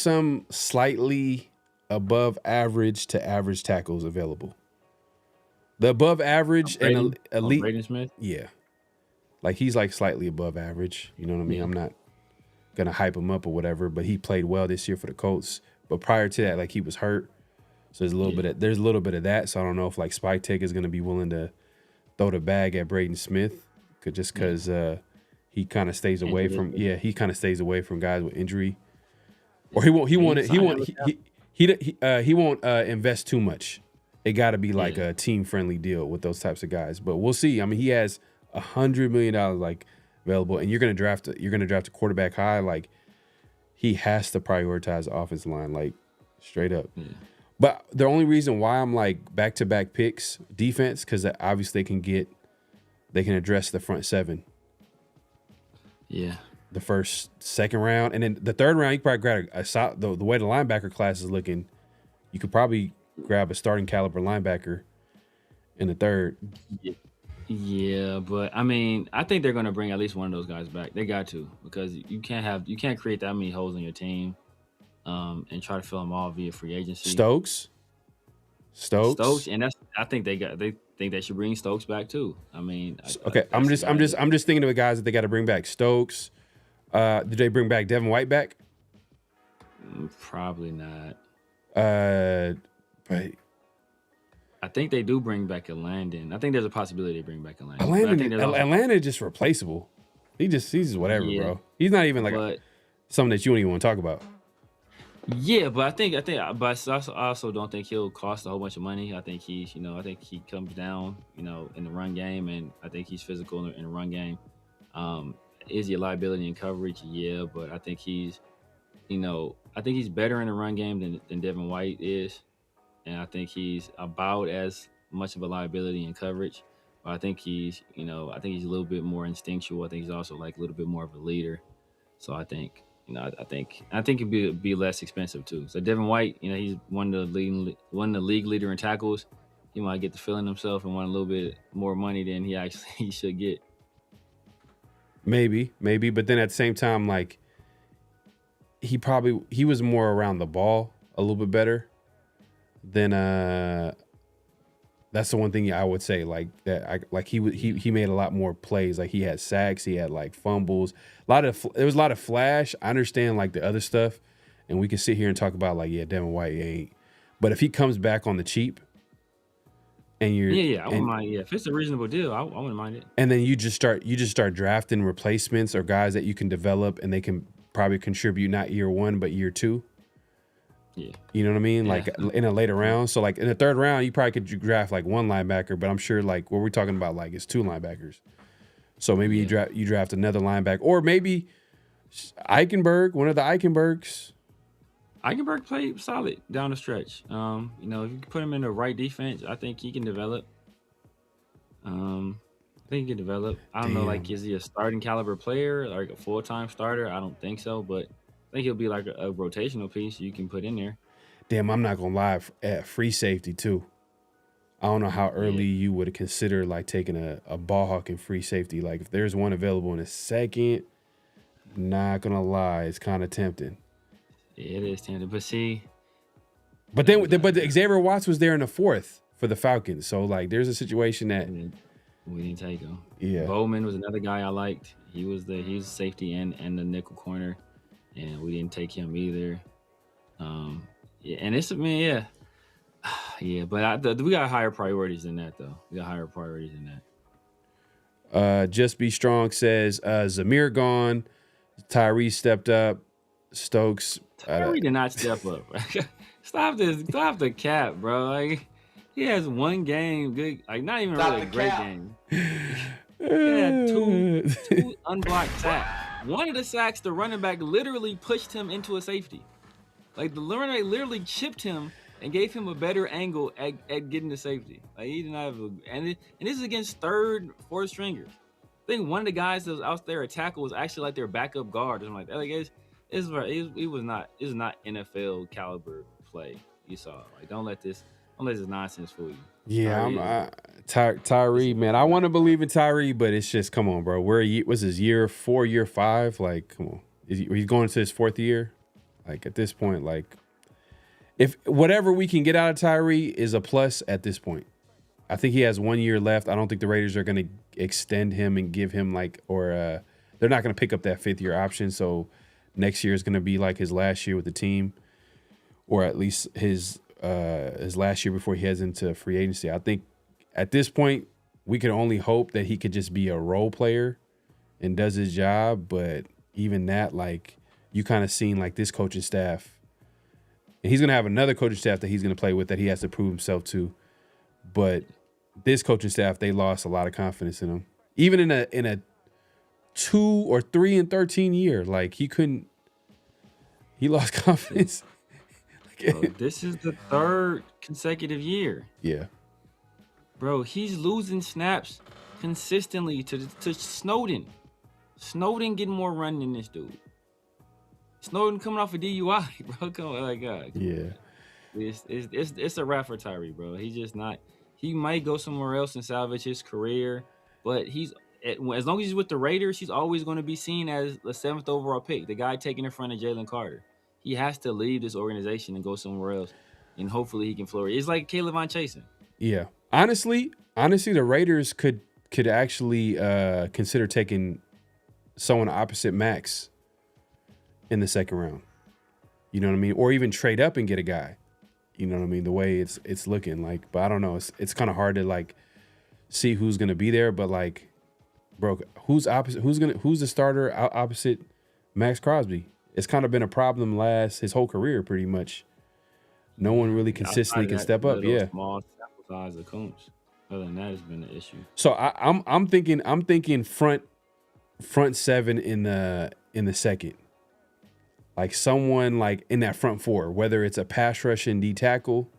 some slightly above average to average tackles available. The above average and elite. Braden Smith? Yeah, like he's like slightly above average. You know what I mean? Yeah. I'm not gonna hype him up or whatever, but he played well this year for the Colts. But prior to that, like, he was hurt, so there's a little bit of that. So I don't know if like Spike Tech is gonna be willing to throw the bag at Braden Smith, because he kind of stays away from guys with injury, or he won't invest too much. It got to be like a team friendly deal with those types of guys. But we'll see. I mean, he has $100 million like available, and you're gonna draft a quarterback high. Like, he has to prioritize the offensive line, like, straight up. Yeah. But the only reason why I'm like back-to-back picks defense, because obviously they can address the front seven. Yeah. The first, second round, and then the third round, you probably grab the way the linebacker class is looking, you could probably grab a starting caliber linebacker in the third. Yeah, but I mean, I think they're going to bring at least one of those guys back. They got to, because you can't create that many holes in your team, and try to fill them all via free agency. Stokes, and I think they think they should bring Stokes back too. I mean, I'm just thinking of the guys that they got to bring back. Stokes. Did they bring back Devin White back? Probably not. But I think they do bring back a Landon. I think there's a possibility they bring back a Landon. Landon is just replaceable. He's just whatever, bro. He's not even like something that you don't even want to talk about. Yeah, but but I also don't think he'll cost a whole bunch of money. I think he comes down, in the run game, and I think he's physical in the run game. Is he a liability in coverage? Yeah, but I think he's better in the run game than Devin White is, and I think he's about as much of a liability in coverage. But I think he's a little bit more instinctual. I think he's also like a little bit more of a leader. So I think. I think it'd be less expensive too. So Devin White, he's one of the league leader in tackles. He might get the feeling himself and want a little bit more money than he should get. Maybe, but then at the same time, like, he was more around the ball a little bit better than that's the one thing I would say, like, that he made a lot more plays. Like, he had sacks, he had like fumbles, there was a lot of flash. I understand like the other stuff, and we can sit here and talk about like, Devin White ain't. But if he comes back on the cheap, and I wouldn't mind. Yeah, if it's a reasonable deal, I wouldn't mind it. And then you just start drafting replacements or guys that you can develop, and they can probably contribute not year one but year two. Yeah. You know what I mean? Yeah. Like in a later round. So like in the third round, you probably could draft like one linebacker, but I'm sure like what we're talking about, like, it's two linebackers. So maybe you draft another linebacker, or maybe Eichenberg, one of the Eichenbergs. Eichenberg played solid down the stretch. If you put him in the right defense, I think he can develop. I don't know, like, is he a starting caliber player, like a full-time starter? I don't think so, but I think he'll be like a rotational piece you can put in there. Damn, I'm not gonna lie. At free safety too, I don't know how early you would consider like taking a ball hawk in free safety. Like, if there's one available in a second, not gonna lie, it's kind of tempting. Yeah, it is tempting, but see. But Xavier Watts was there in the fourth for the Falcons, so like there's a situation that we didn't take him. Yeah, Bowman was another guy I liked. He was safety and the nickel corner, and we didn't take him either. But we got higher priorities than that, though. Just Be Strong says Zamir gone, Tyree stepped up. Stokes. Tyree did not step up. Stop the cap, bro. Like he has one game, good, like not even really a great game. He had two unblocked sacks. One of the sacks, the running back literally pushed him into a safety. Like the running back literally chipped him and gave him a better angle at getting the safety. Like he didn't have and this is against third, fourth stringers. I think one of the guys that was out there at tackle was actually like their backup guard or something like that. Like it was not NFL caliber play you saw. Like don't let this nonsense fool you. Yeah, Tyree, man. I want to believe in Tyree, but it's just, come on, bro. Was his year 4, year 5? Like, come on. He's going to his 4th year? Like, at this point, like, if whatever we can get out of Tyree is a plus at this point. I think he has 1 year left. I don't think the Raiders are going to extend him and give him, like, or they're not going to pick up that 5th year option. So next year is going to be like his last year with the team, or at least his last year before he heads into free agency. I think at this point, we can only hope that he could just be a role player and does his job. But even that, like, you kind of seen like this coaching staff, and he's going to have another coaching staff that he's going to play with that he has to prove himself to. But this coaching staff, they lost a lot of confidence in him. Even in a 2 or 3 and 13 year, like he lost confidence. Bro, this is the 3rd consecutive year. Yeah. Bro, he's losing snaps consistently to Snowden. Snowden getting more run than this dude. Snowden coming off a DUI, bro. Come on, like God. Yeah. It's a wrap for Tyree, bro. He's just not. He might go somewhere else and salvage his career, but as long as he's with the Raiders, he's always going to be seen as the 7th overall pick, the guy taking in front of Jalen Carter. He has to leave this organization and go somewhere else, and hopefully he can flourish. It's like Caleb Von Chasen. Yeah. Honestly, the Raiders could actually consider taking someone opposite Max in the 2nd round. You know what I mean? Or even trade up and get a guy. You know what I mean? The way it's looking like, but I don't know. It's kind of hard to like see who's gonna be there. But like, bro, who's the starter opposite Max Crosby? It's kind of been a problem his whole career, pretty much. No one really consistently can step up. Yeah. Small sample size of Coons. Other than that, it's been an issue. So I'm thinking front 7 in the 2nd. Like someone like in that front 4, whether it's a pass rush and D tackle,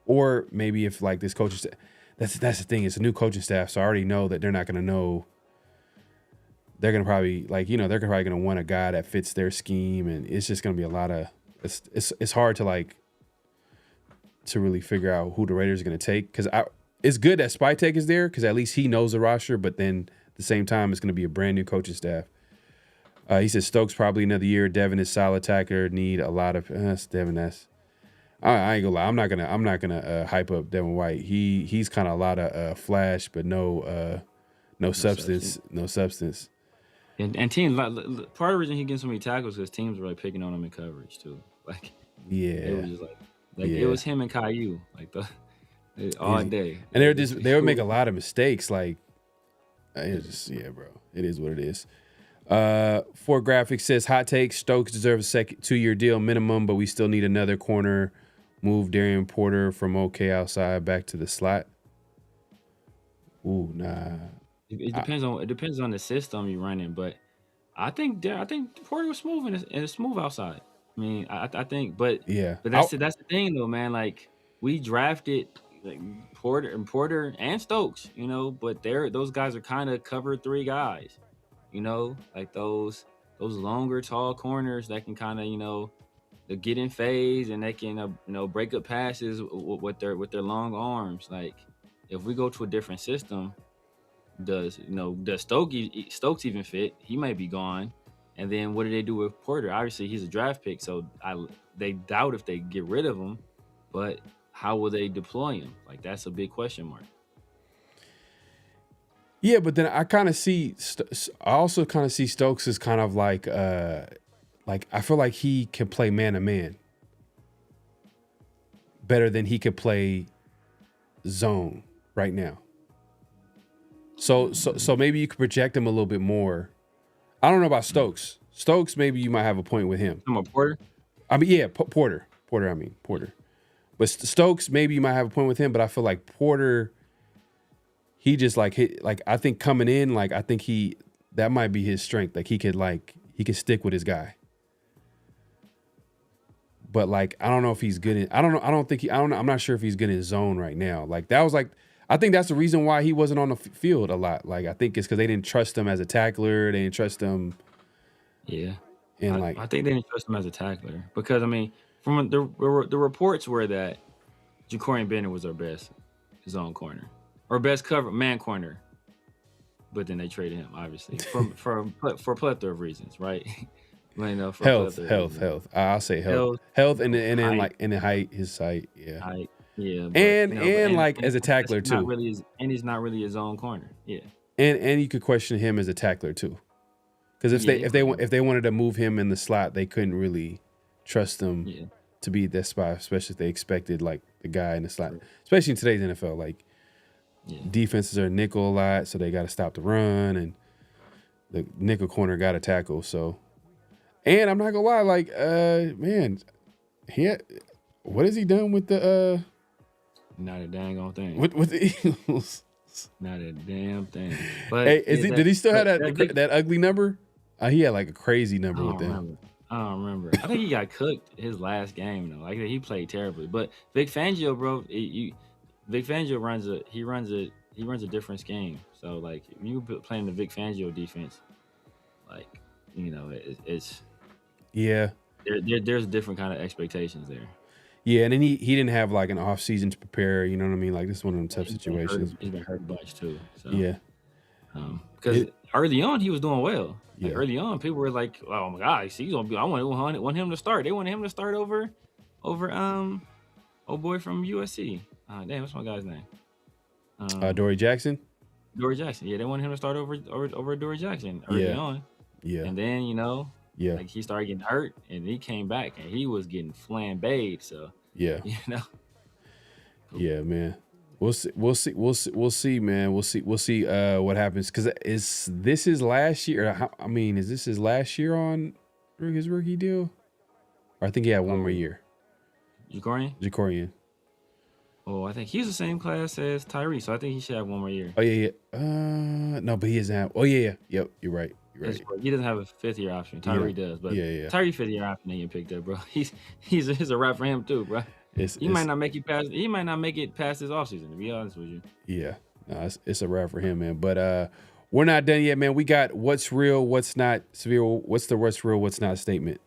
or maybe if like this coaching staff. That's the thing. It's a new coaching staff, so I already know that they're not going to know. They're going to probably they're probably going to want a guy that fits their scheme, and it's just going to be a lot of. It's hard to really figure out who the Raiders are going to take, because it's good that Spytek is there because at least he knows the roster, but then at the same time it's going to be a brand new coaching staff. He says Stokes probably another year. Devin is solid tackler. Need a lot of Devin. I ain't gonna lie. I'm not gonna hype up Devin White. He's kind of a lot of flash, but no substance. No substance. And teams, part of the reason he gets so many tackles is because teams were really picking on him in coverage too. Like it was just it was him and Caillou all day. And they would make a lot of mistakes. Like it was just bro. It is what it is. For Graphics says hot take: Stokes deserves a 2-year deal minimum, but we still need another corner. Move Darian Porter from OK outside back to the slot. Ooh, nah. It depends on the system you're running, but I think Porter was smooth and smooth outside. I mean, I think, but that's the thing though, man. Like we drafted like Porter and Stokes, but those guys are kind of cover 3 guys. Like those longer, tall corners that can kind of, they get in phase and they can, break up passes with their long arms. Like if we go to a different system, does Stokes even fit? He might be gone. And then what do they do with Porter? Obviously he's a draft pick, so they doubt if they get rid of him, but how will they deploy him? Like that's a big question mark. Yeah, but then I also kind of see Stokes as kind of like I feel like he can play man to man better than he could play zone right now. So maybe you could project him a little bit more. I don't know about Stokes. Stokes, maybe you might have a point with him. I'm a Porter. I mean, yeah, Porter. But Stokes, maybe you might have a point with him. But I feel like Porter, he just like hit. Like I think coming in, like I think that might be his strength. Like he could stick with his guy. But like I don't know if he's good in. I don't know. I'm not sure if he's good in zone right now. Like that was like. I think that's the reason why he wasn't on the field a lot. Like I think it's because they didn't trust him as a tackler. They didn't trust him. Yeah, and I think they didn't trust him as a tackler because I mean, from the reports were that Ja'Cory Bennett was our best zone corner or best cover man corner, but then they traded him obviously for a plethora of reasons, right? You know, health. I'll say health, and then like in the height, his height, yeah. Height. Yeah, but, and like as a tackler too. And he's not really his own corner. Yeah. And you could question him as a tackler too, because if they wanted to move him in the slot, they couldn't really trust him to be that spot, especially if they expected like the guy in the slot, especially in today's NFL. Like defenses are nickel a lot, so they got to stop the run, and the nickel corner got to tackle. So, and I'm not gonna lie, like man, what has he done with the Not a dang on thing. With the Eagles. Not a damn thing. But hey, did he still have that ugly number? He had like a crazy number with them. I don't remember. I think he got cooked his last game though. Like he played terribly. But Vic Fangio, bro, Vic Fangio runs a different scheme. So like if you playing the Vic Fangio defense, like it's there's different kind of expectations there. Yeah, and then he didn't have like an off season to prepare. You know what I mean? Like this is one of them tough situations. He's been hurt a bunch too. So. Yeah, because early on he was doing well. Like early on, people were like, "Oh my God, he's gonna be." I want him to start. They wanted him to start over old boy from USC. Damn, what's my guy's name? Dory Jackson. Dory Jackson. Yeah, they wanted him to start over Dory Jackson early on. Yeah, and then like he started getting hurt, and he came back, and he was getting flambéed. So yeah, yeah, man. We'll see, man. We'll see what happens because is this his last year? I mean, is this his last year on his rookie deal? Or I think he had one more year. Ja'Cory. Oh, I think he's the same class as Tyree, so I think he should have one more year. Oh yeah. No, but he doesn't have. Oh yeah. Yep, you're right. He doesn't have a 5th year option. Tyree does, but Tyree 5th year option ain't picked up, bro. He's a wrap for him too, bro. He might not make it past this offseason, to be honest with you. Yeah, no, it's a wrap for him, man. But we're not done yet, man. We got what's real, what's not. Severe, what's the what's real, what's not statement?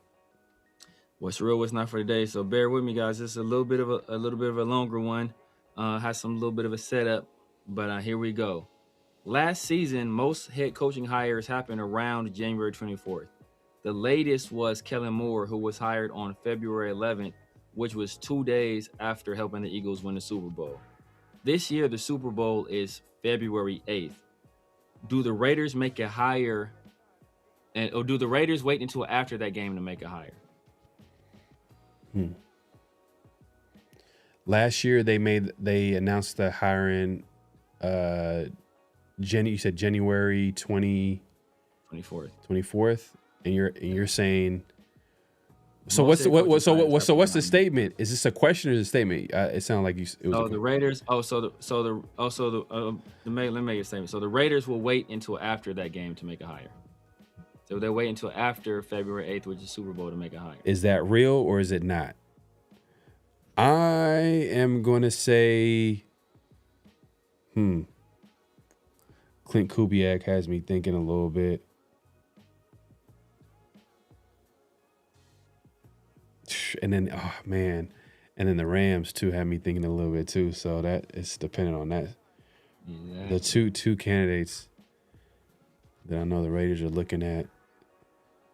What's real, what's not for today. So bear with me, guys. It's a little bit of a longer one. Has some little bit of a setup, but here we go. Last season, most head coaching hires happened around January 24th. The latest was Kellen Moore, who was hired on February 11th, which was 2 days after helping the Eagles win the Super Bowl. This year, the Super Bowl is February 8th. Do the Raiders make a hire, or do the Raiders wait until after that game to make a hire? Last year, they announced the hiring. You said January 24th, and you're saying. So what's the statement? Is this a question or is it a statement? It sounded like the Raiders. Let me make a statement. So the Raiders will wait until after that game to make a hire. So they wait until after February 8th, which is Super Bowl, to make a hire. Is that real or is it not? I am gonna say, Clint Kubiak has me thinking a little bit. And then, and then the Rams too had me thinking a little bit too. So that it's dependent on that. Yeah. The two candidates that I know the Raiders are looking at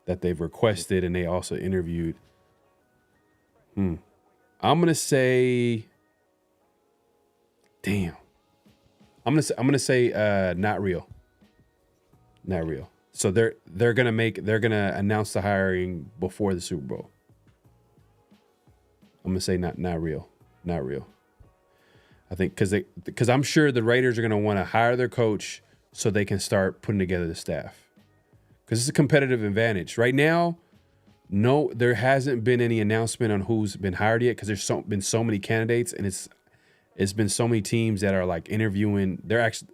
that they've requested and they also interviewed. I'm gonna say, damn. I'm gonna say not real. Not real. So they're gonna announce the hiring before the Super Bowl. I'm gonna say not real. Not real. I think because I'm sure the Raiders are gonna want to hire their coach so they can start putting together the staff. because it's a competitive advantage. Right now, no, there hasn't been any announcement on who's been hired yet because there's been so many candidates, and it's been so many teams that are like interviewing. They're actually,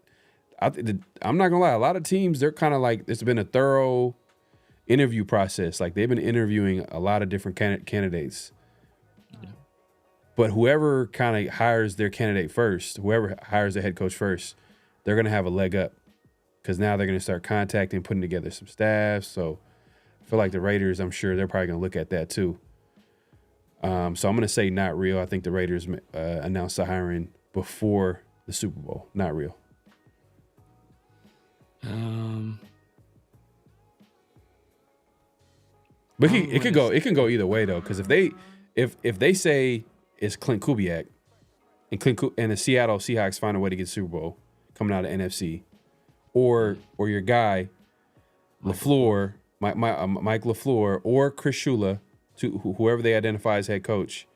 I'm not gonna lie, a lot of teams, they're kind of like, it's been a thorough interview process. Like they've been interviewing a lot of different candidates. Yeah. But whoever kind of hires their candidate first, whoever hires the head coach first, they're gonna have a leg up because now they're gonna start contacting, putting together some staff. So I feel like the Raiders, I'm sure they're probably gonna look at that too. So I'm gonna say not real. I think the Raiders announced the hiring before the Super Bowl. Not real. But it can go either way though, because if they say it's Clint Kubiak and the Seattle Seahawks find a way to get Super Bowl coming out of NFC, or your guy LaFleur, Mike LaFleur, or Chris Shula, to whoever they identify as head coach,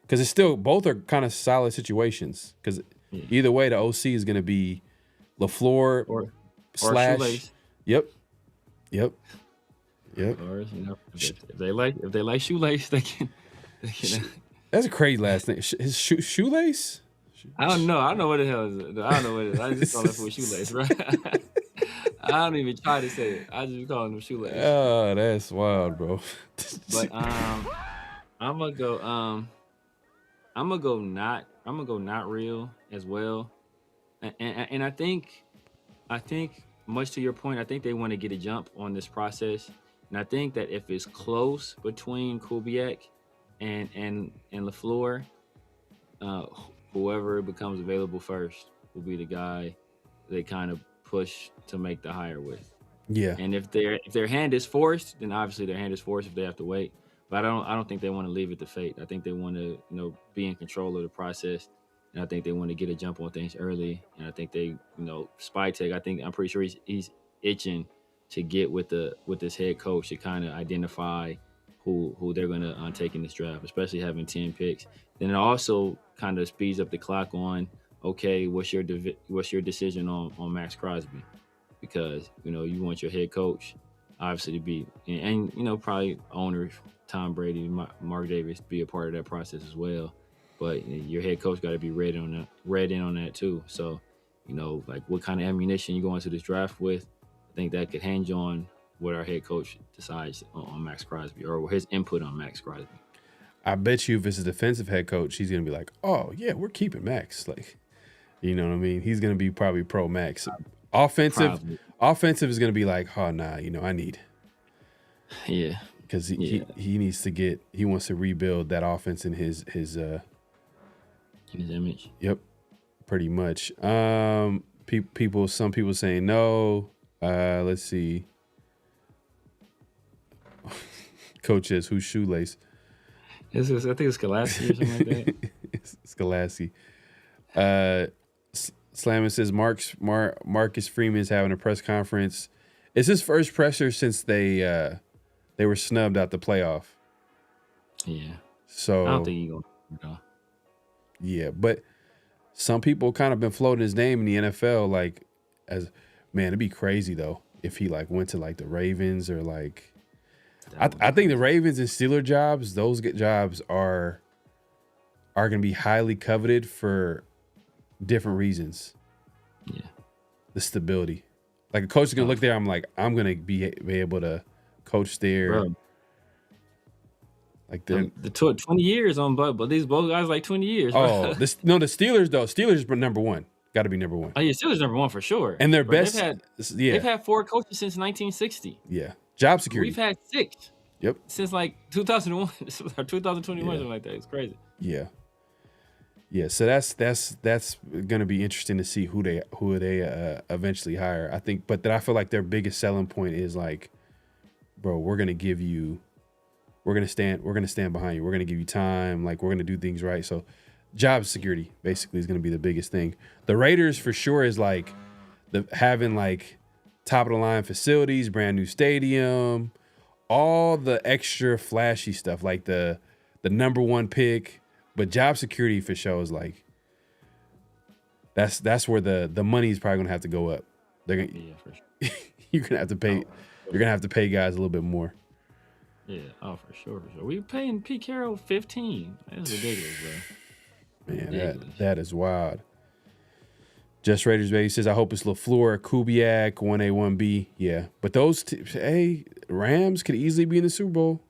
because it's still, both are kind of solid situations. Because either way, the OC is going to be LaFleur or slash Shoelace. Yep. Or if they like Shoelace, they can. That's a crazy last name. His Shoelace? I don't know. I don't know what the hell is it. I don't know what it is. I just call it for Shoelace, right? I don't even try to say it. I just be calling him Shoelace. Oh, that's wild, bro. But I'm gonna go not real as well, and I think much to your point, I think they want to get a jump on this process, and I think that if it's close between Kubiak and LaFleur, whoever becomes available first will be the guy they kind of push to make the hire with. Yeah. And if their hand is forced, then obviously their hand is forced if they have to wait. But I don't think they want to leave it to fate. I think they want to, be in control of the process, and I think they want to get a jump on things early. And I think they, Spytech, I'm pretty sure he's itching to get with this head coach to kind of identify who they're going to take in this draft, especially having 10 picks. Then it also kind of speeds up the clock on, okay, what's your decision on Max Crosby? Because, you want your head coach obviously to be, and probably owner Tom Brady, Mark Davis, to be a part of that process as well. But your head coach got to be read in on that too. So, like what kind of ammunition you go into this draft with, I think that could hinge on what our head coach decides on Max Crosby, or his input on Max Crosby. I bet you if it's a defensive head coach, he's going to be like, oh, yeah, we're keeping Max. Like, you know what I mean? He's going to be probably pro Max. Offensive is going to be like, oh, nah, I need. Yeah. Because he needs to he wants to rebuild that offense in his image. Yep, pretty much. Some people saying no. Let's see. Coach says, who's Shoelace? I think it's Galassi or something like that. It's Galassi. Slammer says Marcus Freeman is having a press conference. It's his first presser since they were snubbed out the playoff. Yeah. So I don't think he's gonna. Yeah, but some people kind of been floating his name in the NFL. Like, it'd be crazy though if he went to the Ravens or I think the Ravens and Steelers jobs, those jobs are going to be highly coveted for different reasons. Yeah. The stability. Like a coach is going to look there, I'm going to be able to coach there. Bro. Like the 20 years on but these both guys 20 years. Bro. The Steelers though. Steelers are number one. Got to be number one. Oh yeah, Steelers number one for sure. And their best. They've had 4 coaches since 1960. Yeah. Job security. We've had 6. Yep. Since 2001 or 2021, something like that. It's crazy. Yeah. Yeah. So that's going to be interesting to see who they eventually hire. I think, but I feel like their biggest selling point is bro, we're going to stand behind you. We're going to give you time. We're going to do things right. So job security basically is going to be the biggest thing. The Raiders for sure is having top of the line facilities, brand new stadium, all the extra flashy stuff, the number one pick, but job security for sure is that's where the money is probably gonna have to go up. They're gonna, yeah, for sure. You're gonna have to pay. you're gonna have to pay guys a little bit more. Yeah, for sure. We paying Pete Carroll 15. That's ridiculous, bro. Man, Ridiculous. that is wild. Just Raiders baby says, I hope it's LaFleur, Kubiak, 1A, 1B. Yeah, but those Rams could easily be in the Super Bowl.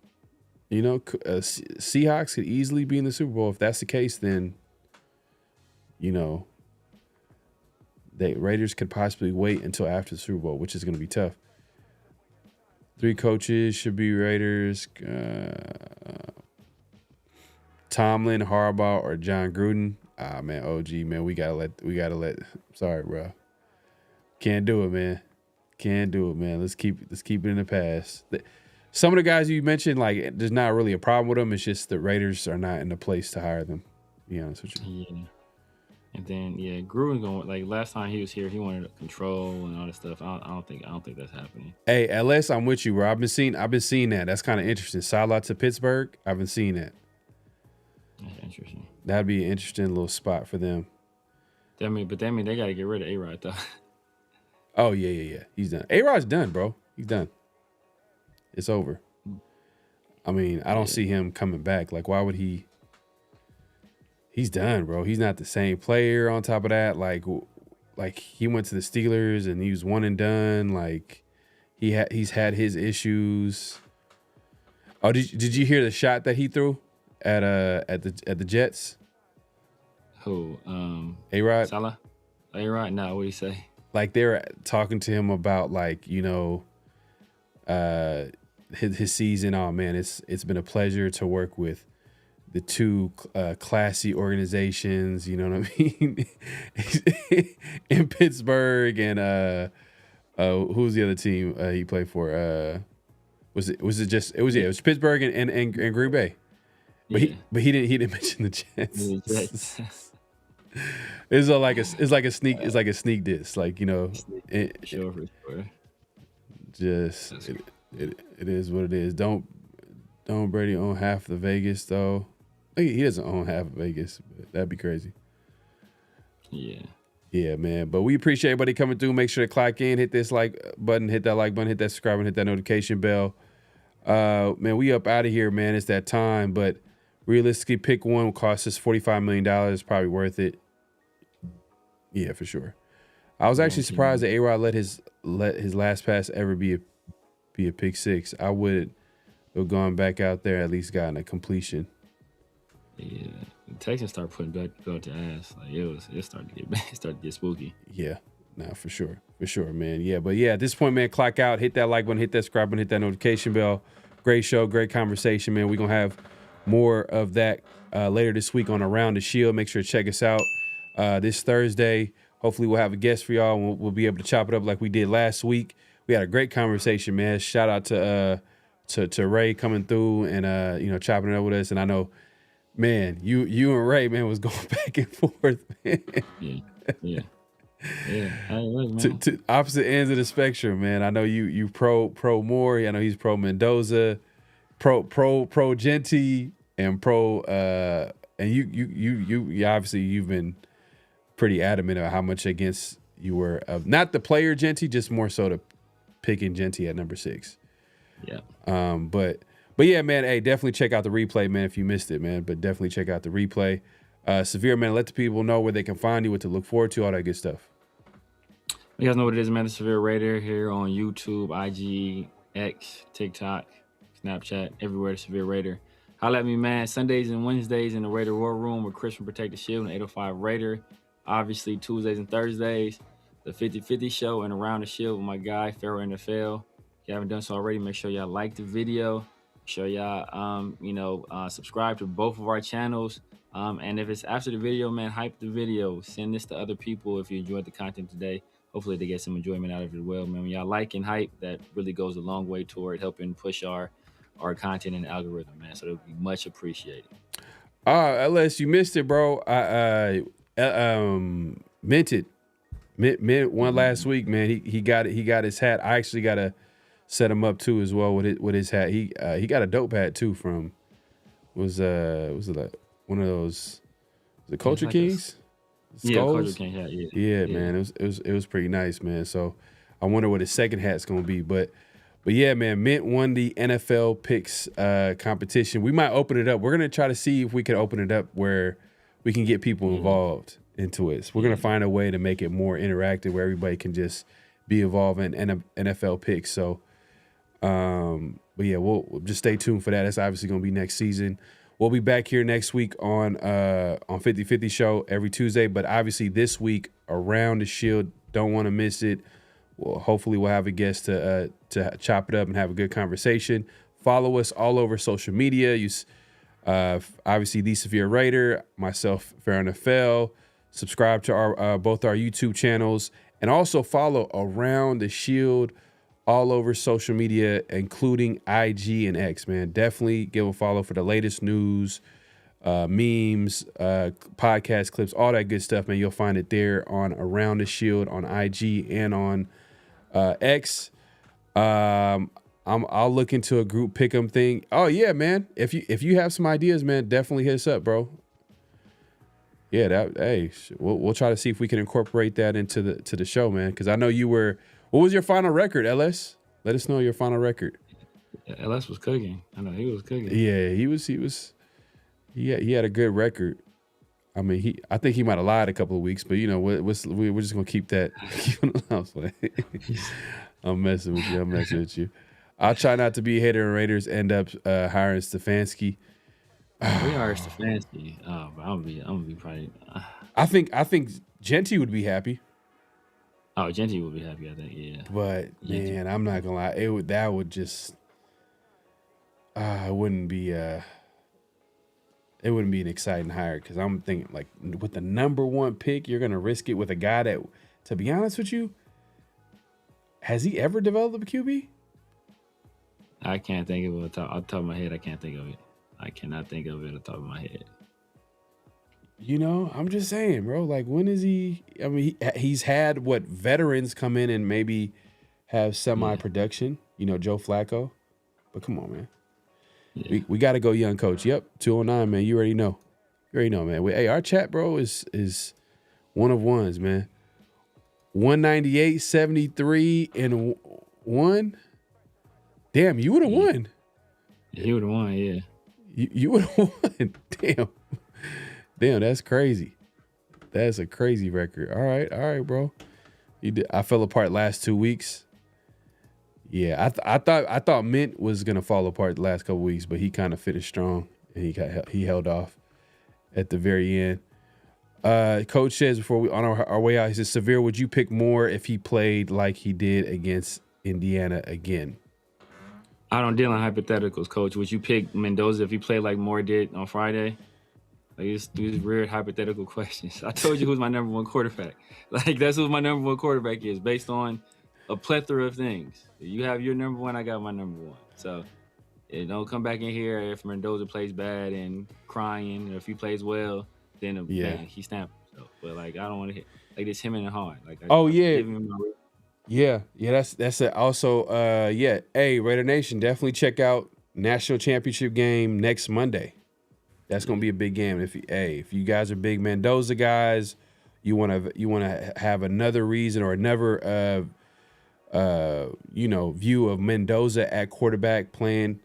You know, Seahawks could easily be in the Super Bowl. If that's the case, then you know, Raiders could possibly wait until after the Super Bowl, which is going to be tough. 3 coaches should be Raiders. Tomlin, Harbaugh, or John Gruden. Ah, man, OG, man, we gotta let. Sorry, bro. Can't do it, man. Can't do it, man. Let's keep it in the past. Some of the guys you mentioned, like, there's not really a problem with them. It's just the Raiders are not in the place to hire them. To be honest with you. Yeah. And then Gruden going, like, last time he was here, he wanted control and all this stuff. I don't think that's happening. Hey, LS, I'm with you, bro. I've been seeing that. That's kind of interesting. Side lot to Pittsburgh. I've been seeing that. That's interesting. That'd be an interesting little spot for them. That mean they got to get rid of A-Rod, though. Oh, yeah. He's done. A-Rod's done, bro. He's done. It's over. I mean, I don't see him coming back. Like, why would he? He's done, bro. He's not the same player on top of that. Like he went to the Steelers and he was one and done. Like, he's had his issues. Oh, did you hear the shot that he threw at the Jets? Who? A-Rod? Salah? A-Rod? No, what do you say? Like, they're talking to him about, like, you know, his season. Oh man, it's been a pleasure to work with the 2 classy organizations. You know what I mean? In Pittsburgh and who's the other team he played for? Was it was Pittsburgh and Green Bay. But he didn't mention the Jets. It's like a sneak diss, like, you know. Sure. Just it is what it is. Don't Brady own half the Vegas though? He doesn't own half of Vegas, but that'd be crazy. Yeah, man. But we appreciate everybody coming through. Make sure to clock in, hit this like button, hit that like button, hit that subscribe, and hit that notification bell. Man, we up out of here, man. It's that time. But realistically, pick one will cost us $45 million. Probably worth it. Yeah, for sure. I was actually surprised that A-Rod let his last pass ever be a pick 6. I would have gone back out there, at least gotten a completion. Yeah, the Texans start putting belt to ass. Like, it started to get spooky. Yeah, nah, for sure, man. Yeah, but yeah, at this point, man, clock out, hit that like button, hit that subscribe button, hit that notification bell. Great show, great conversation, man. We're gonna have more of that later this week on Around the Shield. Make sure to check us out this Thursday. Hopefully, we'll have a guest for y'all, and we'll be able to chop it up like we did last week. We had a great conversation, man. Shout out to Ray coming through and chopping it up with us. And I know, man, you and Ray, man, was going back and forth, man. Yeah. I was, man. To opposite ends of the spectrum, man. I know you pro Moore. I know he's pro Mendoza, pro Genty, and pro and you obviously you've been pretty adamant about how much against you were of not the player Genty, just more so the picking Genty at number 6. Yeah. But yeah, man, hey, definitely check out the replay, man, if you missed it, man. But definitely check out the replay. Severe, man, let the people know where they can find you, what to look forward to, all that good stuff. You guys know what it is, man. The Severe Raider here on YouTube, IG, X, TikTok, Snapchat, everywhere. The Severe Raider. Holla at me, man. Sundays and Wednesdays in the Raider War Room with Chris from Protect the Shield and 805 Raider. Obviously, Tuesdays and Thursdays, the 50-50 show and Around the Shield with my guy, PharoahNFL. If you haven't done so already, make sure y'all like the video. Make sure y'all, subscribe to both of our channels. And if it's after the video, man, hype the video. Send this to other people if you enjoyed the content today. Hopefully they get some enjoyment out of it as well, man. When y'all like and hype, that really goes a long way toward helping push our content in the algorithm, man. So it'll be much appreciated. Unless you missed it, bro. Minted one last week, man. He got it. He got his hat. I actually got to set him up too as well with his hat. He got a dope hat too from was it like one of those the Culture Kings? Yeah, Culture King hat. Yeah, man. It was pretty nice, man. So I wonder what his second hat's gonna be. But But yeah, man, Mint won the NFL picks competition. We might open it up. We're gonna try to see if we can open it up where we can get people involved into it. So we're gonna find a way to make it more interactive, where everybody can just be involved in NFL picks. So, but yeah, we'll just stay tuned for that. That's obviously gonna be next season. We'll be back here next week on 50/50 show every Tuesday. But obviously this week around the Shield, don't want to miss it. Well, hopefully we'll have a guest to chop it up and have a good conversation. Follow us all over social media. Obviously the Severe Raider, myself, PharoahNFL. Subscribe to our both our YouTube channels, and also follow Around the Shield all over social media, including IG and X, man. Definitely give a follow for the latest news, memes, podcast clips, all that good stuff, man. You'll find it there on Around the Shield on IG and on X. I'll look into a group pick'em thing. Oh yeah, man. If you have some ideas, man, definitely hit us up, bro. Yeah, we'll try to see if we can incorporate that into the show, man. Because I know you were. What was your final record, LS? Let us know your final record. Yeah, LS was cooking. I know he was cooking. Yeah, he was. He had a good record. I mean, I think he might have lied a couple of weeks, but you know, we're just gonna keep that. I'm messing with you. I'll try not to be a hater, and Raiders end up hiring Stefanski. We hired Stefanski. But I'm gonna be probably. I think Genty would be happy. Oh, Genty would be happy, I think, yeah. But Genty. man, I'm not gonna lie, that would just it wouldn't be an exciting hire, because I'm thinking, like, with the number one pick, you're gonna risk it with a guy that, to be honest with you, has he ever developed a QB? I can't think of it off the top of my head. I can't think of it. I cannot think of it off the top of my head. You know, I'm just saying, bro. Like, when is he? I mean, he's had veterans come in and maybe have semi-production. You know, Joe Flacco. But come on, man. Yeah. We got to go young coach. Yep, 209, man. You already know. Man. Hey, our chat, bro, is one of ones, man. 198, 73, and 1. Damn, you would have won. Yeah, he would have won, yeah. You would have won. Damn, that's crazy. That's a crazy record. All right, bro. I fell apart last 2 weeks. Yeah, I thought Mint was gonna fall apart the last couple weeks, but he kind of finished strong and he held off at the very end. Coach says before we on our way out, he says, Severe, would you pick Moore if he played like he did against Indiana again? I don't deal in hypotheticals, Coach. Would you pick Mendoza if he played like Moore did on Friday? Like, these weird hypothetical questions. I told you who's my number one quarterback. Like, that's who my number one quarterback is, based on a plethora of things. You have your number one, I got my number one. So, don't come back in here if Mendoza plays bad and crying, or if he plays well, then man, he snapped himself. But like, I don't want to hit like this him and hard. Like, Yeah, that's it. Also, hey, Raider Nation, definitely check out National Championship game next Monday. That's gonna be a big game. If you guys are big Mendoza guys, you wanna have another reason or another view of Mendoza at quarterback playing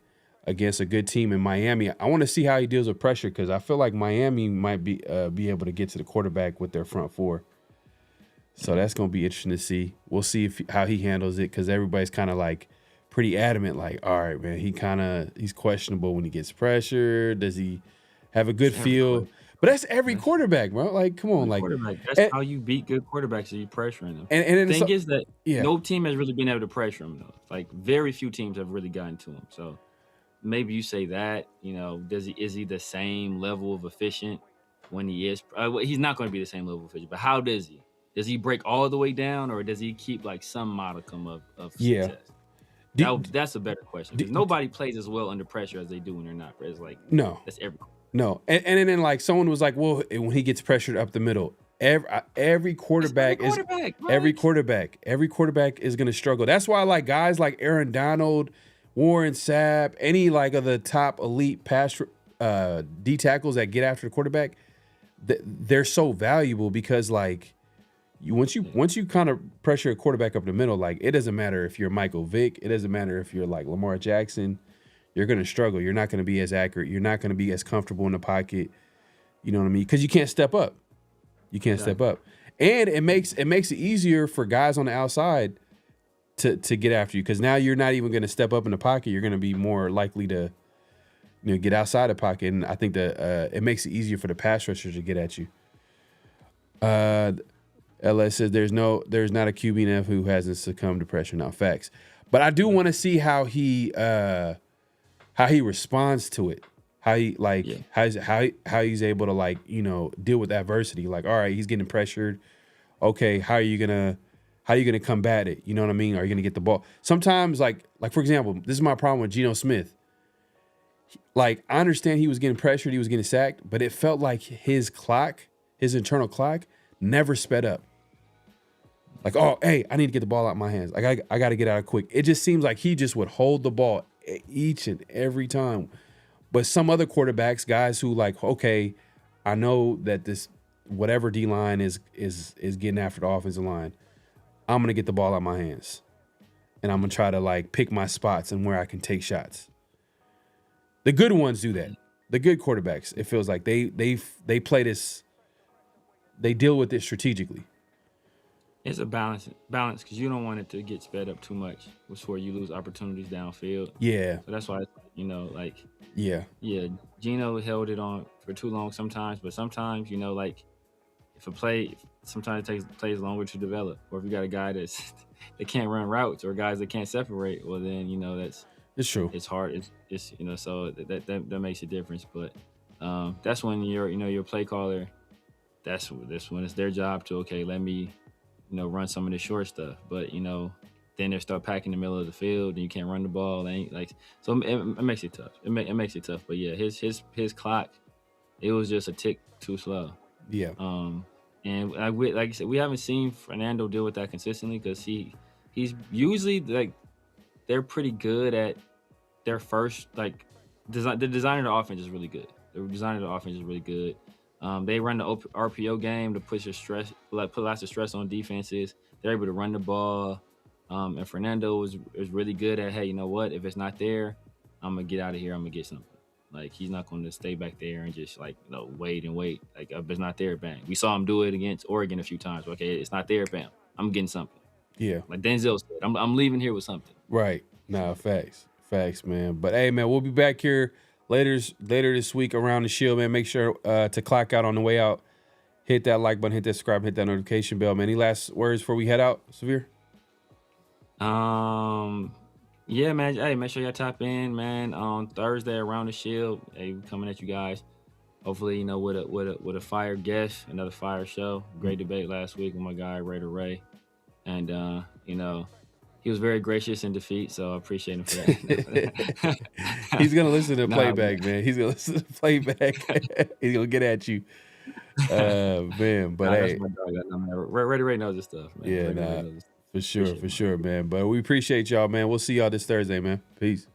against a good team in Miami. I want to see how he deals with pressure, because I feel like Miami might be able to get to the quarterback with their front four. So that's gonna be interesting to see. We'll see how he handles it, because everybody's kind of like pretty adamant, like, all right, man, he's questionable when he gets pressure. Does he have a good feel? But that's every quarterback, bro. Like, come on, like, that's how you beat good quarterbacks, so you pressuring them. And the thing is that no team has really been able to pressure him, though. Like, very few teams have really gotten to him. So maybe you say that, is he the same level of efficient when he is? He's not going to be the same level of efficient, but how does he? Does he break all the way down, or does he keep like some modicum of success? That's a better question, because nobody plays as well under pressure as they do when they're not. It's like, that's everyone. No, and then like someone was like, well, when he gets pressured up the middle, every quarterback is going to struggle. That's why like guys like Aaron Donald, Warren Sapp, any like of the top elite pass D tackles that get after the quarterback, they're so valuable, because like once you kind of pressure a quarterback up the middle, like it doesn't matter if you're Michael Vick, it doesn't matter if you're like Lamar Jackson, you're gonna struggle. You're not gonna be as accurate. You're not gonna be as comfortable in the pocket. You know what I mean? Because you can't step up. You can't step up, and it makes it easier for guys on the outside to get after you, because now you're not even gonna step up in the pocket. You're gonna be more likely to get outside the pocket, and I think that it makes it easier for the pass rushers to get at you. LS says there's not a QB who hasn't succumbed to pressure. Now, facts, but I do want to see how he responds to it. How he how he's able to like deal with adversity. Like, all right, he's getting pressured. Okay, how are you gonna combat it? You know what I mean? Are you gonna get the ball? Sometimes, like for example, this is my problem with Geno Smith. Like, I understand he was getting pressured, he was getting sacked, but it felt like his internal clock, never sped up. Like, oh, hey, I need to get the ball out of my hands. Like, I got to get out of quick. It just seems like he just would hold the ball each and every time. But some other quarterbacks, guys who like, okay, I know that this whatever D line is getting after the offensive line, I'm gonna get the ball out of my hands, and I'm gonna try to like pick my spots and where I can take shots. The good ones do that. The good quarterbacks, it feels like they play this. They deal with it strategically. It's a balance because you don't want it to get sped up too much, before you lose opportunities downfield. Yeah. So that's why, Yeah. Geno held it on for too long sometimes, but sometimes, if a play, sometimes it takes longer to develop. Or if you got a guy that can't run routes, or guys that can't separate, well then, it's true. It's hard. It's so that makes a difference. But that's when your play caller, that's when it's their job to, okay, let me run some of the short stuff. But then they start packing the middle of the field and you can't run the ball. So it makes it tough. It makes it tough. But yeah, his clock, it was just a tick too slow. Yeah. And like I said, we haven't seen Fernando deal with that consistently, because he's usually like, they're pretty good at their first design. The design of the offense is really good. The design of the offense is really good. They run the RPO game to put lots of stress on defenses. They're able to run the ball. And Fernando is really good at, hey, you know what? If it's not there, I'm gonna get out of here. I'm gonna get something. Like, he's not going to stay back there and just wait and wait. Like, if it's not there, bang. We saw him do it against Oregon a few times. Okay, it's not there, bam. I'm getting something. Yeah. Like Denzel said, I'm leaving here with something. Right. Nah, facts, man. But hey, man, we'll be back here later this week around the Shield, man. Make sure to clock out on the way out. Hit that like button, hit that subscribe, hit that notification bell, man. Any last words before we head out, Severe? Yeah, man. Hey, make sure y'all tap in, man, on Thursday around the Shield. Hey, we coming at you guys. Hopefully, with a fire guest, another fire show. Great debate last week with my guy Raider Ray, and he was very gracious in defeat, so I appreciate him for that. He's gonna listen to playback, man. He's gonna listen to playback. He's gonna get at you, man. But hey, Raider Ray knows his stuff, man. Yeah, for sure, man. But we appreciate y'all, man. We'll see y'all this Thursday, man. Peace.